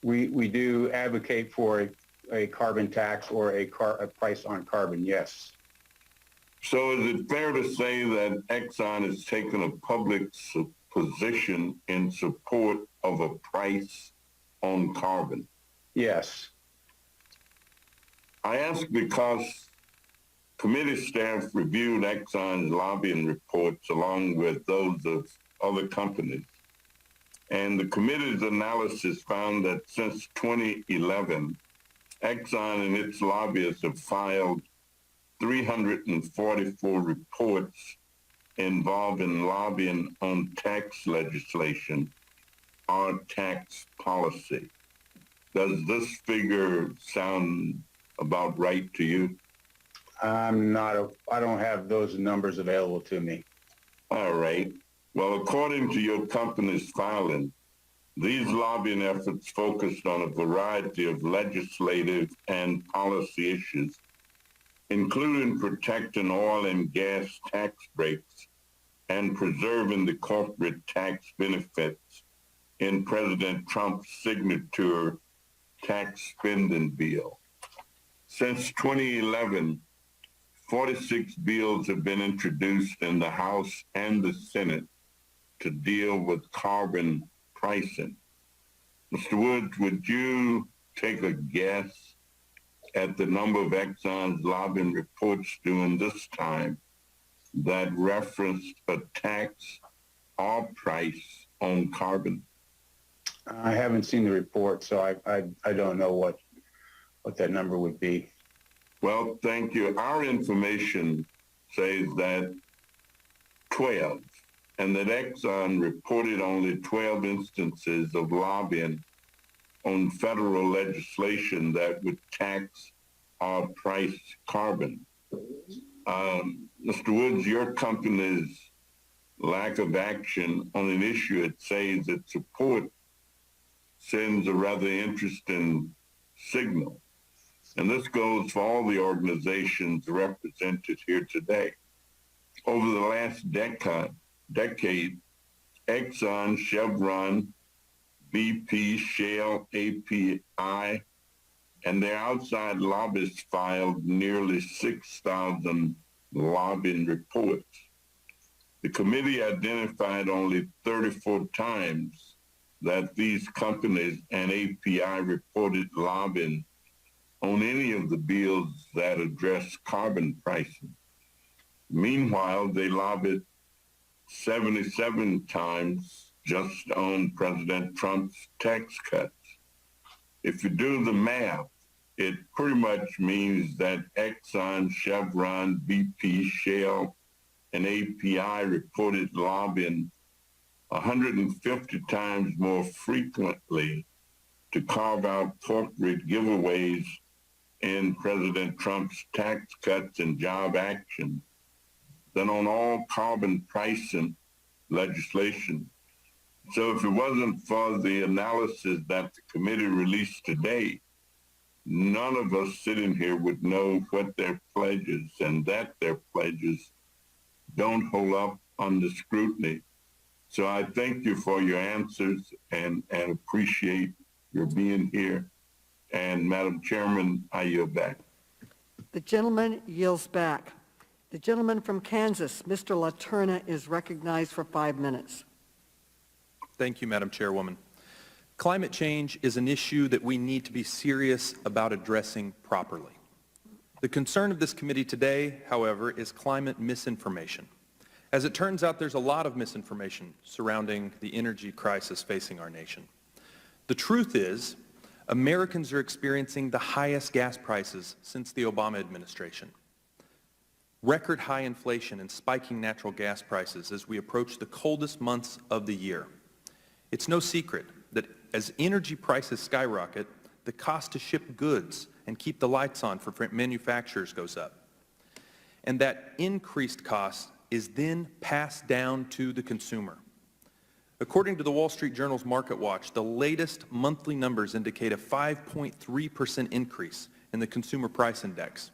We do advocate for a carbon tax or a price on carbon, yes. So is it fair to say that Exxon has taken a public position in support of a price on carbon? Yes. I ask because committee staff reviewed Exxon's lobbying reports along with those of other companies. And the committee's analysis found that since 2011, Exxon and its lobbyists have filed 344 reports involving lobbying on tax legislation or tax policy. Does this figure sound about right to you? I don't have those numbers available to me. All right. Well, according to your company's filing, these lobbying efforts focused on a variety of legislative and policy issues, including protecting oil and gas tax breaks and preserving the corporate tax benefits in President Trump's signature tax spending bill. Since 2011, 46 bills have been introduced in the House and the Senate to deal with carbon pricing. Mr. Woods, would you take a guess at the number of Exxon's lobbying reports during this time that referenced a tax or price on carbon? I haven't seen the report, so I don't know what that number would be. Well, thank you. Our information says that 12, and that Exxon reported only 12 instances of lobbying on federal legislation that would tax or price carbon. Mr. Woods, your company's lack of action on an issue it says it supports sends a rather interesting signal. And this goes for all the organizations represented here today. Over the last decade, Exxon, Chevron, BP, Shell, API, and their outside lobbyists filed nearly 6,000 lobbying reports. The committee identified only 34 times that these companies and API reported lobbying on any of the bills that address carbon pricing. Meanwhile, they lobbied 77 times just on President Trump's tax cuts. If you do the math, it pretty much means that Exxon, Chevron, BP, Shell, and API reported lobbying 150 times more frequently to carve out corporate giveaways in President Trump's tax cuts and job action than on all carbon pricing legislation. So if it wasn't for the analysis that the committee released today, none of us sitting here would know what their pledges and that their pledges don't hold up under scrutiny. So I thank you for your answers and appreciate your being here. And Madam Chairman, I yield back. The gentleman yields back. The gentleman from Kansas, Mr. LaTurna, is recognized for 5 minutes. Thank you, Madam Chairwoman. Climate change is an issue that we need to be serious about addressing properly. The concern of this committee today, however, is climate misinformation. As it turns out, there's a lot of misinformation surrounding the energy crisis facing our nation. The truth is, Americans are experiencing the highest gas prices since the Obama administration. Record high inflation and spiking natural gas prices as we approach the coldest months of the year. It's no secret that as energy prices skyrocket, the cost to ship goods and keep the lights on for manufacturers goes up. And that increased cost is then passed down to the consumer. According to the Wall Street Journal's Market Watch, the latest monthly numbers indicate a 5.3% increase in the consumer price index.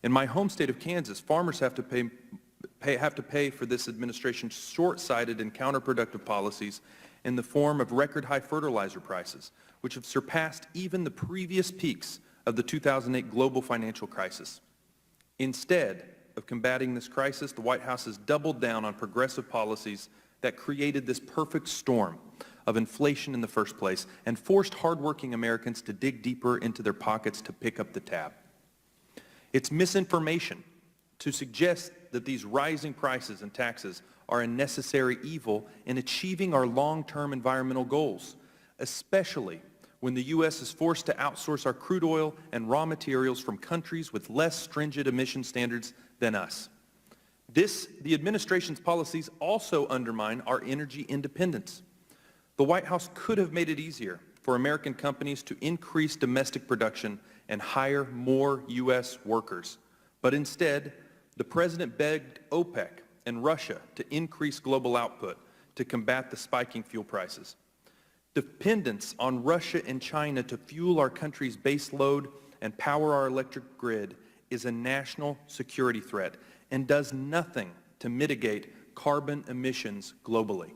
In my home state of Kansas, farmers have to pay for this administration's short-sighted and counterproductive policies in the form of record-high fertilizer prices, which have surpassed even the previous peaks of the 2008 global financial crisis. Instead of combating this crisis, the White House has doubled down on progressive policies that created this perfect storm of inflation in the first place and forced hardworking Americans to dig deeper into their pockets to pick up the tab. It's misinformation to suggest that these rising prices and taxes are a necessary evil in achieving our long-term environmental goals, especially when the U.S. is forced to outsource our crude oil and raw materials from countries with less stringent emission standards than us. The administration's policies also undermine our energy independence. The White House could have made it easier for American companies to increase domestic production and hire more U.S. workers. But instead, the president begged OPEC and Russia to increase global output to combat the spiking fuel prices. Dependence on Russia and China to fuel our country's base load and power our electric grid is a national security threat and does nothing to mitigate carbon emissions globally.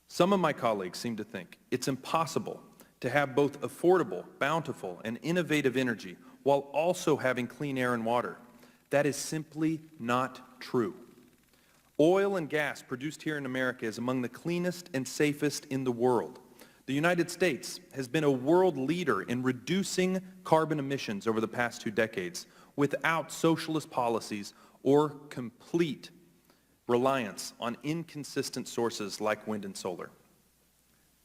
Some of my colleagues seem to think it's impossible to have both affordable, bountiful, and innovative energy while also having clean air and water. That is simply not true. Oil and gas produced here in America is among the cleanest and safest in the world. The United States has been a world leader in reducing carbon emissions over the past 2 decades without socialist policies or complete reliance on inconsistent sources like wind and solar.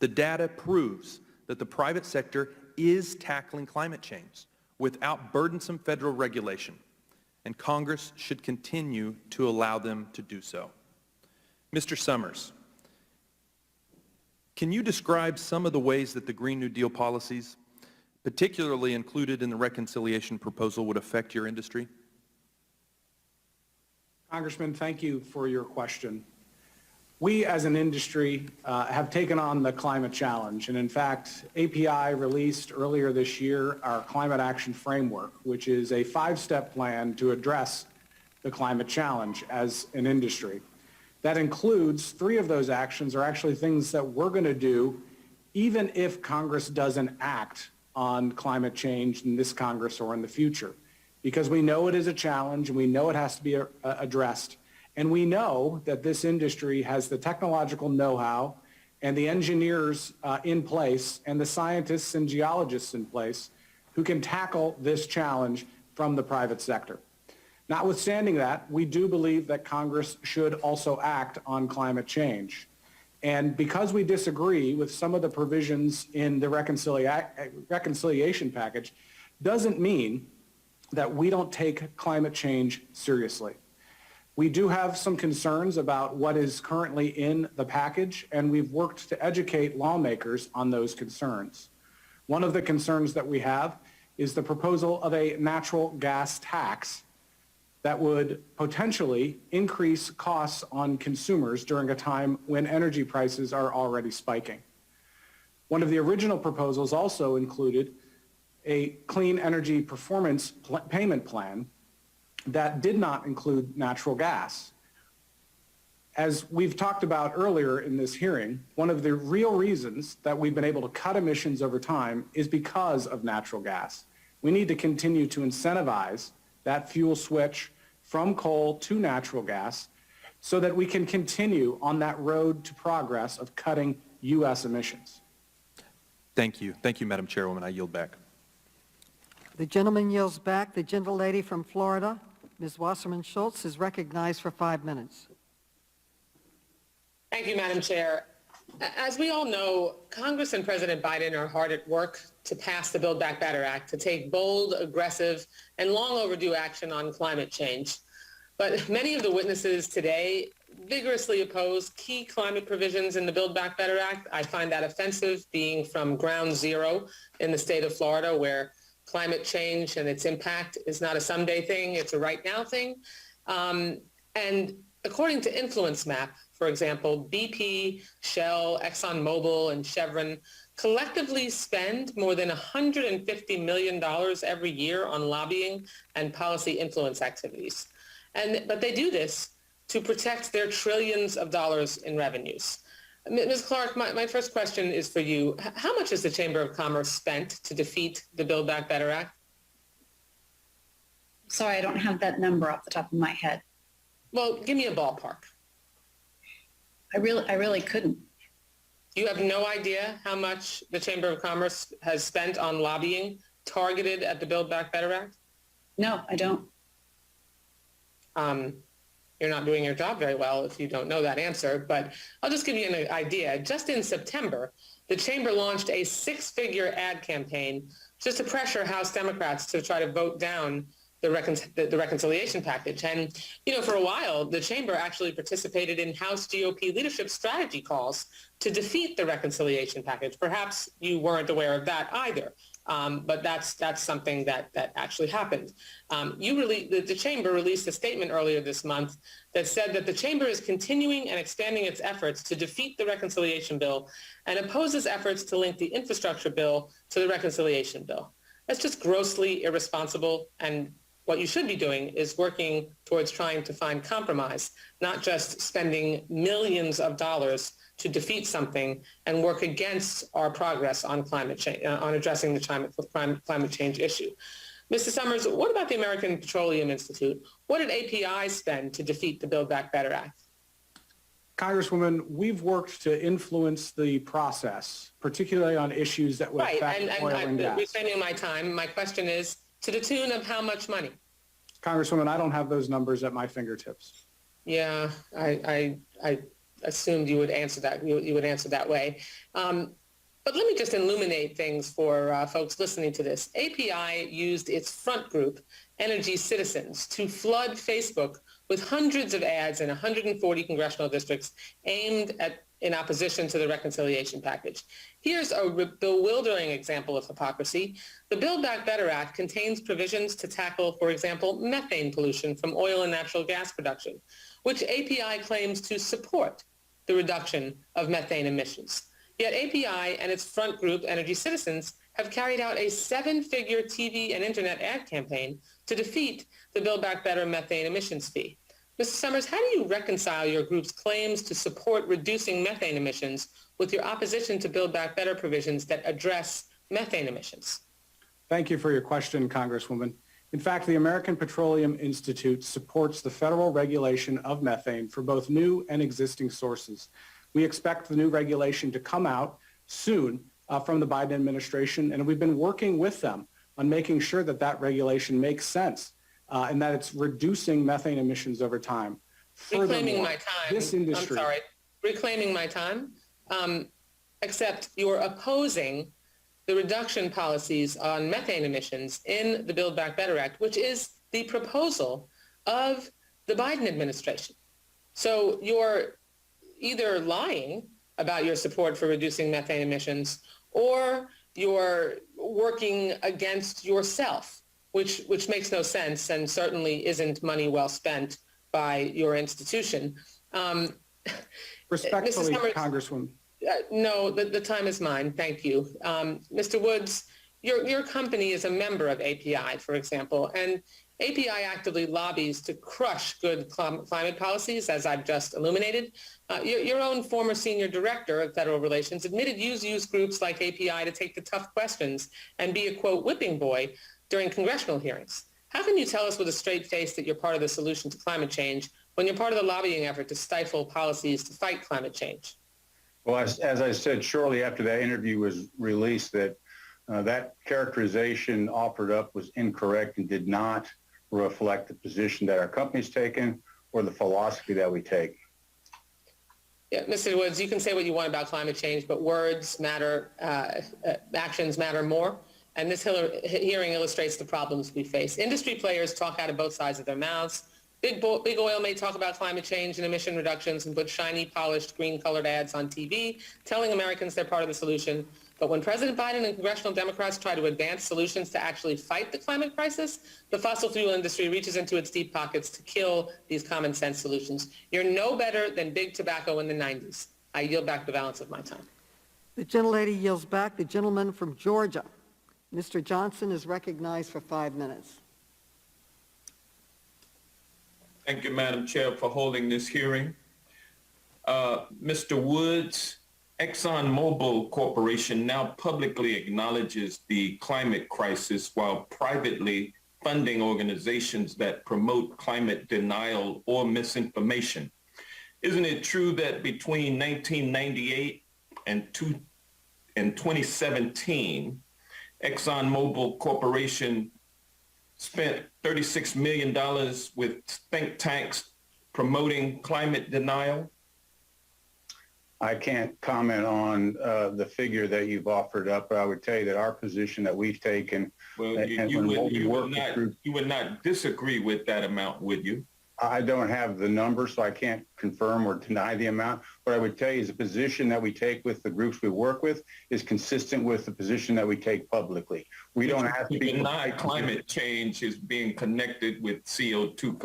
The data proves that the private sector is tackling climate change without burdensome federal regulation, and Congress should continue to allow them to do so. Mr. Summers, can you describe some of the ways that the Green New Deal policies, particularly included in the reconciliation proposal, would affect your industry? Congressman, thank you for your question. We as an industry have taken on the climate challenge, and in fact, API released earlier this year our Climate Action Framework, which is a 5-step plan to address the climate challenge as an industry. That includes 3 of those actions are actually things that we're going to do even if Congress doesn't act on climate change in this Congress or in the future, because we know it is a challenge and we know it has to be addressed. And we know that this industry has the technological know-how and the engineers in place and the scientists and geologists in place who can tackle this challenge from the private sector. Notwithstanding that, we do believe that Congress should also act on climate change. And because we disagree with some of the provisions in the reconciliation package, doesn't mean that we don't take climate change seriously. We do have some concerns about what is currently in the package, and we've worked to educate lawmakers on those concerns. One of the concerns that we have is the proposal of a natural gas tax that would potentially increase costs on consumers during a time when energy prices are already spiking. One of the original proposals also included a clean energy performance payment plan that did not include natural gas. As we've talked about earlier in this hearing, one of the real reasons that we've been able to cut emissions over time is because of natural gas. We need to continue to incentivize that fuel switch from coal to natural gas so that we can continue on that road to progress of cutting U.S. emissions. Thank you. Thank you, Madam Chairwoman. I yield back. The gentleman yields back. The gentlelady from Florida, Ms. Wasserman Schultz, is recognized for 5 minutes. Thank you, Madam Chair. As we all know, Congress and President Biden are hard at work to pass the Build Back Better Act to take bold, aggressive, and long overdue action on climate change. But many of the witnesses today vigorously oppose key climate provisions in the Build Back Better Act. I find that offensive, being from ground zero in the state of Florida, where climate change and its impact is not a someday thing, it's a right now thing. And according to Influence Map, for example, BP, Shell, Exxon Mobil, and Chevron collectively spend more than $150 million every year on lobbying and policy influence activities. But they do this to protect their trillions of dollars in revenues. Ms. Clark, my first question is for you. How much has the Chamber of Commerce spent to defeat the Build Back Better Act? Sorry, I don't have that number off the top of my head. Well, give me a ballpark. I really couldn't. You have no idea how much the Chamber of Commerce has spent on lobbying targeted at the Build Back Better Act? No, I don't. You're not doing your job very well if you don't know that answer, but I'll just give you an idea. Just in September, the Chamber launched a 6-figure ad campaign just to pressure House Democrats to try to vote down the reconciliation package. And, for a while, the Chamber actually participated in House GOP leadership strategy calls to defeat the reconciliation package. Perhaps you weren't aware of that either. But that's something that actually happened. The Chamber released a statement earlier this month that said that the Chamber is continuing and expanding its efforts to defeat the reconciliation bill and opposes efforts to link the infrastructure bill to the reconciliation bill. That's just grossly irresponsible, and what you should be doing is working towards trying to find compromise, not just spending millions of dollars to defeat something and work against our progress on climate change, on addressing the climate change issue. Mr. Summers, what about the American Petroleum Institute? What did API spend to defeat the Build Back Better Act? Congresswoman, we've worked to influence the process, particularly on issues that would affect oil and gas. Reclaiming my time, my question is, to the tune of how much money? Congresswoman, I don't have those numbers at my fingertips. Yeah, I assumed you would answer that. You would answer that way. But let me just illuminate things for folks listening to this. API used its front group, Energy Citizens, to flood Facebook with hundreds of ads in 140 congressional districts aimed at in opposition to the reconciliation package. Here's a bewildering example of hypocrisy. The Build Back Better Act contains provisions to tackle, for example, methane pollution from oil and natural gas production, which API claims to support the reduction of methane emissions. Yet API and its front group, Energy Citizens, have carried out a 7-figure TV and internet ad campaign to defeat the Build Back Better methane emissions fee. Mr. Summers, how do you reconcile your group's claims to support reducing methane emissions with your opposition to Build Back Better provisions that address methane emissions? Thank you for your question, Congresswoman. In fact, the American Petroleum Institute supports the federal regulation of methane for both new and existing sources. We expect the new regulation to come out soon from the Biden administration, and we've been working with them on making sure that that regulation makes sense and that it's reducing methane emissions over time. Reclaiming my time. This industry, I'm sorry. Reclaiming my time. Except you're opposing the reduction policies on methane emissions in the Build Back Better Act, which is the proposal of the Biden administration. So you're either lying about your support for reducing methane emissions, or you're working against yourself, which makes no sense and certainly isn't money well spent by your institution. Respectfully, Summers, Congresswoman. no, the time is mine. Thank you. Mr. Woods, your company is a member of API, for example, and API actively lobbies to crush good climate policies, as I've just illuminated. Your own former senior director of federal relations admitted you use groups like API to take the tough questions and be a, quote, whipping boy during congressional hearings. How can you tell us with a straight face that you're part of the solution to climate change when you're part of the lobbying effort to stifle policies to fight climate change? Well, as I said shortly after that interview was released, that that characterization offered up was incorrect and did not reflect the position that our company's taken or the philosophy that we take. Yeah, Mr. Woods, you can say what you want about climate change, but words matter, actions matter more. And this hearing illustrates the problems we face. Industry players talk out of both sides of their mouths. Big oil may talk about climate change and emission reductions and put shiny, polished, green-colored ads on TV, telling Americans they're part of the solution. But when President Biden and congressional Democrats try to advance solutions to actually fight the climate crisis, the fossil fuel industry reaches into its deep pockets to kill these common sense solutions. You're no better than big tobacco in the 90s. I yield back the balance of my time. The gentlelady yields back. The gentleman from Georgia, Mr. Johnson, is recognized for 5 minutes. Thank you, Madam Chair, for holding this hearing. Mr. Woods, Exxon Mobil Corporation now publicly acknowledges the climate crisis while privately funding organizations that promote climate denial or misinformation. Isn't it true that between 1998 and 2017, Exxon Mobil Corporation spent $36 million with think tanks promoting climate denial? I can't comment on the figure that you've offered up, but I would tell you that our position that we've taken. Well, you would not disagree with that amount, would you? I don't have the number, so I can't confirm or deny the amount. What I would tell you is the position that we take with the groups we work with is consistent with the position that we take publicly. We don't have to deny climate change is being connected with CO2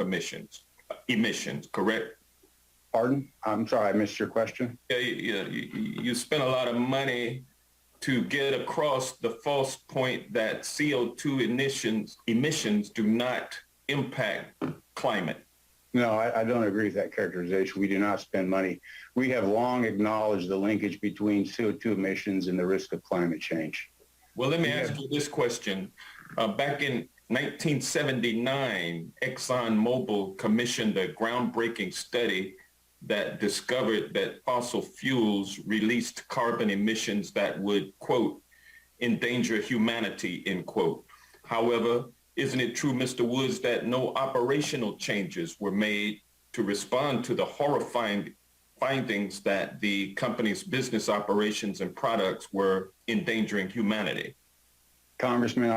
emissions, correct? Pardon? I'm sorry, I missed your question. Yeah, you spent a lot of money to get across the false point that CO2 emissions do not impact climate. No, I don't agree with that characterization. We do not spend money. We have long acknowledged the linkage between CO2 emissions and the risk of climate change. Well, let me ask you this question. Back in 1979, Exxon Mobil commissioned a groundbreaking study that discovered that fossil fuels released carbon emissions that would, quote, endanger humanity, end quote. However, isn't it true, Mr. Woods, that no operational changes were made to respond to the horrifying findings that the company's business operations and products were endangering humanity? Congressman,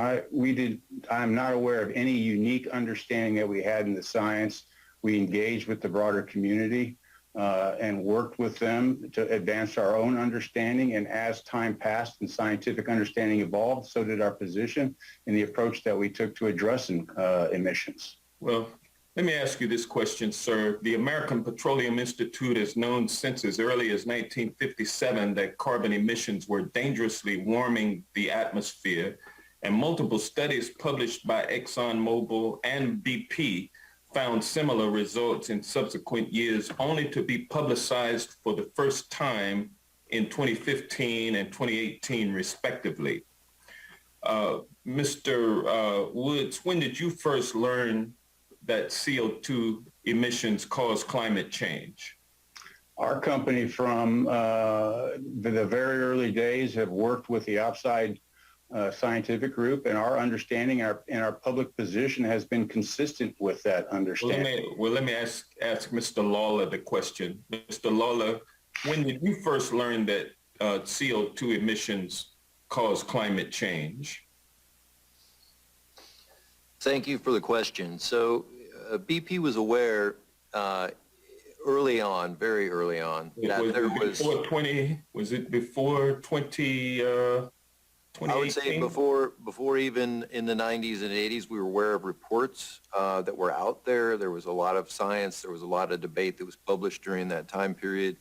I'm not aware of any unique understanding that we had in the science. We engaged with the broader community and worked with them to advance our own understanding. And as time passed and scientific understanding evolved, so did our position and the approach that we took to addressing emissions. Well, let me ask you this question, sir. The American Petroleum Institute has known since as early as 1957 that carbon emissions were dangerously warming the atmosphere, and multiple studies published by Exxon Mobil and BP found similar results in subsequent years, only to be publicized for the first time in 2015 and 2018, respectively. Mr. Woods, when did you first learn that CO2 emissions cause climate change? Our company from the very early days have worked with the outside scientific group, and our understanding and our public position has been consistent with that understanding. Let me ask Mr. Lawler the question. Mr. Lawler, when did you first learn that CO2 emissions cause climate change? Thank you for the question. So BP was aware early on, very early on, that Was there it was... before 20, was it before 2018? I would say before even in the 90s and 80s, we were aware of reports that were out there. There was a lot of science. There was a lot of debate that was published during that time period.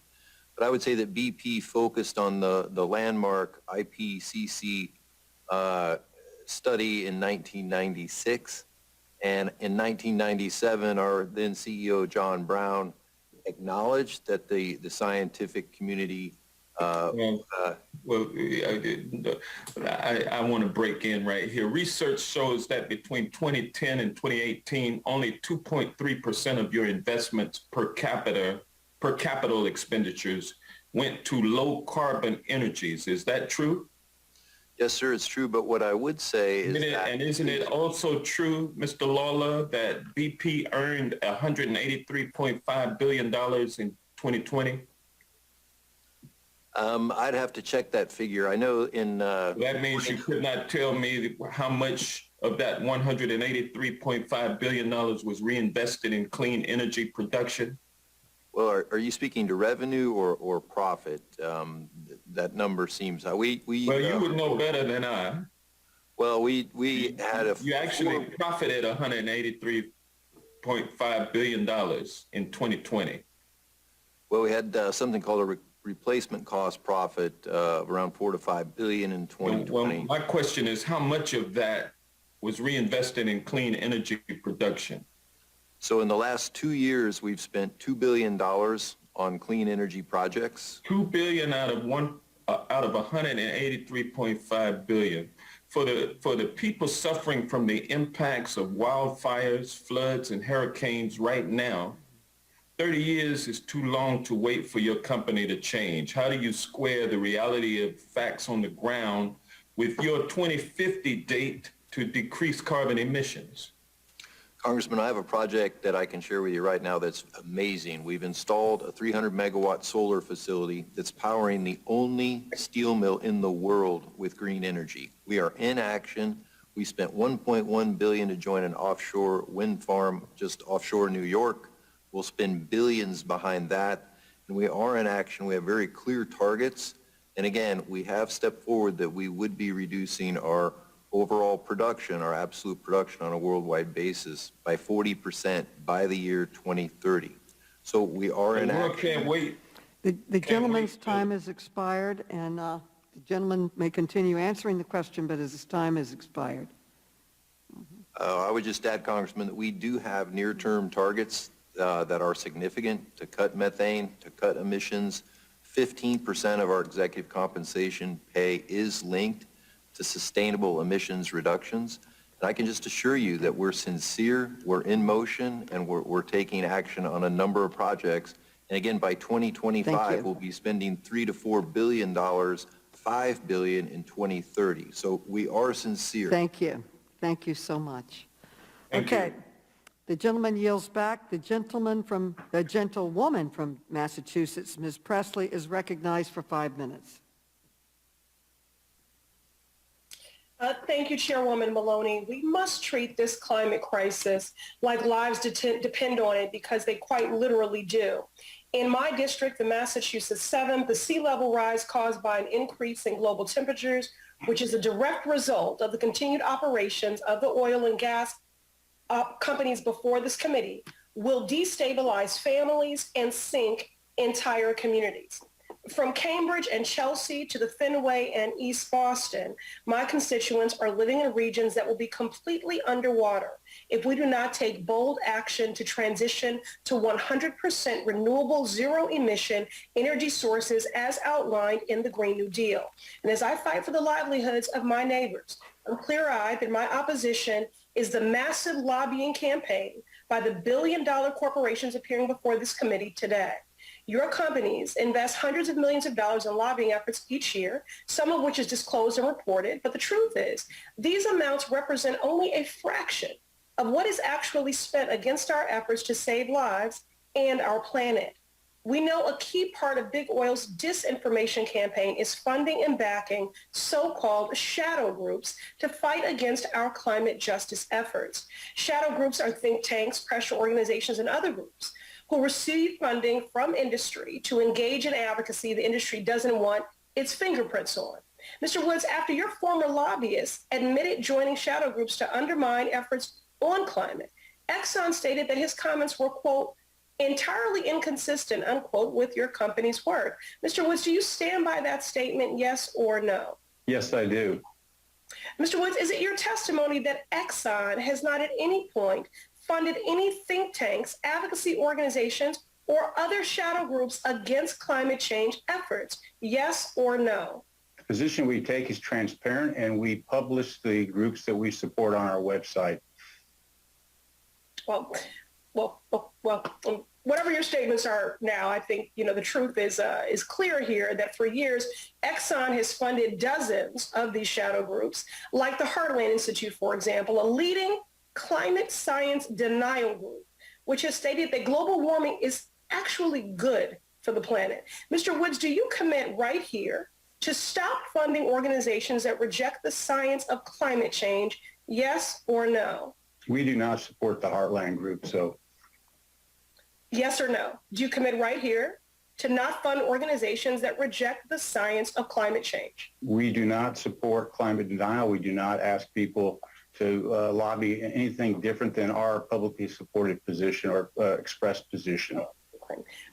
But I would say that BP focused on the landmark IPCC study in 1996. And in 1997, our then CEO, John Brown, acknowledged that the scientific community I want to break in right here. Research shows that between 2010 and 2018, only 2.3% of your investments per capital expenditures went to low carbon energies. Is that true? Yes, sir, it's true. But what I would say is that... And isn't it also true, Mr. Lawler, that BP earned $183.5 billion in 2020? I'd have to check that figure. I know in... that means you could not tell me how much of that $183.5 billion was reinvested in clean energy production? Well, are you speaking to revenue or profit? That number seems... Well, you would know better than I. Well, we had a... You actually profited $183.5 billion in 2020. Well, we had something called a replacement cost profit of around $4 to $5 billion in 2020. Well, my question is, how much of that was reinvested in clean energy production? So in the last 2 years, we've spent $2 billion on clean energy projects. $2 billion out of 183.5 billion. For the people suffering from the impacts of wildfires, floods, and hurricanes right now, 30 years is too long to wait for your company to change. How do you square the reality of facts on the ground with your 2050 date to decrease carbon emissions? Congressman, I have a project that I can share with you right now that's amazing. We've installed a 300 megawatt solar facility that's powering the only steel mill in the world with green energy. We are in action. We spent $1.1 billion to join an offshore wind farm just offshore New York. We'll spend billions behind that. And we are in action. We have very clear targets. And again, we have stepped forward that we would be reducing our overall production, our absolute production on a worldwide basis by 40% by the year 2030. So we are in action. Can't wait. The gentleman's time has expired, and the gentleman may continue answering the question, but his time has expired. I would just add, Congressman, that we do have near-term targets that are significant to cut methane, to cut emissions. 15% of our executive compensation pay is linked to sustainable emissions reductions. And I can just assure you that we're sincere, we're in motion, and we're taking action on a number of projects. And again, by 2025, we'll be spending $3 to $4 billion, $5 billion in 2030. So we are sincere. Thank you. Thank you so much. Okay. The gentleman yields back. The gentlewoman from Massachusetts, Ms. Presley, is recognized for 5 minutes. Thank you, Chairwoman Maloney. We must treat this climate crisis like lives depend on it, because they quite literally do. In my district, the Massachusetts 7th, the sea level rise caused by an increase in global temperatures, which is a direct result of the continued operations of the oil and gas companies before this committee, will destabilize families and sink entire communities. From Cambridge and Chelsea to the Fenway and East Boston, my constituents are living in regions that will be completely underwater if we do not take bold action to transition to 100% renewable, zero-emission energy sources as outlined in the Green New Deal. And as I fight for the livelihoods of my neighbors, I'm clear-eyed that my opposition is the massive lobbying campaign by the billion-dollar corporations appearing before this committee today. Your companies invest hundreds of millions of dollars in lobbying efforts each year, some of which is disclosed and reported. But the truth is, these amounts represent only a fraction of what is actually spent against our efforts to save lives and our planet. We know a key part of Big Oil's disinformation campaign is funding and backing so-called shadow groups to fight against our climate justice efforts. Shadow groups are think tanks, pressure organizations, and other groups who receive funding from industry to engage in advocacy the industry doesn't want its fingerprints on. Mr. Woods, after your former lobbyists admitted joining shadow groups to undermine efforts on climate, Exxon stated that his comments were, quote, entirely inconsistent, unquote, with your company's work. Mr. Woods, do you stand by that statement, yes or no? Yes, I do. Mr. Woods, is it your testimony that Exxon has not at any point funded any think tanks, advocacy organizations, or other shadow groups against climate change efforts? Yes or no? The position we take is transparent, and we publish the groups that we support on our website. Well, whatever your statements are now, I think, the truth is clear here that for years, Exxon has funded dozens of these shadow groups, like the Heartland Institute, for example, a leading climate science denial group, which has stated that global warming is actually good for the planet. Mr. Woods, do you commit right here to stop funding organizations that reject the science of climate change, yes or no? We do not support the Heartland Group, so. Yes or no? Do you commit right here to not fund organizations that reject the science of climate change? We do not support climate denial. We do not ask people to lobby anything different than our publicly supported position or expressed position.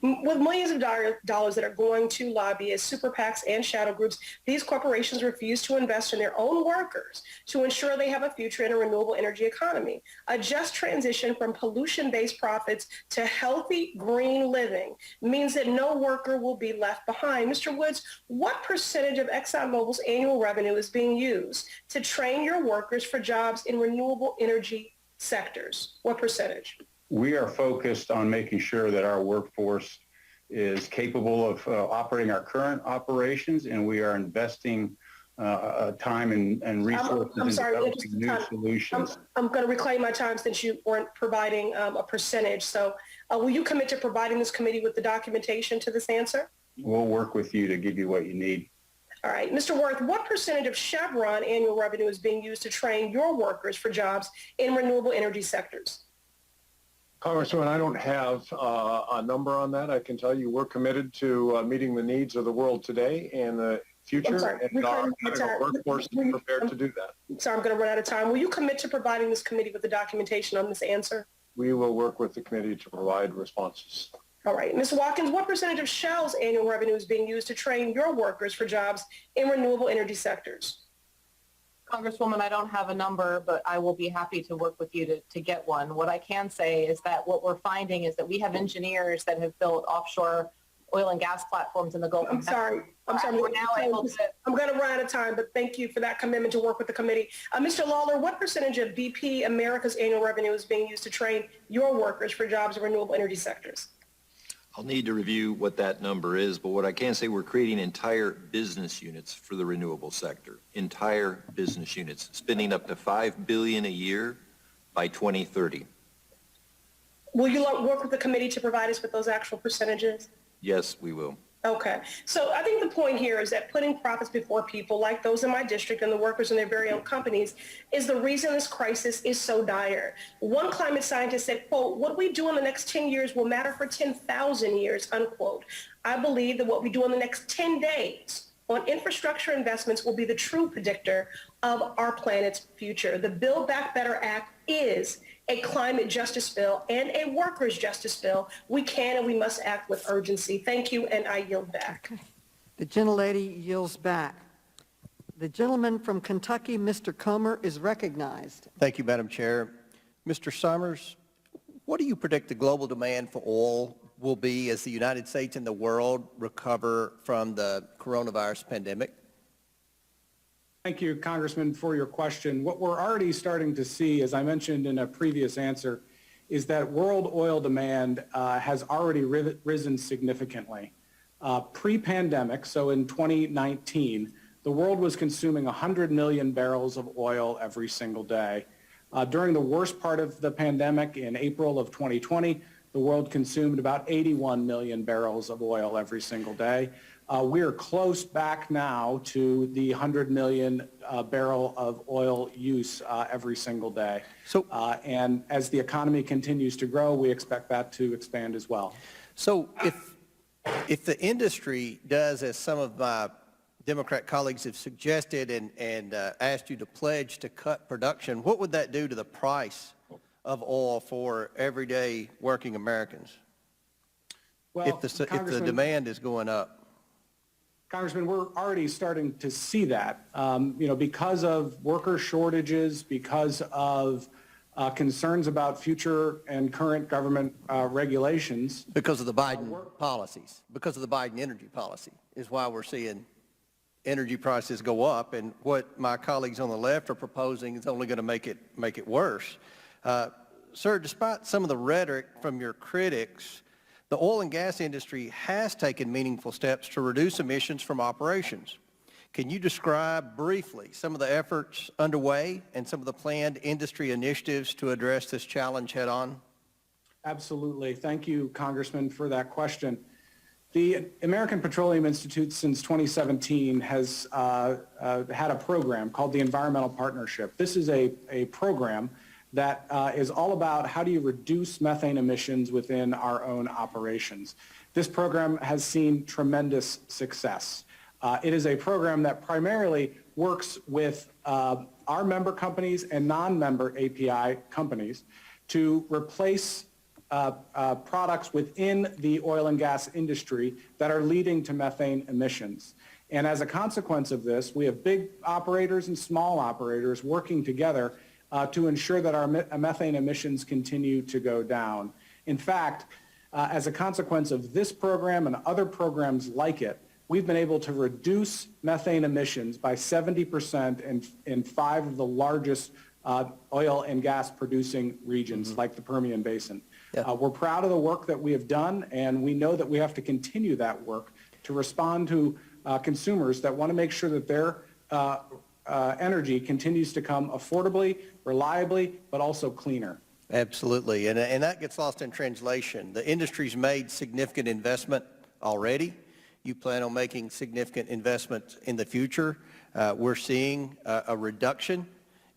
With millions of dollars that are going to lobbyists, super PACs, and shadow groups, these corporations refuse to invest in their own workers to ensure they have a future in a renewable energy economy. A just transition from pollution-based profits to healthy green living means that no worker will be left behind. Mr. Woods, what percentage of ExxonMobil's annual revenue is being used to train your workers for jobs in renewable energy sectors? What percentage? We are focused on making sure that our workforce is capable of operating our current operations, and we are investing time and resources in developing new solutions. I'm going to reclaim my time since you weren't providing a percentage. So will you commit to providing this committee with the documentation to this answer? We'll work with you to give you what you need. All right. Mr. Worth, what percentage of Chevron annual revenue is being used to train your workers for jobs in renewable energy sectors? Congressman, I don't have a number on that. I can tell you we're committed to meeting the needs of the world today and the future, and our workforce is prepared to do that. Sorry, I'm going to run out of time. Will you commit to providing this committee with the documentation on this answer? We will work with the committee to provide responses. All right. Ms. Watkins, what percentage of Shell's annual revenue is being used to train your workers for jobs in renewable energy sectors? Congresswoman, I don't have a number, but I will be happy to work with you to get one. What I can say is that what we're finding is that we have engineers that have built offshore oil and gas platforms in the Gulf. I'm sorry. I'm going to run out of time, but thank you for that commitment to work with the committee. Mr. Lawler, what percentage of BP America's annual revenue is being used to train your workers for jobs in renewable energy sectors? I'll need to review what that number is, but what I can say, we're creating entire business units for the renewable sector, entire business units, spending up to $5 billion a year by 2030. Will you work with the committee to provide us with those actual percentages? Yes, we will. Okay. So I think the point here is that putting profits before people like those in my district and the workers in their very own companies is the reason this crisis is so dire. One climate scientist said, quote, what we do in the next 10 years will matter for 10,000 years, unquote. I believe that what we do in the next 10 days on infrastructure investments will be the true predictor of our planet's future. The Build Back Better Act is a climate justice bill and a workers' justice bill. We can and we must act with urgency. Thank you, and I yield back. Okay. The gentlelady yields back. The gentleman from Kentucky, Mr. Comer, is recognized. Thank you, Madam Chair. Mr. Summers, what do you predict the global demand for oil will be as the United States and the world recover from the coronavirus pandemic? Thank you, Congressman, for your question. What we're already starting to see, as I mentioned in a previous answer, is that world oil demand has already risen significantly. Pre-pandemic, so in 2019, the world was consuming 100 million barrels of oil every single day. During the worst part of the pandemic in April of 2020, the world consumed about 81 million barrels of oil every single day. We are close back now to the 100 million barrel of oil use every single day. And as the economy continues to grow, we expect that to expand as well. So if the industry does, as some of my Democrat colleagues have suggested and asked you to pledge to cut production, what would that do to the price of oil for everyday working Americans? Well, if the demand is going up? Congressman, we're already starting to see that, because of worker shortages, because of concerns about future and current government regulations. Because of the Biden policies, because of the Biden energy policy is why we're seeing energy prices go up. And what my colleagues on the left are proposing is only going to make it worse. Sir, despite some of the rhetoric from your critics, the oil and gas industry has taken meaningful steps to reduce emissions from operations. Can you describe briefly some of the efforts underway and some of the planned industry initiatives to address this challenge head on? Absolutely. Thank you, Congressman, for that question. The American Petroleum Institute since 2017 has had a program called the Environmental Partnership. This is a program that is all about how do you reduce methane emissions within our own operations. This program has seen tremendous success. It is a program that primarily works with our member companies and non-member API companies to replace products within the oil and gas industry that are leading to methane emissions. And as a consequence of this, we have big operators and small operators working together to ensure that our methane emissions continue to go down. In fact, as a consequence of this program and other programs like it, we've been able to reduce methane emissions by 70% in 5 of the largest oil and gas producing regions, like the Permian Basin. Yeah. We're proud of the work that we have done, and we know that we have to continue that work to respond to consumers that want to make sure that their energy continues to come affordably, reliably, but also cleaner. Absolutely, and that gets lost in translation. The industry's made significant investment already. You plan on making significant investments in the future. We're seeing a reduction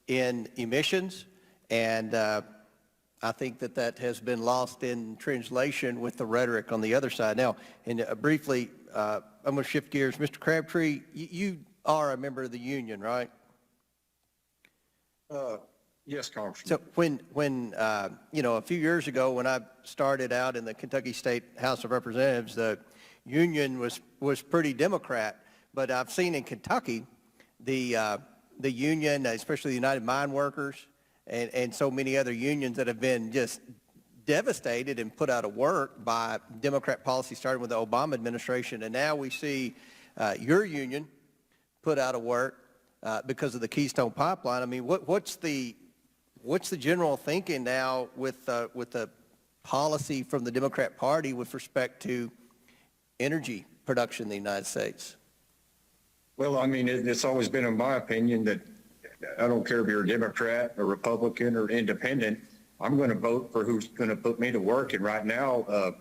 in emissions, and I think that has been lost in translation with the rhetoric on the other side. Now, and briefly, I'm going to shift gears. Mr. Crabtree, you are a member of the union, right? Yes, Congressman. So when a few years ago when I started out in the Kentucky State House of Representatives, the union was pretty Democrat, but I've seen in Kentucky the union, especially the United Mine Workers and so many other unions that have been just devastated and put out of work by Democrat policy starting with the Obama administration, and now we see your union put out of work because of the Keystone Pipeline. I mean, what's the general thinking now with the policy from the Democrat Party with respect to energy production in the United States? Well, I mean, it's always been in my opinion that I don't care if you're a Democrat or Republican or independent, I'm going to vote for who's going to put me to work. And right now,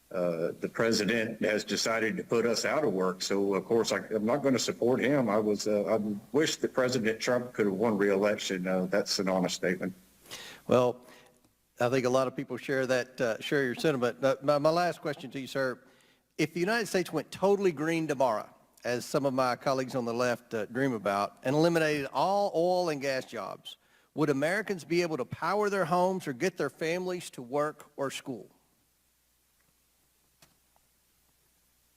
the president has decided to put us out of work. So, of course, I'm not going to support him. I wish that President Trump could have won re-election. That's an honest statement. Well, I think a lot of people share your sentiment. My last question to you, sir. If the United States went totally green tomorrow, as some of my colleagues on the left dream about, and eliminated all oil and gas jobs, would Americans be able to power their homes or get their families to work or school?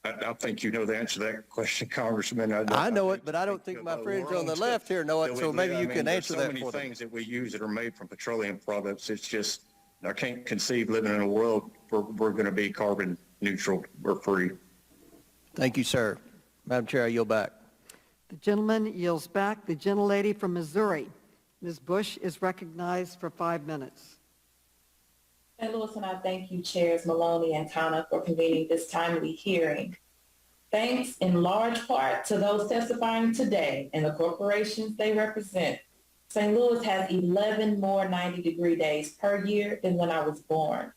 I think you know the answer to that question, Congressman. I know it, but I don't think my friends on the left here know it, so maybe you can answer that for them. There's so many things that we use that are made from petroleum products. It's just, I can't conceive living in a world where we're going to be carbon neutral or free. Thank you, sir. Madam Chair, I yield back. The gentleman yields back. The gentlelady from Missouri, Ms. Bush, is recognized for 5 minutes. St. Louis, and I thank you, Chairs Maloney and Tana, for convening this timely hearing. Thanks in large part to those testifying today and the corporations they represent. St. Louis has 11 more 90-degree days per year than when I was born.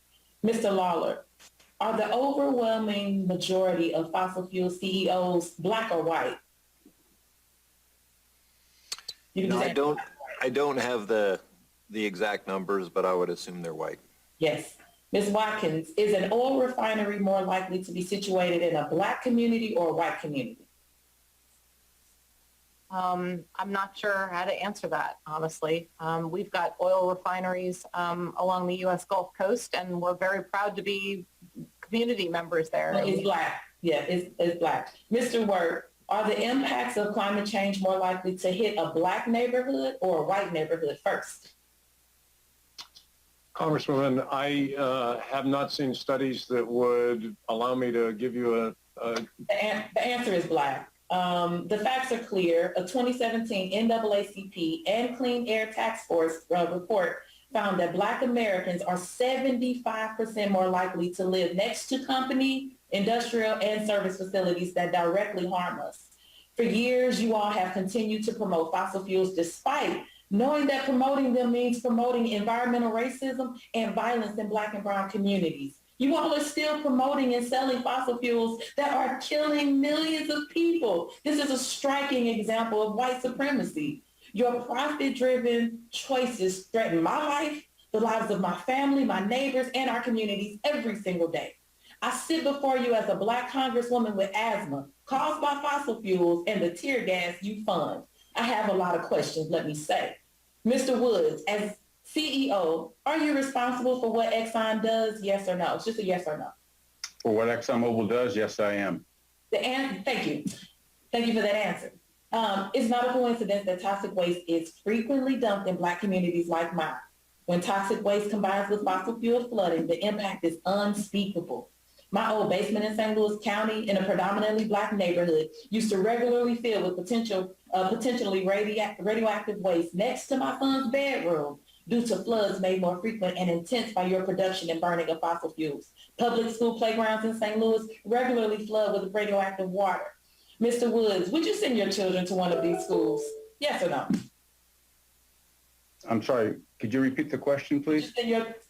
Mr. Lawler, are the overwhelming majority of fossil fuel CEOs black or white? No, I don't have the exact numbers, but I would assume they're white. Yes. Ms. Watkins, is an oil refinery more likely to be situated in a black community or a white community? I'm not sure how to answer that, honestly. We've got oil refineries along the U.S. Gulf Coast, and we're very proud to be community members there. Well, it's black. Yeah, it's black. Mr. Word, are the impacts of climate change more likely to hit a black neighborhood or a white neighborhood first? Congresswoman, I have not seen studies that would allow me to give you The answer is black. The facts are clear. A 2017 NAACP and Clean Air Task Force report found that black Americans are 75% more likely to live next to company, industrial, and service facilities that directly harm us. For years, you all have continued to promote fossil fuels despite knowing that promoting them means promoting environmental racism and violence in black and brown communities. You all are still promoting and selling fossil fuels that are killing millions of people. This is a striking example of white supremacy. Your profit-driven choices threaten my life, the lives of my family, my neighbors, and our communities every single day. I sit before you as a black congresswoman with asthma caused by fossil fuels and the tear gas you fund. I have a lot of questions, let me say. Mr. Woods, as CEO, are you responsible for what Exxon does? Yes or no? It's just a yes or no. For what Exxon Mobil does, yes, I am. Thank you. Thank you for that answer. It's not a coincidence that toxic waste is frequently dumped in black communities like mine. When toxic waste combines with fossil fuel flooding, the impact is unspeakable. My old basement in St. Louis County in a predominantly black neighborhood used to regularly fill with potentially radioactive waste next to my son's bedroom due to floods made more frequent and intense by your production and burning of fossil fuels. Public school playgrounds in St. Louis regularly flood with radioactive water. Mr. Woods, would you send your children to one of these schools? Yes or no? I'm sorry, could you repeat the question, please?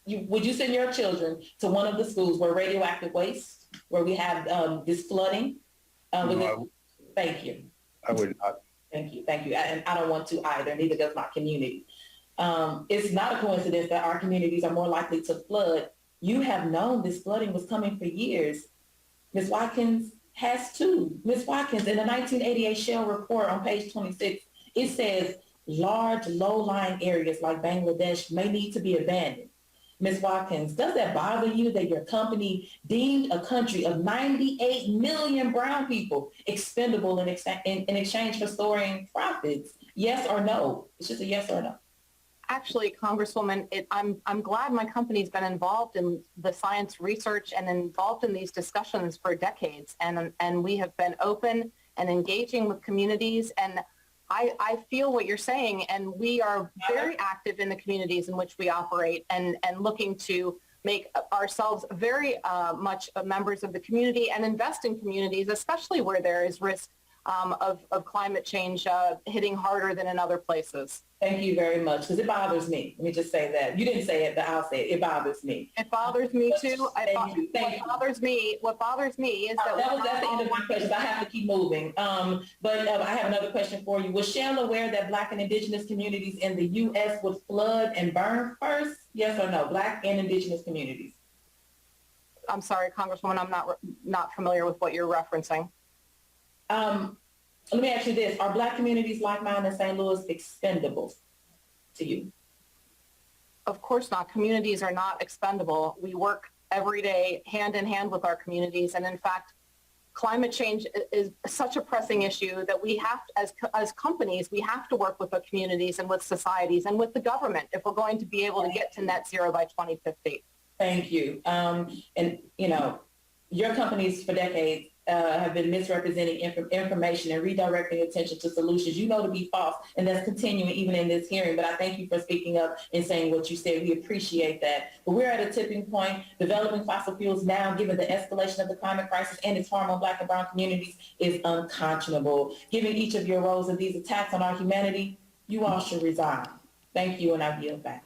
Would you send your children to one of the schools where radioactive waste, where we have this flooding? Thank you. I would not. Thank you. And I don't want to either, neither does my community. It's not a coincidence that our communities are more likely to flood. You have known this flooding was coming for years. Ms. Watkins has too. Ms. Watkins, in the 1988 Shell report on page 26, it says large low-lying areas like Bangladesh may need to be abandoned. Ms. Watkins, does that bother you that your company deemed a country of 98 million brown people expendable in exchange for storing profits? Yes or no? It's just a yes or no. Actually, Congresswoman, I'm glad my company's been involved in the science research and involved in these discussions for decades. And we have been open and engaging with communities. And I feel what you're saying, and we are very active in the communities in which we operate and looking to make ourselves very much members of the community and invest in communities, especially where there is risk of climate change hitting harder than in other places. Thank you very much, because it bothers me. Let me just say that. You didn't say it, but I'll say it. It bothers me. It bothers me too. What bothers me is that that's the end of my questions. I have to keep moving. But I have another question for you. Was Shell aware that Black and Indigenous communities in the U.S. would flood and burn first? Yes or no? Black and Indigenous communities. I'm sorry, Congresswoman, I'm not familiar with what you're referencing. Let me ask you this. Are Black communities like mine in St. Louis expendable to you? Of course not. Communities are not expendable. We work every day hand in hand with our communities. And in fact, climate change is such a pressing issue that we have, as companies, we have to work with the communities and with societies and with the government if we're going to be able to get to net zero by 2050. Thank you. And, you know, your companies for decades have been misrepresenting information and redirecting attention to solutions you know to be false, and that's continuing even in this hearing. But I thank you for speaking up and saying what you said. We appreciate that. But we're at a tipping point. Developing fossil fuels now, given the escalation of the climate crisis and its harm on Black and brown communities, is unconscionable. Given each of your roles in these attacks on our humanity, you all should resign. Thank you, and I yield back.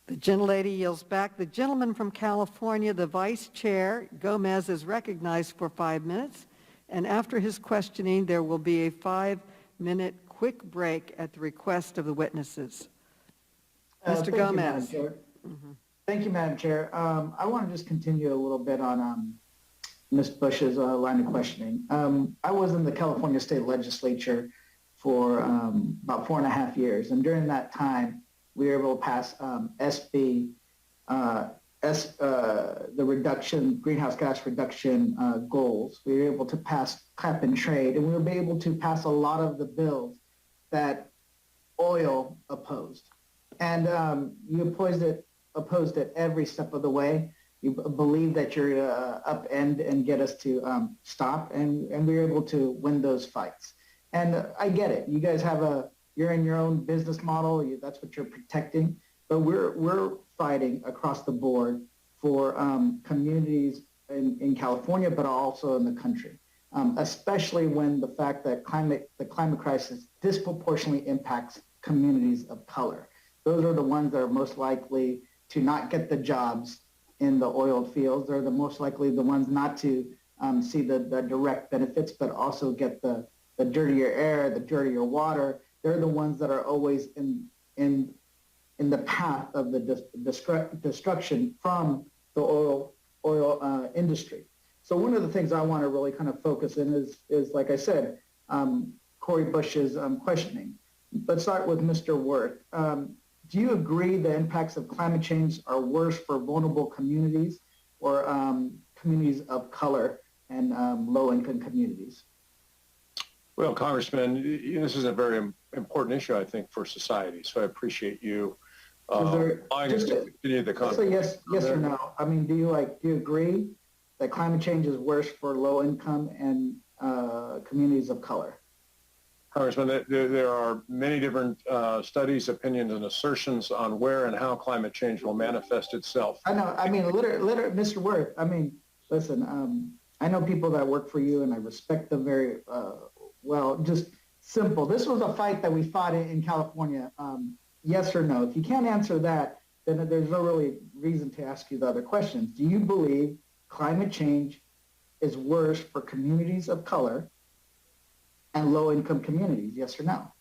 The gentlelady yields back. The gentleman from California, the vice chair, Gomez, is recognized for 5 minutes. And after his questioning, there will be a 5-minute quick break at the request of the witnesses. Mr. Thank you, Madam Gomez. Chair. Thank you, Madam Chair. I want to just continue a little bit on Ms. Bush's line of questioning. I was in the California State Legislature for about 4.5 years, and during that time, we were able to pass the greenhouse gas reduction goals. We were able to pass cap and trade, and we were able to pass a lot of the bills that oil opposed. And you opposed it every step of the way. You believe that you're upend and get us to stop, and we were able to win those fights. And I get it. You guys have you're in your own business model. That's what you're protecting. But we're fighting across the board for communities in California, but also in the country, especially when the fact that the climate crisis disproportionately impacts communities of color. Those are the ones that are most likely to not get the jobs in the oil fields. They're the most likely the ones not to see the direct benefits, but also get the dirtier air, the dirtier water. They're the ones that are always in the path of the destruction from the oil industry. So one of the things I want to really kind of focus in is like I said, Corey Bush's questioning. Let's start with Mr. Worth. Do you agree the impacts of climate change are worse for vulnerable communities or communities of color and low-income communities? Well, Congressman, this is a very important issue, I think, for society. So I appreciate you allowing us to continue the conversation. Yes or no? I mean, do you agree that climate change is worse for low-income and communities of color? Congressman, there are many different studies, opinions, and assertions on where and how climate change will manifest itself. I know. I mean, Mr. Worth, I mean, listen, I know people that work for you, and I respect them very well. Just simple. This was a fight that we fought in California. Yes or no? If you can't answer that, then there's no really reason to ask you the other questions. Do you believe climate change is worse for communities of color and low-income communities, yes or no?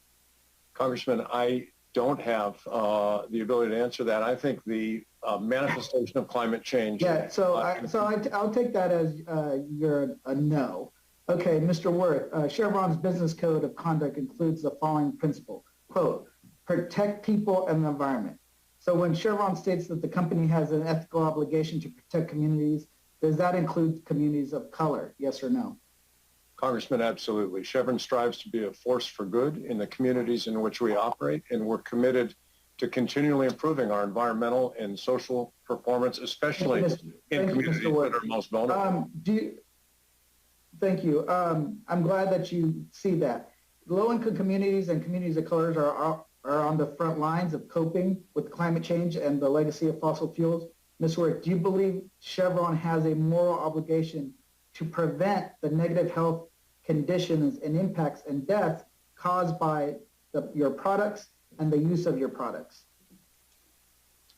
Congressman, I don't have the ability to answer that. I think the manifestation of climate change. Yeah, I'll take that as you're a no. Okay, Mr. Worth, Chevron's business code of conduct includes the following principle, quote, protect people and the environment. So when Chevron states that the company has an ethical obligation to protect communities, does that include communities of color, yes or no? Congressman, absolutely. Chevron strives to be a force for good in the communities in which we operate, and we're committed to continually improving our environmental and social performance, especially in communities that are most vulnerable. Thank you. I'm glad that you see that. Low-income communities and communities of colors are on the front lines of coping with climate change and the legacy of fossil fuels. Ms. Worth, do you believe Chevron has a moral obligation to prevent the negative health conditions and impacts and death caused by your products and the use of your products?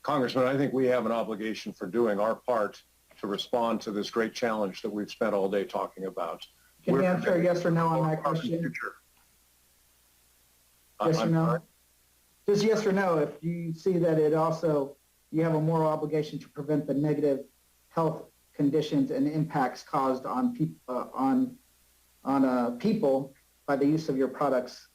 Congressman, I think we have an obligation for doing our part to respond to this great challenge that we've spent all day talking about. Can you answer yes or no on that question? Yes or no? Just yes or no, if you see that you have a moral obligation to prevent the negative health conditions and impacts caused on people by the use of your products.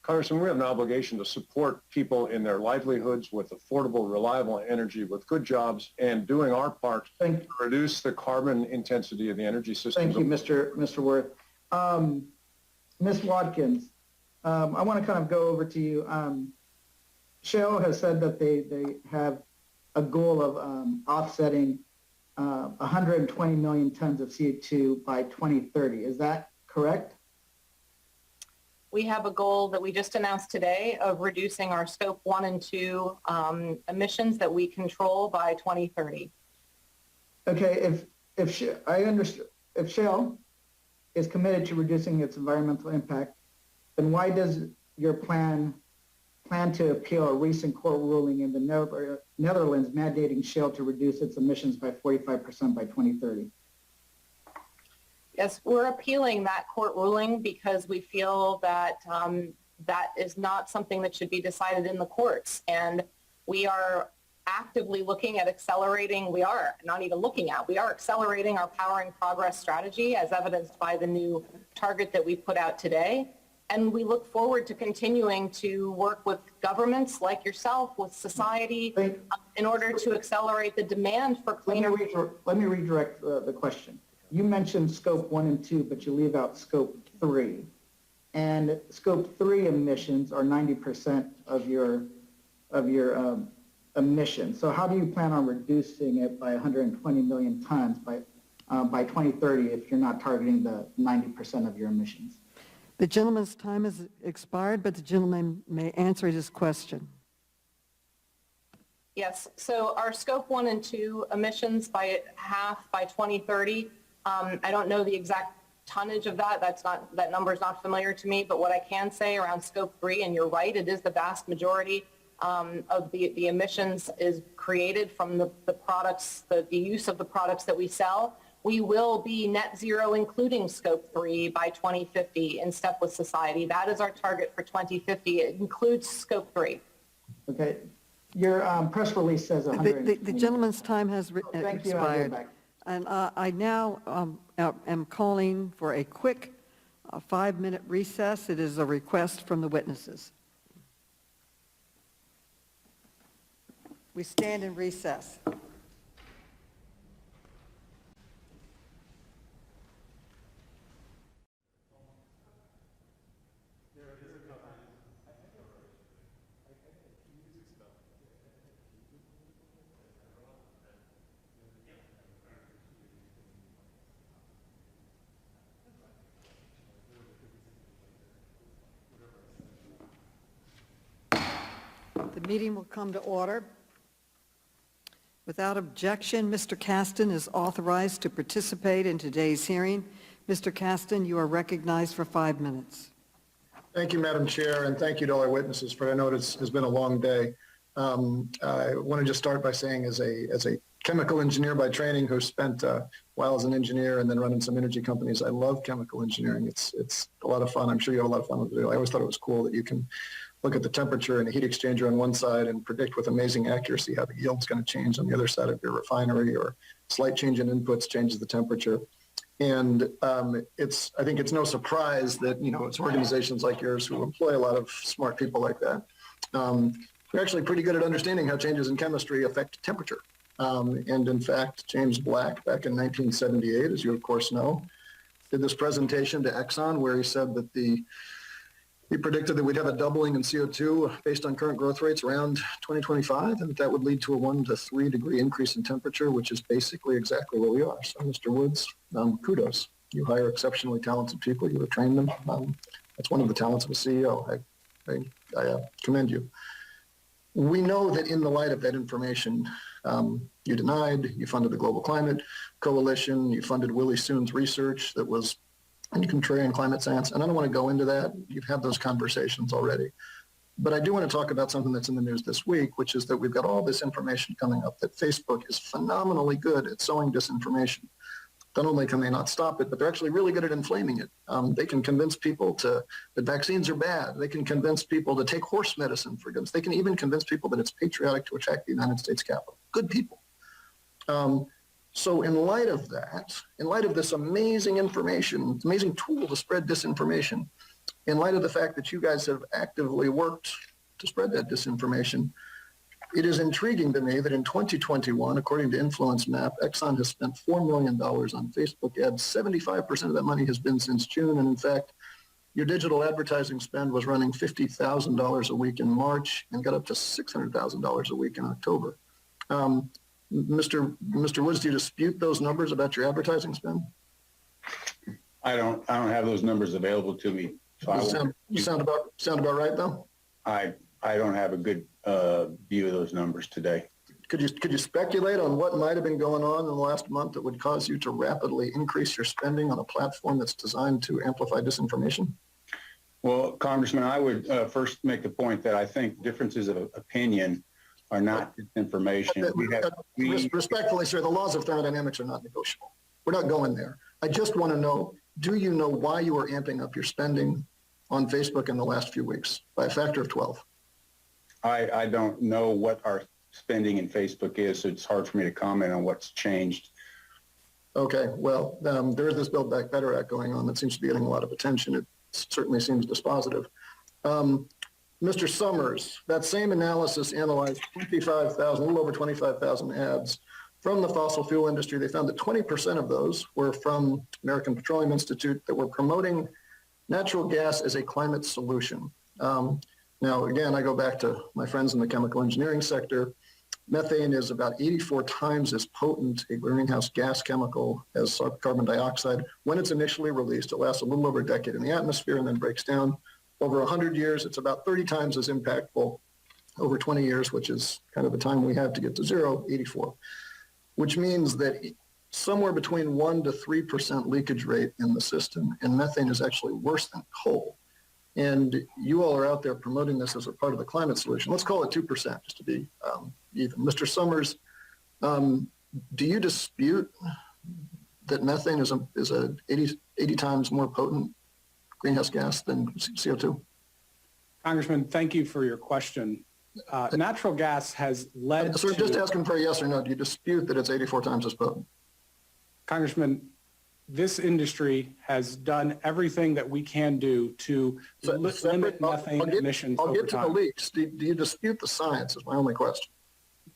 Congressman, we have an obligation to support people in their livelihoods with affordable, reliable energy, with good jobs, and doing our part to reduce the carbon intensity of the energy system. Thank you, Mr. Worth. Ms. Watkins, I want to kind of go over to you. Shell has said that they have a goal of offsetting 120 million tons of CO2 by 2030. Is that correct? We have a goal that we just announced today of reducing our scope 1 and 2 emissions that we control by 2030. Okay, if Shell is committed to reducing its environmental impact, then why does your plan plan to appeal a recent court ruling in the Netherlands mandating Shell to reduce its emissions by 45% by 2030? Yes, we're appealing that court ruling because we feel that that is not something that should be decided in the courts. And we are actively looking at accelerating, we are accelerating our Powering Progress strategy as evidenced by the new target that we put out today. And we look forward to continuing to work with governments like yourself, with society, in order to accelerate the demand for cleaner. Let me redirect the question. You mentioned scope 1 and 2, but you leave out scope 3. And scope 3 emissions are 90% of your emissions. So how do you plan on reducing it by 120 million tons by 2030 if you're not targeting the 90% of your emissions? The gentleman's time has expired, but the gentleman may answer his question. Yes, so our scope 1 and 2 emissions by half by 2030. I don't know the exact tonnage of that. That number is not familiar to me, but what I can say around scope 3, and you're right, it is the vast majority of the emissions is created from the products, the use of the products that we sell. We will be net zero, including scope 3 by 2050 in step with society. That is our target for 2050. It includes scope 3. Okay. Your press release says 100. The gentleman's time has Thank you. expired. I'll go back. And I now am calling for a quick 5-minute recess. It is a request from the witnesses. We stand in recess. The meeting will come to order. Without objection, Mr. Caston is authorized to participate in today's hearing. Mr. Caston, you are recognized for 5 minutes. Thank you, Madam Chair, and thank you to all our witnesses, for I know it has been a long day. I want to just start by saying, as a chemical engineer by training who spent a while as an engineer and then running some energy companies, I love chemical engineering. It's a lot of fun. I'm sure you have a lot of fun with it. I always thought it was cool that you can look at the temperature in a heat exchanger on one side and predict with amazing accuracy how the yield's going to change on the other side of your refinery, or slight change in inputs changes the temperature. And I think it's no surprise that, it's organizations like yours who employ a lot of smart people like that. We're actually pretty good at understanding how changes in chemistry affect temperature. And in fact, James Black, back in 1978, as you of course know, did this presentation to Exxon where he said that he predicted that we'd have a doubling in CO2 based on current growth rates around 2025, and that would lead to a 1 to 3 degree increase in temperature, which is basically exactly what we are. So, Mr. Woods, kudos. You hire exceptionally talented people. You train them. That's one of the talents of a CEO. I commend you. We know that in the light of that information, you denied, you funded the Global Climate Coalition, you funded Willie Soon's research that was and contrarian climate science. And I don't want to go into that. You've had those conversations already. But I do want to talk about something that's in the news this week, which is that we've got all this information coming up that Facebook is phenomenally good at sowing disinformation. Not only can they not stop it, but they're actually really good at inflaming it. They can convince people that vaccines are bad. They can convince people to take horse medicine, for goodness. They can even convince people that it's patriotic to attack the United States Capitol. Good people. So in light of that, in light of this amazing information, amazing tool to spread disinformation, in light of the fact that you guys have actively worked to spread that disinformation, it is intriguing to me that in 2021, according to Influence Map, Exxon has spent $4 million on Facebook ads. 75% of that money has been since June. And in fact, your digital advertising spend was running $50,000 a week in March and got up to $600,000 a week in October. Mr. Woods, do you dispute those numbers about your advertising spend? I don't have those numbers available to me. So sound about right though? I don't have a good view of those numbers today. Could you speculate on what might have been going on in the last month that would cause you to rapidly increase your spending on a platform that's designed to amplify disinformation? Well, Congressman, I would first make the point that I think differences of opinion are not information. Respectfully, sir, the laws of thermodynamics are not negotiable. We're not going there. I just want to know, do you know why you are amping up your spending on Facebook in the last few weeks by a factor of 12? I don't know what our spending in Facebook is, so it's hard for me to comment on what's changed. Okay, well, there is this Build Back Better Act going on that seems to be getting a lot of attention. It certainly seems dispositive. Mr. Summers, that same analysis analyzed 25,000, a little over 25,000 ads from the fossil fuel industry. They found that 20% of those were from American Petroleum Institute that were promoting natural gas as a climate solution. Now, again, I go back to my friends in the chemical engineering sector. Methane is about 84 times as potent a greenhouse gas chemical as carbon dioxide. When it's initially released, it lasts a little over a decade in the atmosphere and then breaks down. Over 100 years, it's about 30 times as impactful. Over 20 years, which is kind of the time we have to get to zero, 84, which means that somewhere between 1% to 3% leakage rate in the system, and methane is actually worse than coal. And you all are out there promoting this as a part of the climate solution. Let's call it 2%, just to be even. Mr. Summers, do you dispute that methane is a 80 times more potent greenhouse gas than CO2? Congressman, thank you for your question. Natural gas has led So to... just asking for a yes or no. Do you dispute that it's 84 times as potent? Congressman, this industry has done everything that we can do to limit methane emissions over time. I'll get to the leaks. Do you dispute the science is my only question.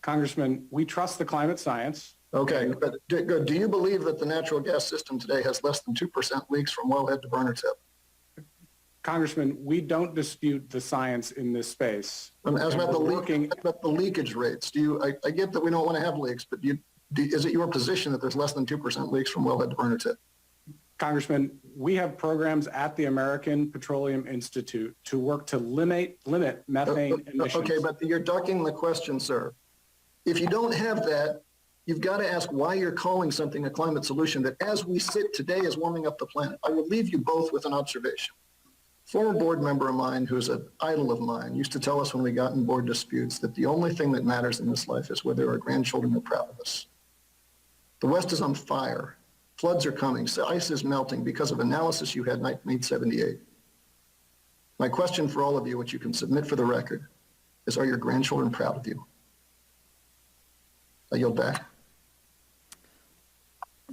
Congressman, we trust the climate science. Okay, but good. Do you believe that the natural gas system today has less than 2% leaks from wellhead to burner tip? Congressman, we don't dispute the science in this space. As about the leakage rates, I get that we don't want to have leaks, but is it your position that there's less than 2% leaks from wellhead to burner tip? Congressman, we have programs at the American Petroleum Institute to work to limit methane emissions. Okay, but you're ducking the question, sir. If you don't have that, you've got to ask why you're calling something a climate solution that, as we sit today, is warming up the planet. I will leave you both with an observation. Former board member of mine, who's an idol of mine, used to tell us when we got in board disputes that the only thing that matters in this life is whether our grandchildren are proud of us. The West is on fire. Floods are coming. Ice is melting because of analysis you had in 1978. My question for all of you, which you can submit for the record, is are your grandchildren proud of you? I yield back.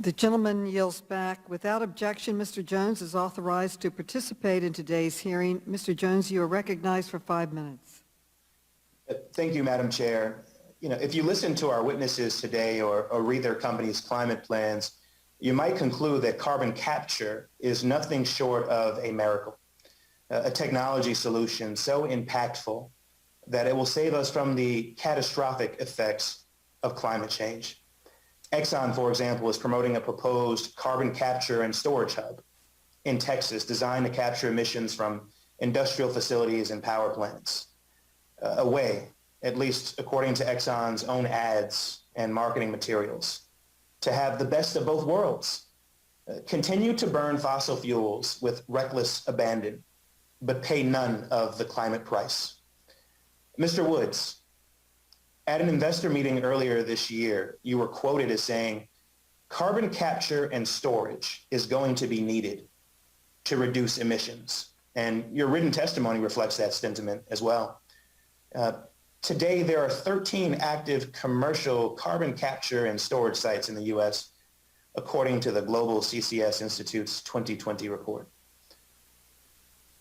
The gentleman yields back. Without objection, Mr. Jones is authorized to participate in today's hearing. Mr. Jones, you are recognized for 5 minutes. Thank you, Madam Chair. If you listen to our witnesses today or read their company's climate plans, you might conclude that carbon capture is nothing short of a miracle, a technology solution so impactful that it will save us from the catastrophic effects of climate change. Exxon, for example, is promoting a proposed carbon capture and storage hub in Texas designed to capture emissions from industrial facilities and power plants. A way, at least according to Exxon's own ads and marketing materials, to have the best of both worlds. Continue to burn fossil fuels with reckless abandon, but pay none of the climate price. Mr. Woods, at an investor meeting earlier this year, you were quoted as saying, carbon capture and storage is going to be needed to reduce emissions. And your written testimony reflects that sentiment as well. Today, there are 13 active commercial carbon capture and storage sites in the U.S., according to the Global CCS Institute's 2020 report.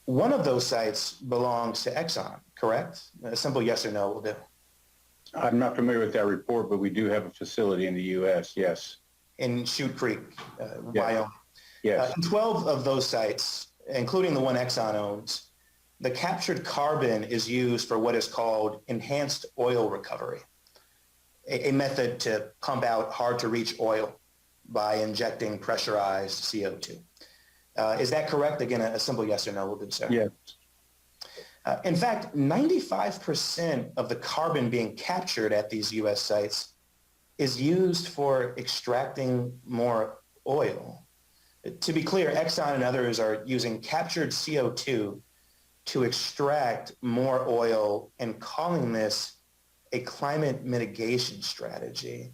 One of those sites belongs to Exxon, correct? A simple yes or no will do. I'm not familiar with that report, but we do have a facility in the U.S., yes. In Chute Creek, Wyoming. Yes. In 12 of those sites, including the one Exxon owns, the captured carbon is used for what is called enhanced oil recovery, a method to pump out hard-to-reach oil by injecting pressurized CO2. Is that correct? Again, a simple yes or no will do, sir. Yes. In fact, 95% of the carbon being captured at these U.S. sites is used for extracting more oil. To be clear, Exxon and others are using captured CO2 to extract more oil and calling this a climate mitigation strategy.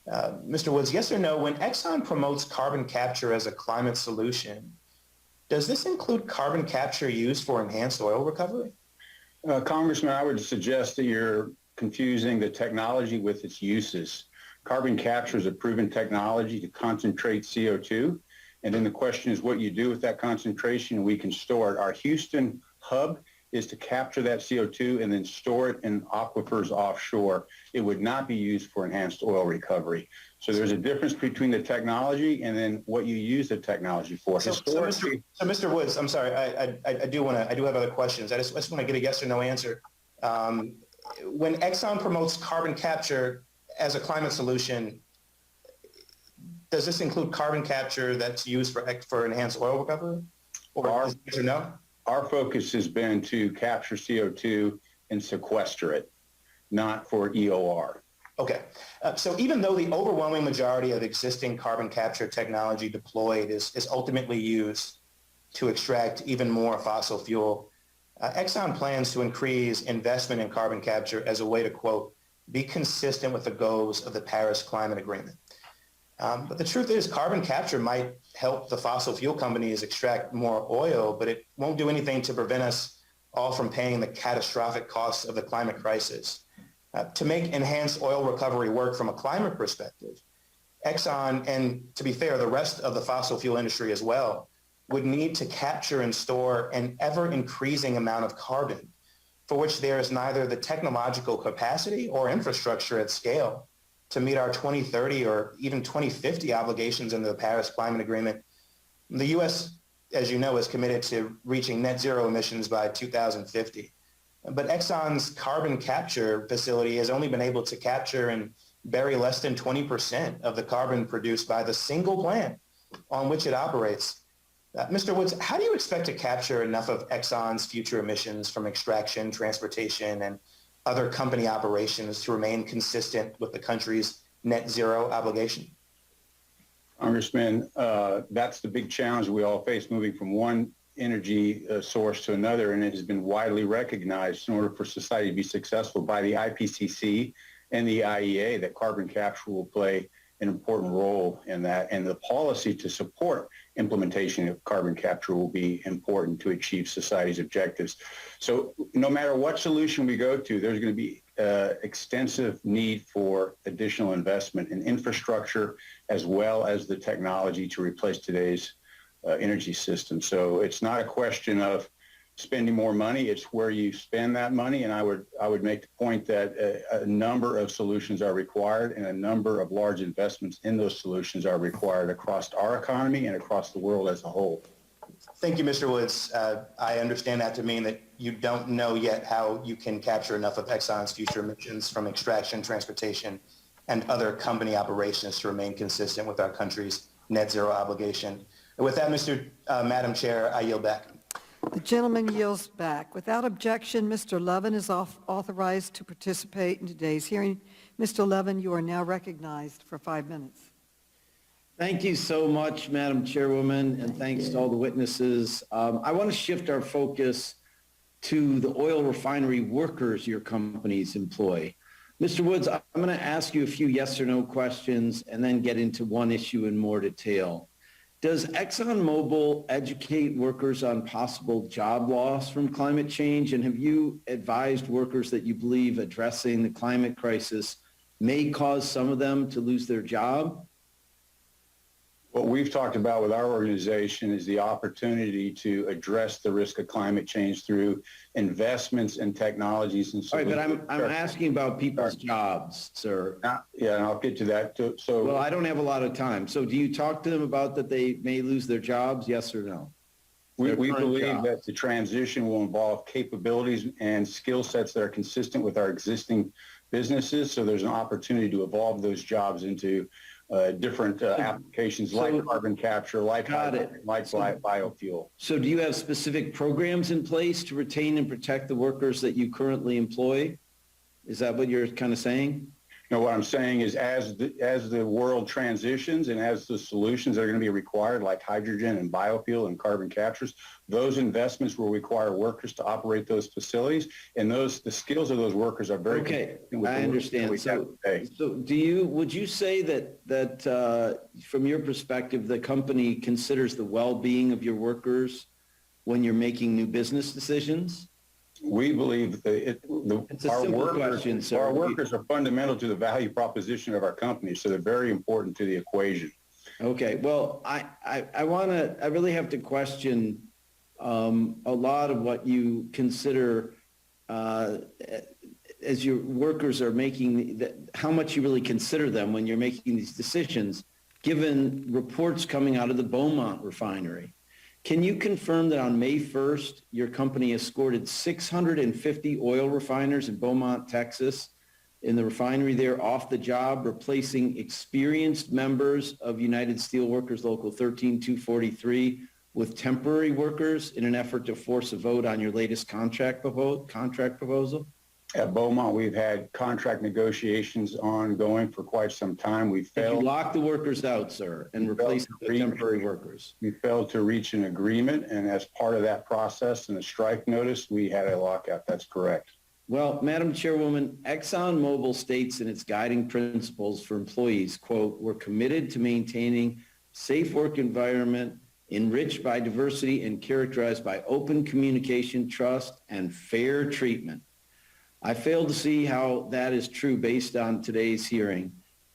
Mr. Woods, yes or no, when Exxon promotes carbon capture as a climate solution, does this include carbon capture used for enhanced oil recovery? Congressman, I would suggest that you're confusing the technology with its uses. Carbon capture is a proven technology to concentrate CO2. And then the question is what you do with that concentration. We can store it. Our Houston hub is to capture that CO2 and then store it in aquifers offshore. It would not be used for enhanced oil recovery. So there's a difference between the technology and then what you use the technology for. So Mr. Woods, I'm sorry, I do have other questions. I just want to get a yes or no answer. When Exxon promotes carbon capture as a climate solution, does this include carbon capture that's used for enhanced oil recovery? Or yes or no? Our focus has been to capture CO2 and sequester it, not for EOR. Okay. So even though the overwhelming majority of existing carbon capture technology deployed is ultimately used to extract even more fossil fuel, Exxon plans to increase investment in carbon capture as a way to, quote, be consistent with the goals of the Paris Climate Agreement. But the truth is carbon capture might help the fossil fuel companies extract more oil, but it won't do anything to prevent us all from paying the catastrophic costs of the climate crisis. To make enhanced oil recovery work from a climate perspective, Exxon, and to be fair, the rest of the fossil fuel industry as well, would need to capture and store an ever-increasing amount of carbon, for which there is neither the technological capacity or infrastructure at scale to meet our 2030 or even 2050 obligations under the Paris Climate Agreement. The U.S., as you know, is committed to reaching net zero emissions by 2050. But Exxon's carbon capture facility has only been able to capture and bury less than 20% of the carbon produced by the single plant on which it operates. Mr. Woods, how do you expect to capture enough of Exxon's future emissions from extraction, transportation, and other company operations to remain consistent with the country's net zero obligation? Congressman, that's the big challenge we all face, moving from one energy source to another, and it has been widely recognized in order for society to be successful by the IPCC and the IEA that carbon capture will play an important role in that, and the policy to support implementation of carbon capture will be important to achieve society's objectives. So no matter what solution we go to, there's going to be extensive need for additional investment in infrastructure as well as the technology to replace today's energy system. So it's not a question of spending more money, it's where you spend that money. And I would make the point that a number of solutions are required and a number of large investments in those solutions are required across our economy and across the world as a whole. Thank you, Mr. Woods. I understand that to mean that you don't know yet how you can capture enough of Exxon's future emissions from extraction, transportation, and other company operations to remain consistent with our country's net zero obligation. And with that, Madam Chair, I yield back. The gentleman yields back. Without objection, Mr. Levin is authorized to participate in today's hearing. Mr. Levin, you are now recognized for 5 minutes. Thank you so much, Madam Chairwoman, and thanks to all the witnesses. I want to shift our focus to the oil refinery workers your companies employ. Mr. Woods, I'm going to ask you a few yes or no questions and then get into one issue in more detail. Does Exxon Mobil educate workers on possible job loss from climate change? And have you advised workers that you believe addressing the climate crisis may cause some of them to lose their job? What we've talked about with our organization is the opportunity to address the risk of climate change through investments in technologies and solutions. All right, but I'm asking about people's jobs, sir. Yeah, and I'll get to that too. Well, I don't have a lot of time. So do you talk to them about that they may lose their jobs, yes or no? We believe that the transition will involve capabilities and skill sets that are consistent with our existing businesses. So there's an opportunity to evolve those jobs into different applications like carbon capture, like biofuel. So do you have specific programs in place to retain and protect the workers that you currently employ? Is that what you're kind of saying? No, what I'm saying is as the world transitions and as the solutions that are going to be required, like hydrogen and biofuel and carbon captures, those investments will require workers to operate those facilities, and the skills of those workers are very okay. I understand. So would you say that from your perspective, the company considers the well-being of your workers when you're making new business decisions? We believe our workers are fundamental to the value proposition of our company, so they're very important to the equation. Okay, well, I really have to question a lot of what you consider as your workers are making, how much you really consider them when you're making these decisions, given reports coming out of the Beaumont refinery. Can you confirm that on May 1st, your company escorted 650 oil refiners in Beaumont, Texas, in the refinery there off the job, replacing experienced members of United Steelworkers Local 13243 with temporary workers in an effort to force a vote on your latest contract proposal? At Beaumont, we've had contract negotiations ongoing for quite some time. We failed. You locked the workers out, sir, and replaced the temporary workers. We failed to reach an agreement, and as part of that process and the strike notice, we had a lockout. That's correct. Well, Madam Chairwoman, Exxon Mobil states in its guiding principles for employees, quote, "We're committed to maintaining safe work environment enriched by diversity and characterized by open communication, trust, and fair treatment." I fail to see how that is true based on today's hearing.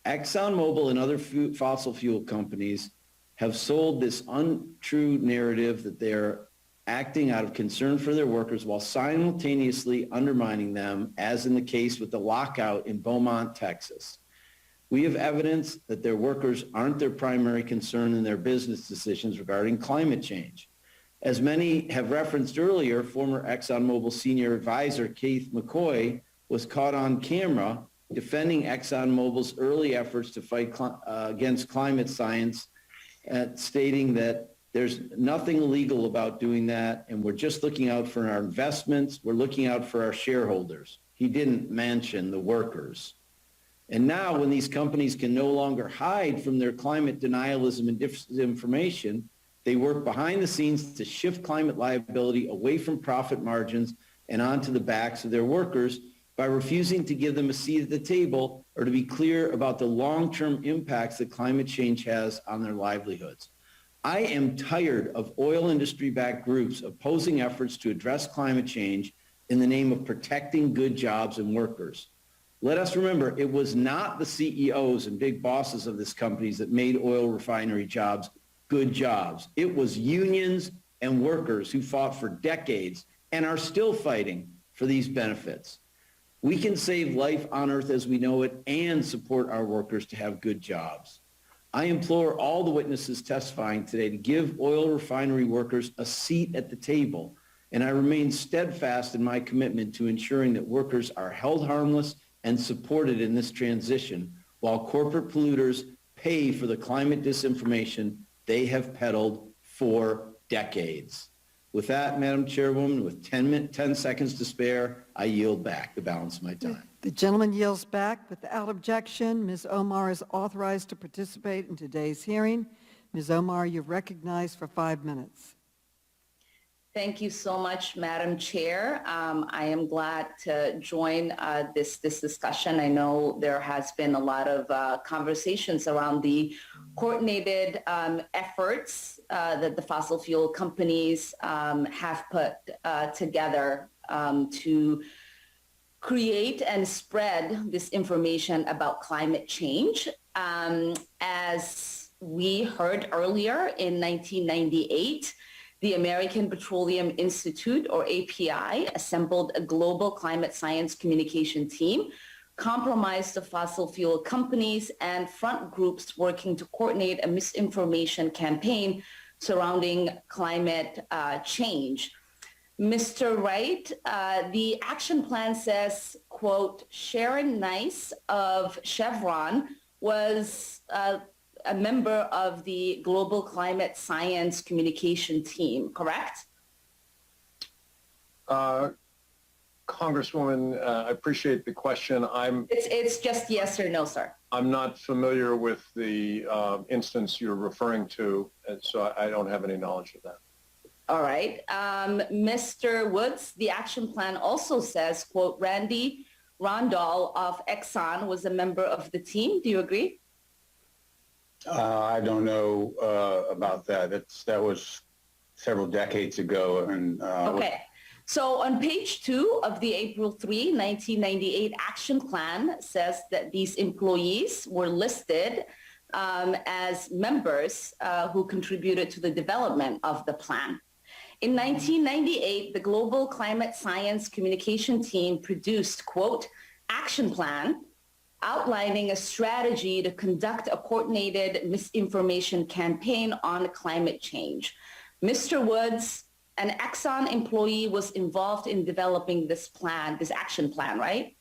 Exxon Mobil and other fossil fuel companies have sold this untrue narrative that they're acting out of concern for their workers while simultaneously undermining them, as in the case with the lockout in Beaumont, Texas. We have evidence that their workers aren't their primary concern in their business decisions regarding climate change. As many have referenced earlier, former ExxonMobil senior advisor Keith McCoy was caught on camera defending ExxonMobil's early efforts to fight against climate science, stating that there's nothing illegal about doing that, and we're just looking out for our investments, we're looking out for our shareholders. He didn't mention the workers. And now when these companies can no longer hide from their climate denialism and disinformation, they work behind the scenes to shift climate liability away from profit margins and onto the backs of their workers by refusing to give them a seat at the table or to be clear about the long-term impacts that climate change has on their livelihoods. I am tired of oil industry-backed groups opposing efforts to address climate change in the name of protecting good jobs and workers. Let us remember, it was not the CEOs and big bosses of these companies that made oil refinery jobs good jobs. It was unions and workers who fought for decades and are still fighting for these benefits. We can save life on Earth as we know it and support our workers to have good jobs. I implore all the witnesses testifying today to give oil refinery workers a seat at the table, and I remain steadfast in my commitment to ensuring that workers are held harmless and supported in this transition while corporate polluters pay for the climate disinformation they have peddled for decades. With that, Madam Chairwoman, with 10 seconds to spare, I yield back the balance of my time. The gentleman yields back without objection. Ms. Omar is authorized to participate in today's hearing. Ms. Omar, you're recognized for 5 minutes. Thank you so much, Madam Chair. I am glad to join this discussion. I know there has been a lot of conversations around the coordinated efforts that the fossil fuel companies have put together to create and spread this information about climate change. As we heard earlier, in 1998, the American Petroleum Institute, or API, assembled a global climate science communication team, comprised of fossil fuel companies and front groups working to coordinate a misinformation campaign surrounding climate change. Mr. Wright, the action plan says, quote, Sharon Nice of Chevron was a member of the Global Climate Science Communication Team, correct? Congresswoman, I appreciate the question. It's just yes or no, sir. I'm not familiar with the instance you're referring to, and so I don't have any knowledge of that. All right. Mr. Woods, the action plan also says, quote, Randy Rondall of Exxon was a member of the team. Do you agree? I don't know about that. That was several decades ago. And okay. So on page 2 of the April 3, 1998 action plan says that these employees were listed as members who contributed to the development of the plan. In 1998, the Global Climate Science Communication Team produced, quote, action plan outlining a strategy to conduct a coordinated misinformation campaign on climate change. Mr. Woods, an Exxon employee, was involved in developing this plan, this action plan, right?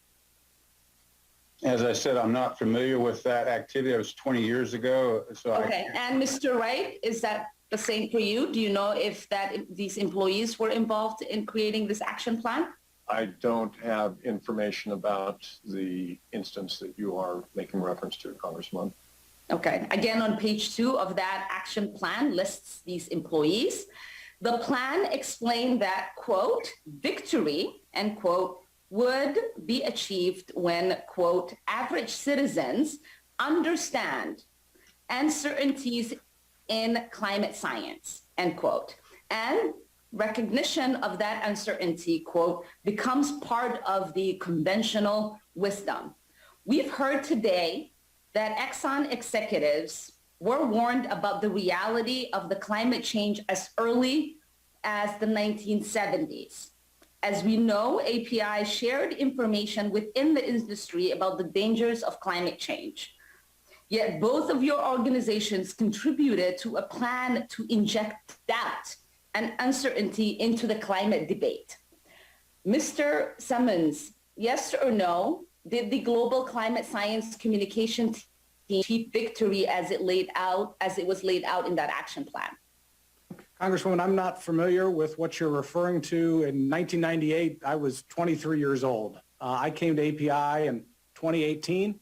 as I said, I'm not familiar with that activity. That was 20 years ago. So okay. And Mr. Wright, is that the same for you? Do you know if these employees were involved in creating this action plan? I don't have information about the instance that you are making reference to, Congressman. Okay. Again, on page 2 of that action plan lists these employees. The plan explained that, quote, victory, end quote, would be achieved when, quote, average citizens understand uncertainties in climate science, end quote. And recognition of that uncertainty, quote, becomes part of the conventional wisdom. We've heard today that Exxon executives were warned about the reality of the climate change as early as the 1970s. As we know, API shared information within the industry about the dangers of climate change. Yet both of your organizations contributed to a plan to inject doubt and uncertainty into the climate debate. Mr. Simmons, yes or no, did the Global Climate Science Communication Team achieve victory as it was laid out in that action plan? Congresswoman, I'm not familiar with what you're referring to. In 1998, I was 23 years old. I came to API in 2018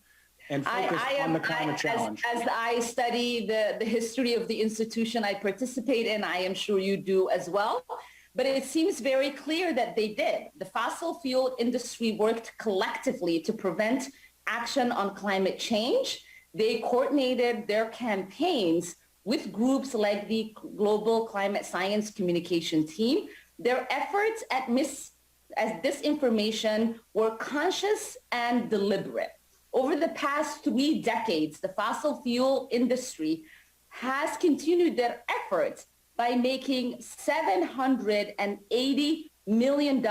and focused on the climate challenge. As I study the history of the institution I participate in, I am sure you do as well. But it seems very clear that they did. The fossil fuel industry worked collectively to prevent action on climate change. They coordinated their campaigns with groups like the Global Climate Science Communication Team. Their efforts at disinformation were conscious and deliberate. Over the past 3 decades, the fossil fuel industry has continued their efforts by making $780 million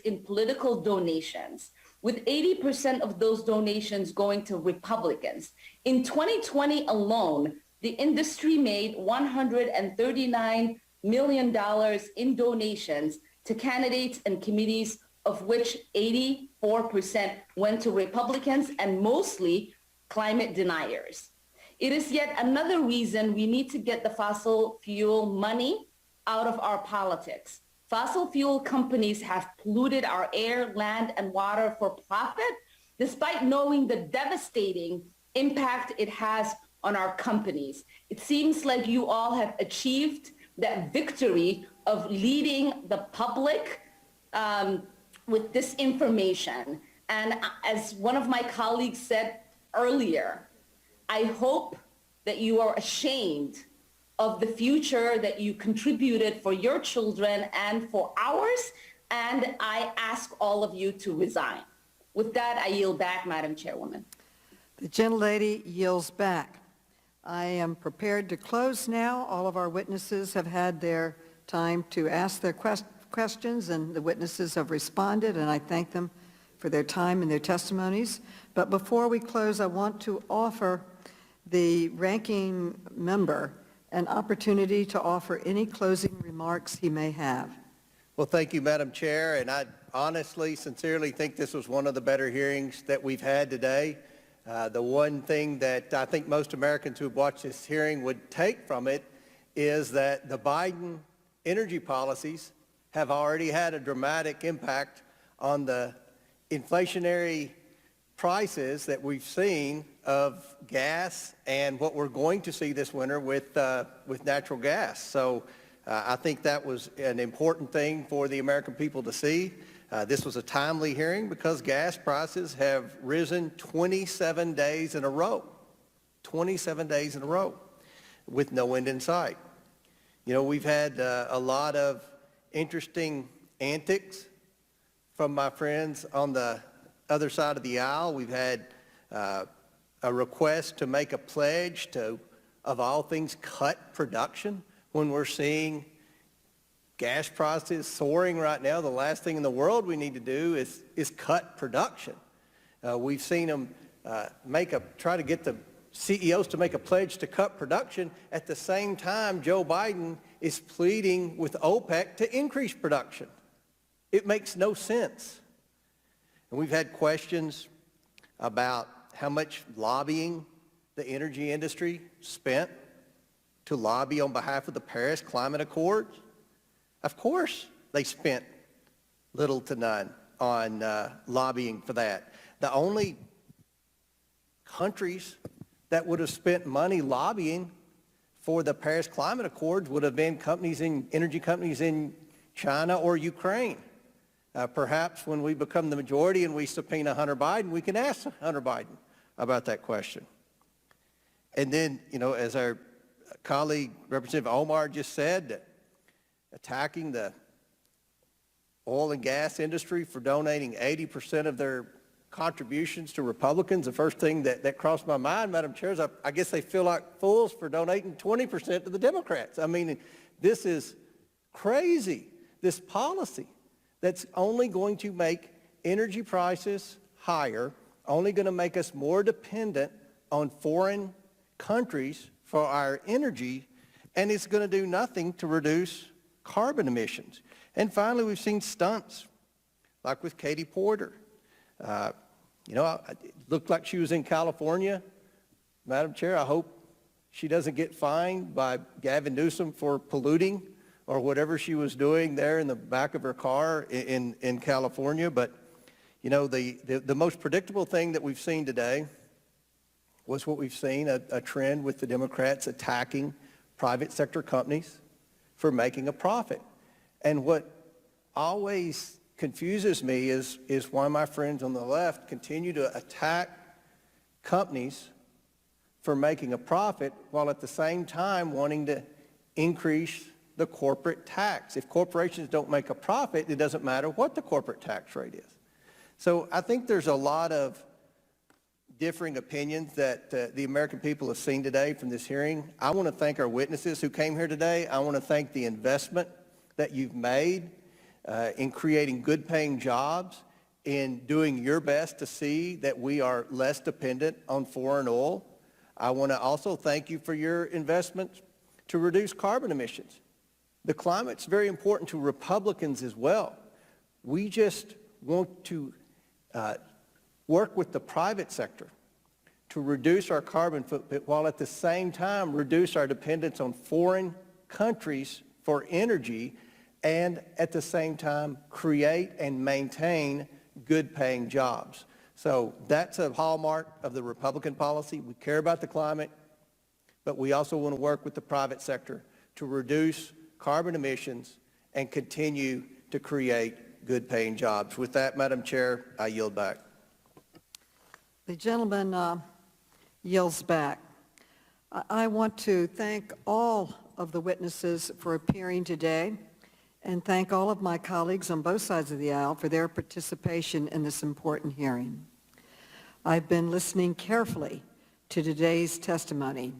in political donations, with 80% of those donations going to Republicans. In 2020 alone, the industry made $139 million in donations to candidates and committees, of which 84% went to Republicans and mostly climate deniers. It is yet another reason we need to get the fossil fuel money out of our politics. Fossil fuel companies have polluted our air, land, and water for profit, despite knowing the devastating impact it has on our companies. It seems like you all have achieved that victory of leading the public with disinformation. And as one of my colleagues said earlier, I hope that you are ashamed of the future that you contributed for your children and for ours, and I ask all of you to resign. With that, I yield back, Madam Chairwoman. The gentlelady yields back. I am prepared to close now. All of our witnesses have had their time to ask their questions, and the witnesses have responded, and I thank them for their time and their testimonies. But before we close, I want to offer the ranking member an opportunity to offer any closing remarks he may have. Well, thank you, Madam Chair, and I honestly, sincerely think this was one of the better hearings that we've had today. The one thing that I think most Americans who watch this hearing would take from it is that the Biden energy policies have already had a dramatic impact on the inflationary prices that we've seen of gas and what we're going to see this winter with natural gas. So I think that was an important thing for the American people to see. This was a timely hearing because gas prices have risen 27 days in a row, 27 days in a row with no end in sight. You know, we've had a lot of interesting antics from my friends on the other side of the aisle. We've had a request to make a pledge to, of all things, cut production when we're seeing gas prices soaring right now. The last thing in the world we need to do is cut production. We've seen them try to get the CEOs to make a pledge to cut production. At the same time, Joe Biden is pleading with OPEC to increase production. It makes no sense. And we've had questions about how much lobbying the energy industry spent to lobby on behalf of the Paris Climate Accords. Of course, they spent little to none on lobbying for that. The only countries that would have spent money lobbying for the Paris Climate Accords would have been energy companies in China or Ukraine. Perhaps when we become the majority and we subpoena Hunter Biden, we can ask Hunter Biden about that question. And then, you know, as our colleague, Representative Omar, just said, that attacking the oil and gas industry for donating 80% of their contributions to Republicans, the first thing that crossed my mind, Madam Chair, is I guess they feel like fools for donating 20% to the Democrats. I mean, this is crazy, this policy that's only going to make energy prices higher, only going to make us more dependent on foreign countries for our energy, and it's going to do nothing to reduce carbon emissions. And finally, we've seen stunts, like with Katie Porter. You know, it looked like she was in California. Madam Chair, I hope she doesn't get fined by Gavin Newsom for polluting or whatever she was doing there in the back of her car in California. But, you know, the most predictable thing that we've seen today was what we've seen, a trend with the Democrats attacking private sector companies for making a profit. And what always confuses me is why my friends on the left continue to attack companies for making a profit while at the same time wanting to increase the corporate tax. If corporations don't make a profit, it doesn't matter what the corporate tax rate is. So I think there's a lot of differing opinions that the American people have seen today from this hearing. I want to thank our witnesses who came here today. I want to thank the investment that you've made in creating good-paying jobs, in doing your best to see that we are less dependent on foreign oil. I want to also thank you for your investment to reduce carbon emissions. The climate's very important to Republicans as well. We just want to work with the private sector to reduce our carbon footprint while at the same time reduce our dependence on foreign countries for energy, and at the same time create and maintain good-paying jobs. So that's a hallmark of the Republican policy. We care about the climate, but we also want to work with the private sector to reduce carbon emissions and continue to create good-paying jobs. With that, Madam Chair, I yield back. The gentleman yields back. I want to thank all of the witnesses for appearing today and thank all of my colleagues on both sides of the aisle for their participation in this important hearing. I've been listening carefully to today's testimony.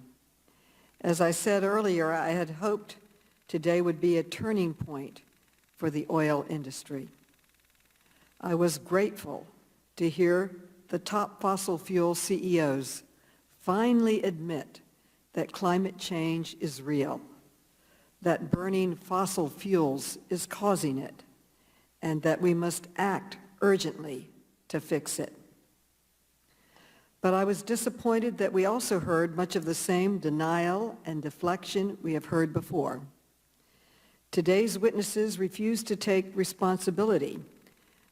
As I said earlier, I had hoped today would be a turning point for the oil industry. I was grateful to hear the top fossil fuel CEOs finally admit that climate change is real, that burning fossil fuels is causing it, and that we must act urgently to fix it. But I was disappointed that we also heard much of the same denial and deflection we have heard before. Today's witnesses refused to take responsibility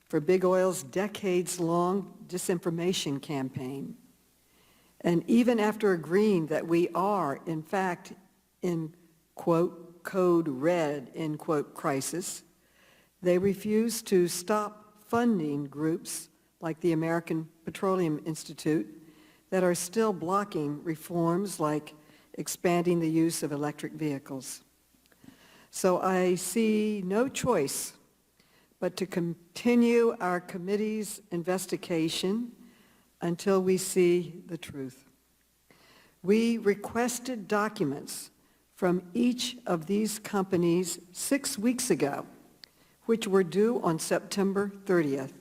for Big Oil's decades-long disinformation campaign. And even after agreeing that we are, in fact, in, quote, code red, end quote, crisis, they refuse to stop funding groups like the American Petroleum Institute that are still blocking reforms like expanding the use of electric vehicles. So I see no choice but to continue our committee's investigation until we see the truth. We requested documents from each of these companies 6 weeks ago, which were due on September 30th.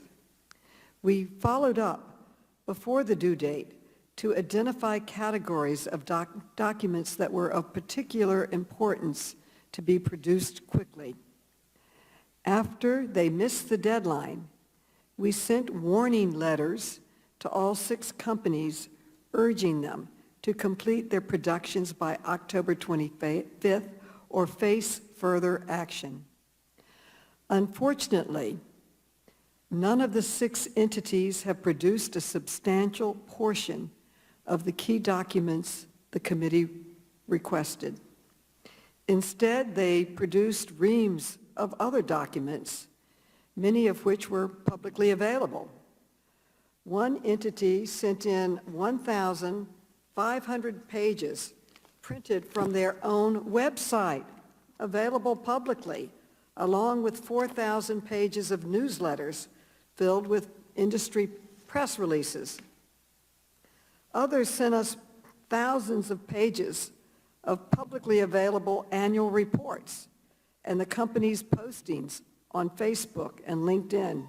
We followed up before the due date to identify categories of documents that were of particular importance to be produced quickly. After they missed the deadline, we sent warning letters to all 6 companies urging them to complete their productions by October 25th or face further action. Unfortunately, none of the 6 entities have produced a substantial portion of the key documents the committee requested. Instead, they produced reams of other documents, many of which were publicly available. One entity sent in 1,500 pages printed from their own website, available publicly, along with 4,000 pages of newsletters filled with industry press releases. Others sent us thousands of pages of publicly available annual reports and the company's postings on Facebook and LinkedIn.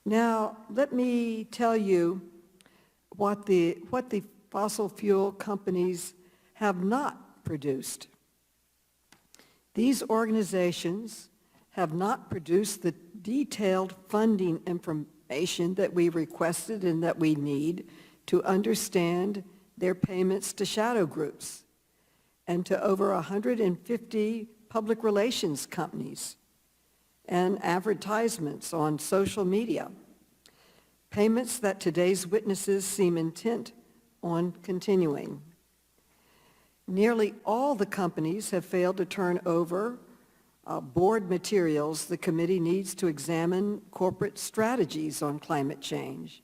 Now, let me tell you what the fossil fuel companies have not produced. These organizations have not produced the detailed funding information that we requested and that we need to understand their payments to shadow groups and to over 150 public relations companies and advertisements on social media, payments that today's witnesses seem intent on continuing. Nearly all the companies have failed to turn over board materials the committee needs to examine corporate strategies on climate change.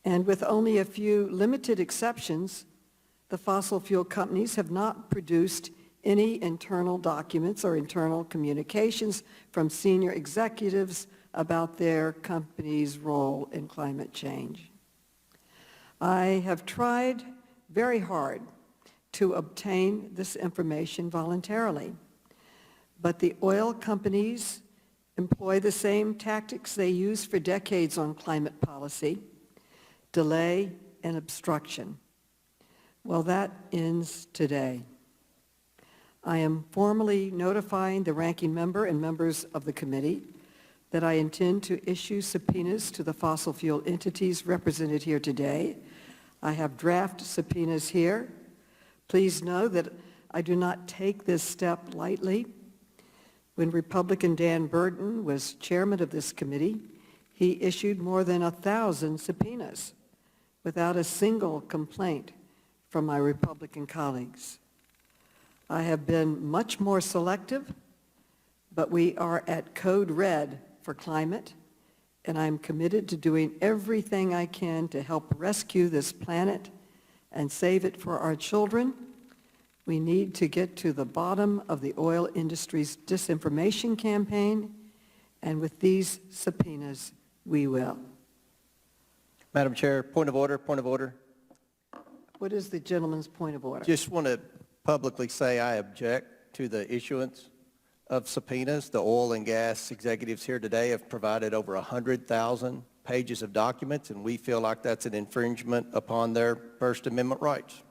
And with only a few limited exceptions, the fossil fuel companies have not produced any internal documents or internal communications from senior executives about their company's role in climate change. I have tried very hard to obtain this information voluntarily, but the oil companies employ the same tactics they used for decades on climate policy: delay and obstruction. Well, that ends today. I am formally notifying the ranking member and members of the committee that I intend to issue subpoenas to the fossil fuel entities represented here today. I have draft subpoenas here. Please know that I do not take this step lightly. When Republican Dan Burton was chairman of this committee, he issued more than 1,000 subpoenas without a single complaint from my Republican colleagues. I have been much more selective, but we are at code red for climate, and I'm committed to doing everything I can to help rescue this planet and save it for our children. We need to get to the bottom of the oil industry's disinformation campaign, and with these subpoenas, we will. Madam Chair, point of order, point of order. What is the gentleman's point of order? Just want to publicly say I object to the issuance of subpoenas. The oil and gas executives here today have provided over 100,000 pages of documents, and we feel like that's an infringement upon their First Amendment rights.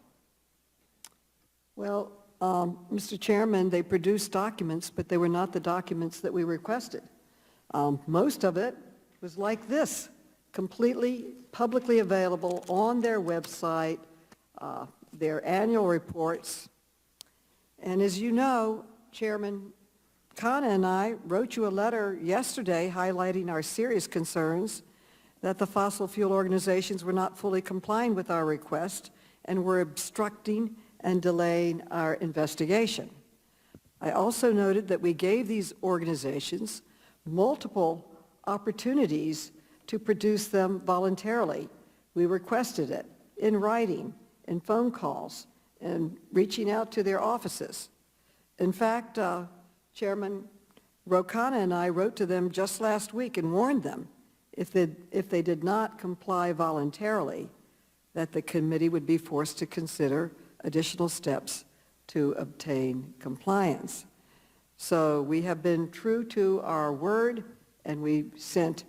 Well, Mr. Chairman, they produced documents, but they were not the documents that we requested. Most of it was like this, completely publicly available on their website, their annual reports. And as you know, Chairman, Kana and I wrote you a letter yesterday highlighting our serious concerns that the fossil fuel organizations were not fully complying with our request and were obstructing and delaying our investigation. I also noted that we gave these organizations multiple opportunities to produce them voluntarily. We requested it in writing, in phone calls, and reaching out to their offices. In fact, Chairman Rokana and I wrote to them just last week and warned them if they did not comply voluntarily, that the committee would be forced to consider additional steps to obtain compliance. So we have been true to our word, and we spent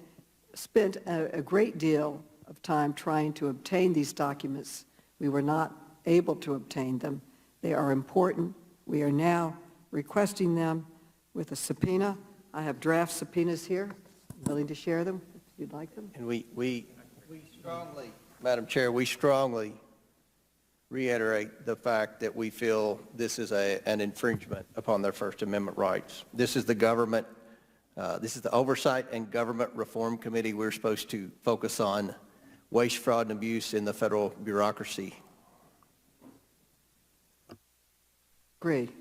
a great deal of time trying to obtain these documents. We were not able to obtain them. They are important. We are now requesting them with a subpoena. I have draft subpoenas here. I'm willing to share them if you'd like them. And we strongly, Madam Chair, we strongly reiterate the fact that we feel this is an infringement upon their First Amendment rights. This is the government, this is the Oversight and Government Reform Committee. We're supposed to focus on waste, fraud, and abuse in the federal bureaucracy. Agreed.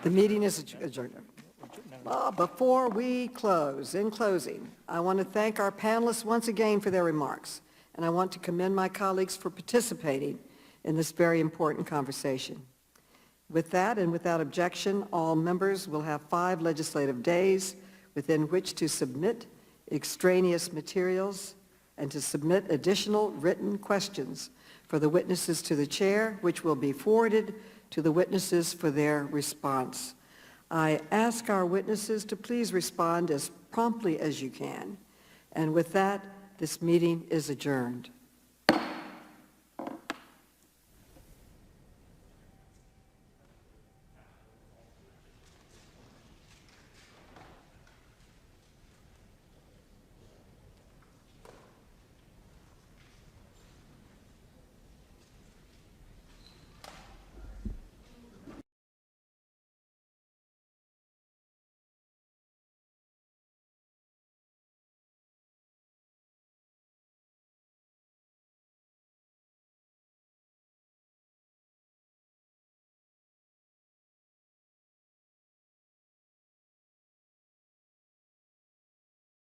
The meeting is adjourned. Before we close, in closing, I want to thank our panelists once again for their remarks, and I want to commend my colleagues for participating in this very important conversation. With that and without objection, all members will have 5 legislative days within which to submit extraneous materials and to submit additional written questions for the witnesses to the chair, which will be forwarded to the witnesses for their response. I ask our witnesses to please respond as promptly as you can. And with that, this meeting is adjourned.